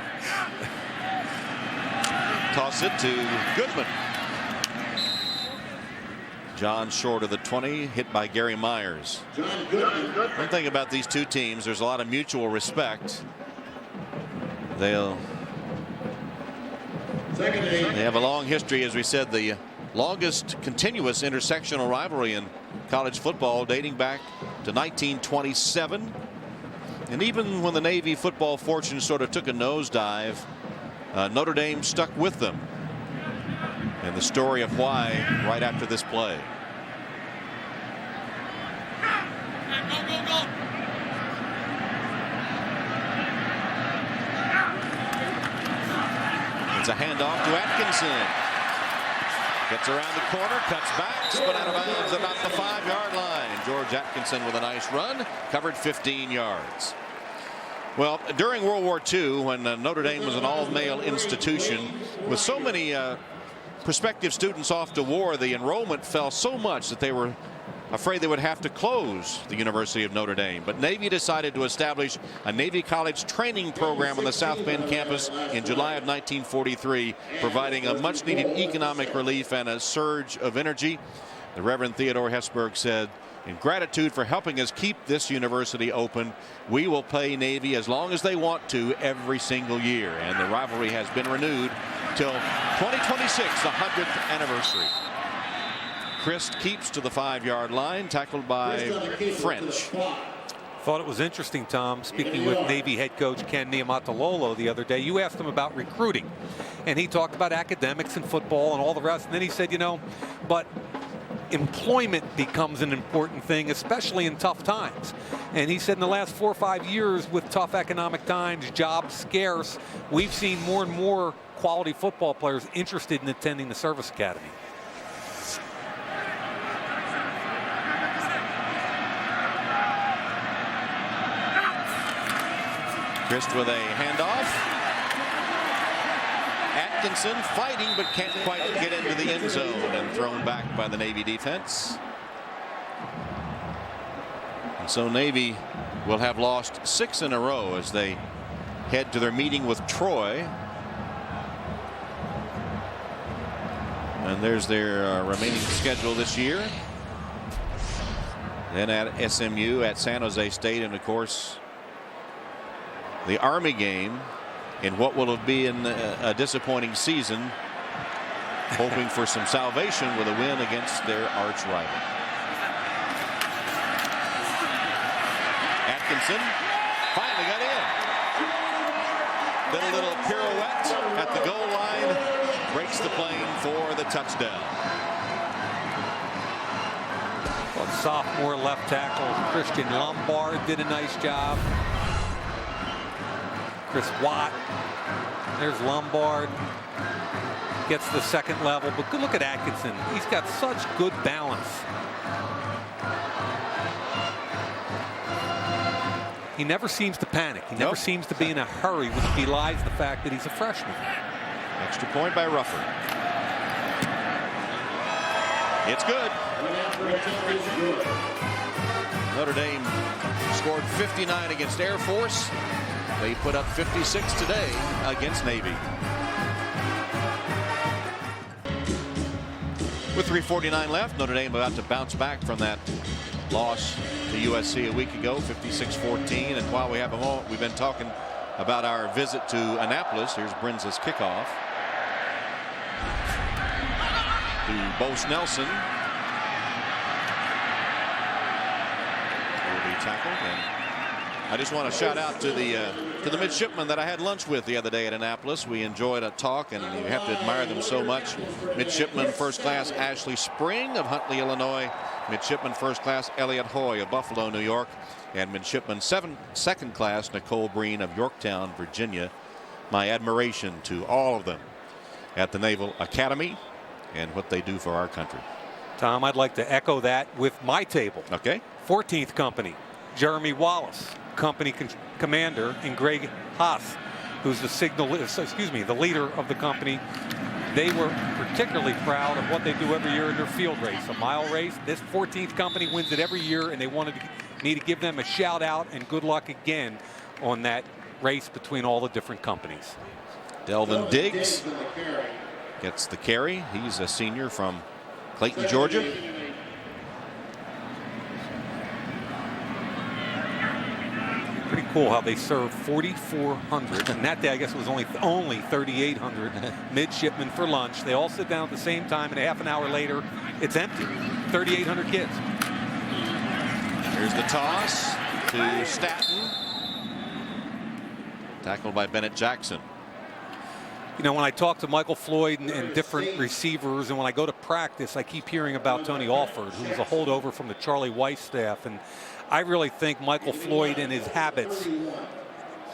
Toss it to Goodman. John short of the 20, hit by Gary Myers. One thing about these two teams, there's a lot of mutual respect. They have a long history, as we said, the longest continuous intersectional rivalry in college football dating back to 1927. And even when the Navy football fortune sort of took a nosedive, Notre Dame stuck with them. And the story of why right after this play. It's a handoff to Atkinson. Gets around the corner, cuts back, spun out of bounds about the 5-yard line. George Atkinson with a nice run, covered 15 yards. Well, during World War II, when Notre Dame was an all-male institution, with so many prospective students off to war, the enrollment fell so much that they were afraid they would have to close the University of Notre Dame. But Navy decided to establish a Navy College training program on the South Bend campus in July of 1943, providing a much-needed economic relief and a surge of energy. The Reverend Theodore Hesburgh said, "In gratitude for helping us keep this university open, we will pay Navy as long as they want to every single year." And the rivalry has been renewed till 2026, the 100th anniversary. Christ keeps to the 5-yard line, tackled by French. Thought it was interesting, Tom, speaking with Navy head coach Ken Niumatalolo the other day. You asked him about recruiting, and he talked about academics and football and all the rest. And then he said, you know, but employment becomes an important thing, especially in tough times. And he said in the last 4 or 5 years, with tough economic times, jobs scarce, we've seen more and more quality football players interested in attending the service academy. Christ with a handoff. Atkinson fighting but can't quite get into the end zone, and thrown back by the Navy defense. And so Navy will have lost 6 in a row as they head to their meeting with Troy. And there's their remaining schedule this year. Then at SMU, at San Jose State, and of course the Army game in what will have been a disappointing season, hoping for some salvation with a win against their arch rival. Atkinson finally got in. Then a little pirouette at the goal line, breaks the plane for the touchdown. Well, sophomore left tackle Christian Lombard did a nice job. Chris Watt, there's Lombard, gets the second level, but good look at Atkinson. He's got such good balance. He never seems to panic. He never seems to be in a hurry, which belies the fact that he's a freshman. Extra point by Rufford. It's good. Notre Dame scored 59 against Air Force. They put up 56 today against Navy. With 3:49 left, Notre Dame about to bounce back from that loss to USC a week ago, 56-14. And while we have a moment, we've been talking about our visit to Annapolis. Here's Brinza's kickoff to Bose Nelson. Will be tackled, and I just want to shout out to the midshipmen that I had lunch with the other day at Annapolis. We enjoyed a talk, and you have to admire them so much. Midshipman First Class Ashley Spring of Huntley, Illinois. Midshipman First Class Elliot Hoy of Buffalo, New York. And Midshipman Second Class Nicole Breen of Yorktown, Virginia. My admiration to all of them at the Naval Academy and what they do for our country. Tom, I'd like to echo that with my table. Okay. 14th Company, Jeremy Wallace, Company Commander, and Greg Haas, who's the leader of the company. They were particularly proud of what they do every year in their field race, a mile race. This 14th Company wins it every year, and they wanted me to give them a shout out and good luck again on that race between all the different companies. Delvin Diggs gets the carry. He's a senior from Clayton, Georgia. Pretty cool how they served 4,400, and that day I guess it was only 3,800 midshipmen for lunch. They all sit down at the same time, and a half an hour later, it's empty. 3,800 kids. Here's the toss to Staton. Tackled by Bennett Jackson. You know, when I talk to Michael Floyd and different receivers, and when I go to practice, I keep hearing about Tony Alford, who's a holdover from the Charlie Weiss staff. And I really think Michael Floyd and his habits,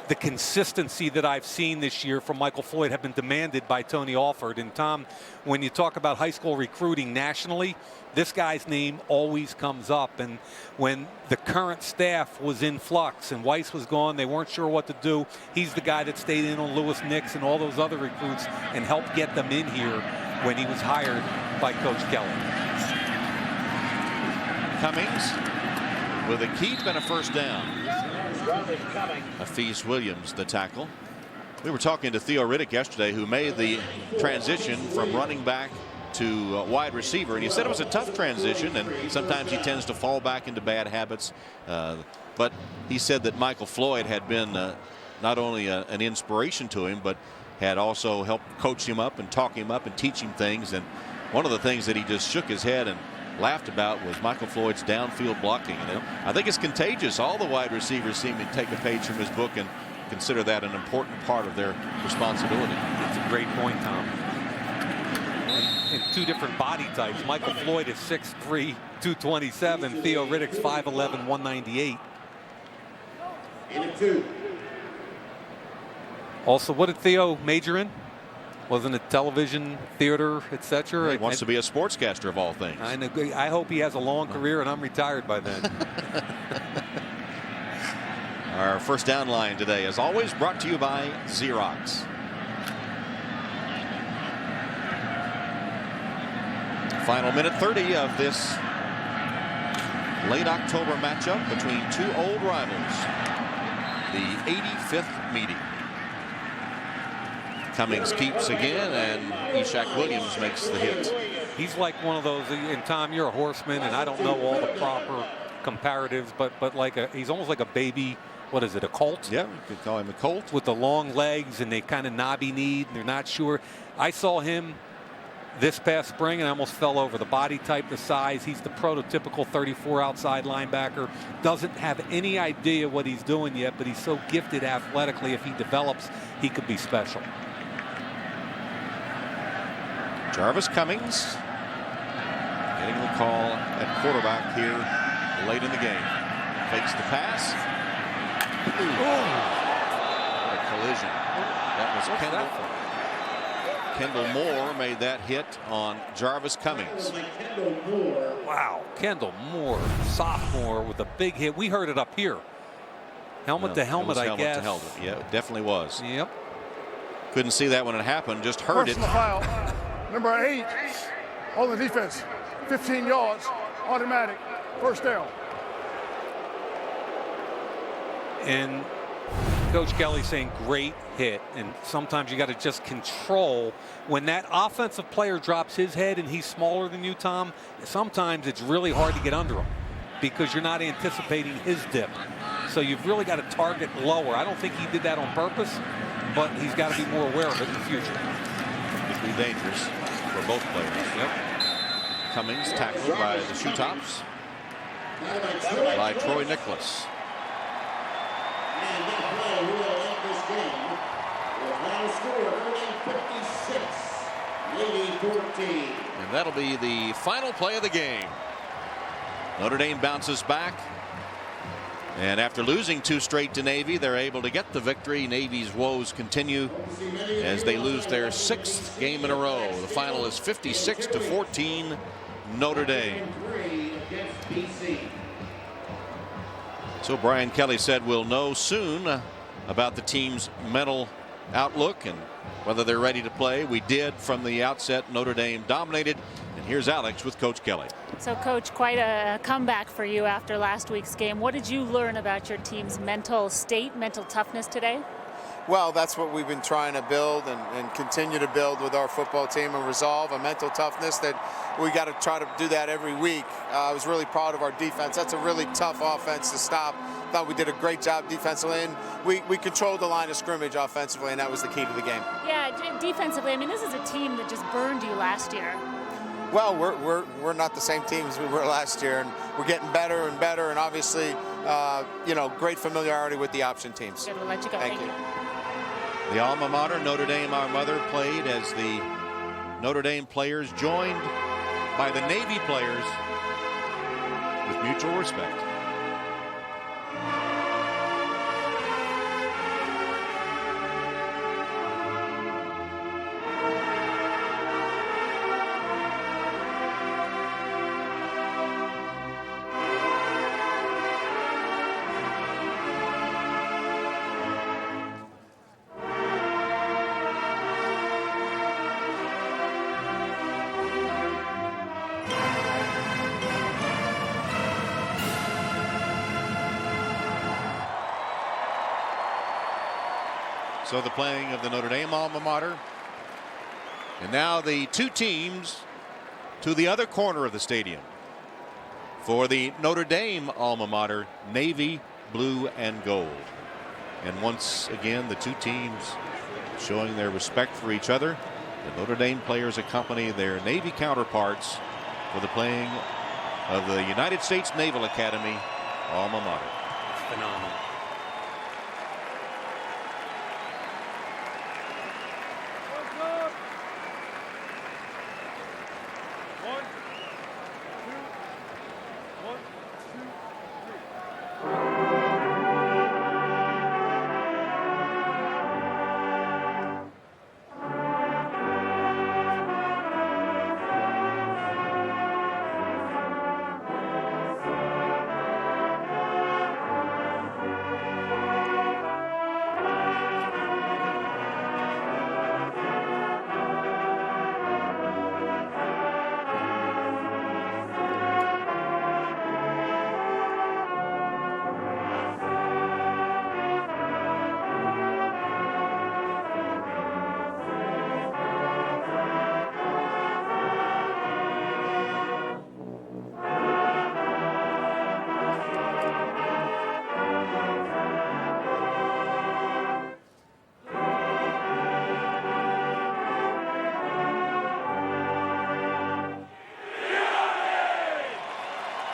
the consistency that I've seen this year from Michael Floyd, have been demanded by Tony Alford. And Tom, when you talk about high school recruiting nationally, this guy's name always comes up. And when the current staff was in flux and Weiss was gone, they weren't sure what to do. He's the guy that stayed in on Lewis Nix and all those other recruits and helped get them in here when he was hired by Coach Kelly. Cummings with a keep and a first down. Hafiz Williams, the tackle. We were talking to Theo Riddick yesterday, who made the transition from running back to wide receiver, and he said it was a tough transition, and sometimes he tends to fall back into bad habits. But he said that Michael Floyd had been not only an inspiration to him, but had also helped coach him up and talk him up and teach him things. And one of the things that he just shook his head and laughed about was Michael Floyd's downfield blocking. And I think it's contagious. All the wide receivers seem to take a page from his book and consider that an important part of their responsibility. That's a great point, Tom. In two different body types. Michael Floyd is 6'3", 227. Theo Riddick's 5'11", 198. Also, what did Theo major in? Wasn't it television, theater, etc.? He wants to be a sportscaster of all things. I know. I hope he has a long career and I'm retired by then. Our first down line today, as always, brought to you by Xerox. Final minute 30 of this late October matchup between two old rivals. The 85th meeting. Cummings keeps again, and Ishak Williams makes the hit. He's like one of those, and Tom, you're a horseman, and I don't know all the proper comparatives, but like he's almost like a baby. What is it, a colt? Yeah, you could call him a colt. With the long legs and they kind of knobby kneed, and they're not sure. I saw him this past spring and I almost fell over. The body type, the size, he's the prototypical 34 outside linebacker. Doesn't have any idea what he's doing yet, but he's so gifted athletically. If he develops, he could be special. Jarvis Cummings getting the call at quarterback here late in the game. Fakes the pass. What a collision. That was Kendall Moore made that hit on Jarvis Cummings. Wow. Kendall Moore, sophomore, with a big hit. We heard it up here. Helmet to helmet, I guess. Helmet to helmet. Yeah, it definitely was. Yep. Couldn't see that when it happened, just heard it. Foul. Number 8 on the defense. 15 yards, automatic, first down. And Coach Kelly saying great hit, and sometimes you got to just control when that offensive player drops his head and he's smaller than you, Tom. Sometimes it's really hard to get under him because you're not anticipating his dip. So you've really got to target lower. I don't think he did that on purpose, but he's got to be more aware of it in the future. It could be dangerous for both players. Yep. Cummings tackled by the shoe tops by Troy Nicholas. And that play will end this game. The final score, 56, Navy 14. And that'll be the final play of the game. Notre Dame bounces back. And after losing 2 straight to Navy, they're able to get the victory. Navy's woes continue as they lose their 6th game in a row. The final is 56-14 Notre Dame. So Brian Kelly said we'll know soon about the team's mental outlook and whether they're ready to play. We did from the outset. Notre Dame dominated. And here's Alex with Coach Kelly. So, Coach, quite a comeback for you after last week's game. What did you learn about your team's mental state, mental toughness today? Well, that's what we've been trying to build and continue to build with our football team, and resolve a mental toughness that we got to try to do that every week. I was really proud of our defense. That's a really tough offense to stop. Thought we did a great job defensively, and we controlled the line of scrimmage offensively, and that was the key to the game. Yeah, defensively, I mean, this is a team that just burned you last year. Well, we're not the same team as we were last year, and we're getting better and better, and obviously, you know, great familiarity with the option teams. Good, we'll let you go. Thank you. The alma mater, Notre Dame, our mother, played as the Notre Dame players joined by the Navy players with mutual respect. So the playing of the Notre Dame alma mater. And now the two teams to the other corner of the stadium. For the Notre Dame alma mater, navy, blue, and gold. And once again, the two teams showing their respect for each other. The Notre Dame players accompany their Navy counterparts for the playing of the United States Naval Academy alma mater. Phenomenal.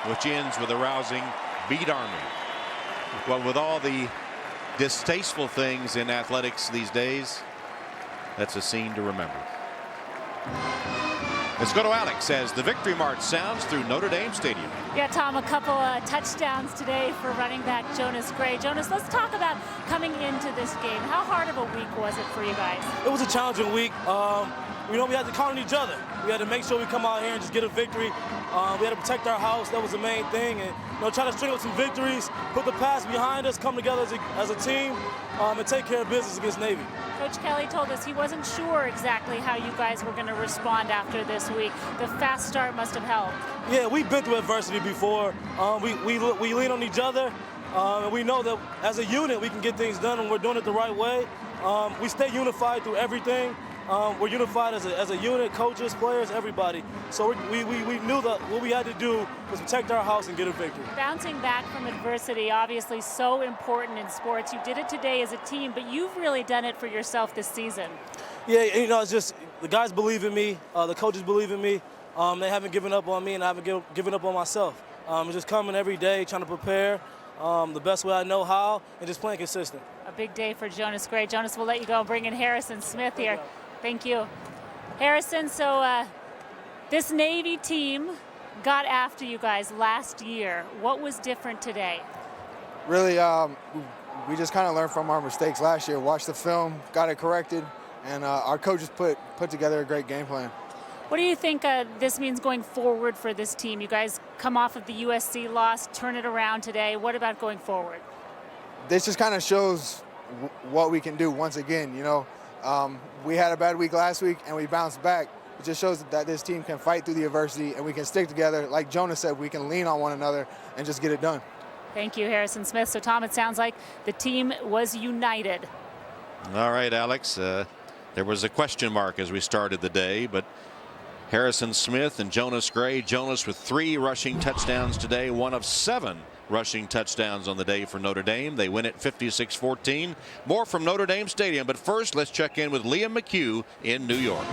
Which ends with a rousing beat Army. Well, with all the distasteful things in athletics these days, that's a scene to remember. Let's go to Alex as the victory march sounds through Notre Dame Stadium. Yeah, Tom, a couple touchdowns today for running back Jonas Gray. Jonas, let's talk about coming into this game. How hard of a week was it for you guys? It was a challenging week. You know, we had to count on each other. We had to make sure we come out here and just get a victory. We had to protect our house. That was the main thing. And, you know, try to string up some victories, put the past behind us, come together as a team, and take care of business against Navy. Coach Kelly told us he wasn't sure exactly how you guys were going to respond after this week. The fast start must have helped. Yeah, we've been through adversity before. We lean on each other, and we know that as a unit we can get things done, and we're doing it the right way. We stay unified through everything. We're unified as a unit, coaches, players, everybody. So we knew that what we had to do was protect our house and get a victory. Bouncing back from adversity, obviously so important in sports. You did it today as a team, but you've really done it for yourself this season. Yeah, you know, it's just the guys believe in me, the coaches believe in me. They haven't given up on me, and I haven't given up on myself. Just coming every day, trying to prepare the best way I know how, and just playing consistent. A big day for Jonas Gray. Jonas, we'll let you go and bring in Harrison Smith here. Thank you. Harrison, so this Navy team got after you guys last year. What was different today? Really, we just kind of learned from our mistakes last year, watched the film, got it corrected, and our coaches put together a great game plan. What do you think this means going forward for this team? You guys come off of the USC loss, turn it around today. What about going forward? This just kind of shows what we can do once again, you know. We had a bad week last week, and we bounced back. It just shows that this team can fight through the adversity, and we can stick together. Like Jonas said, we can lean on one another and just get it done. Thank you, Harrison Smith. So, Tom, it sounds like the team was united. All right, Alex. There was a question mark as we started the day, but Harrison Smith and Jonas Gray. Jonas with 3 rushing touchdowns today, one of 7 rushing touchdowns on the day for Notre Dame. They win it 56-14. More from Notre Dame Stadium, but first let's check in with Liam McHugh in New York.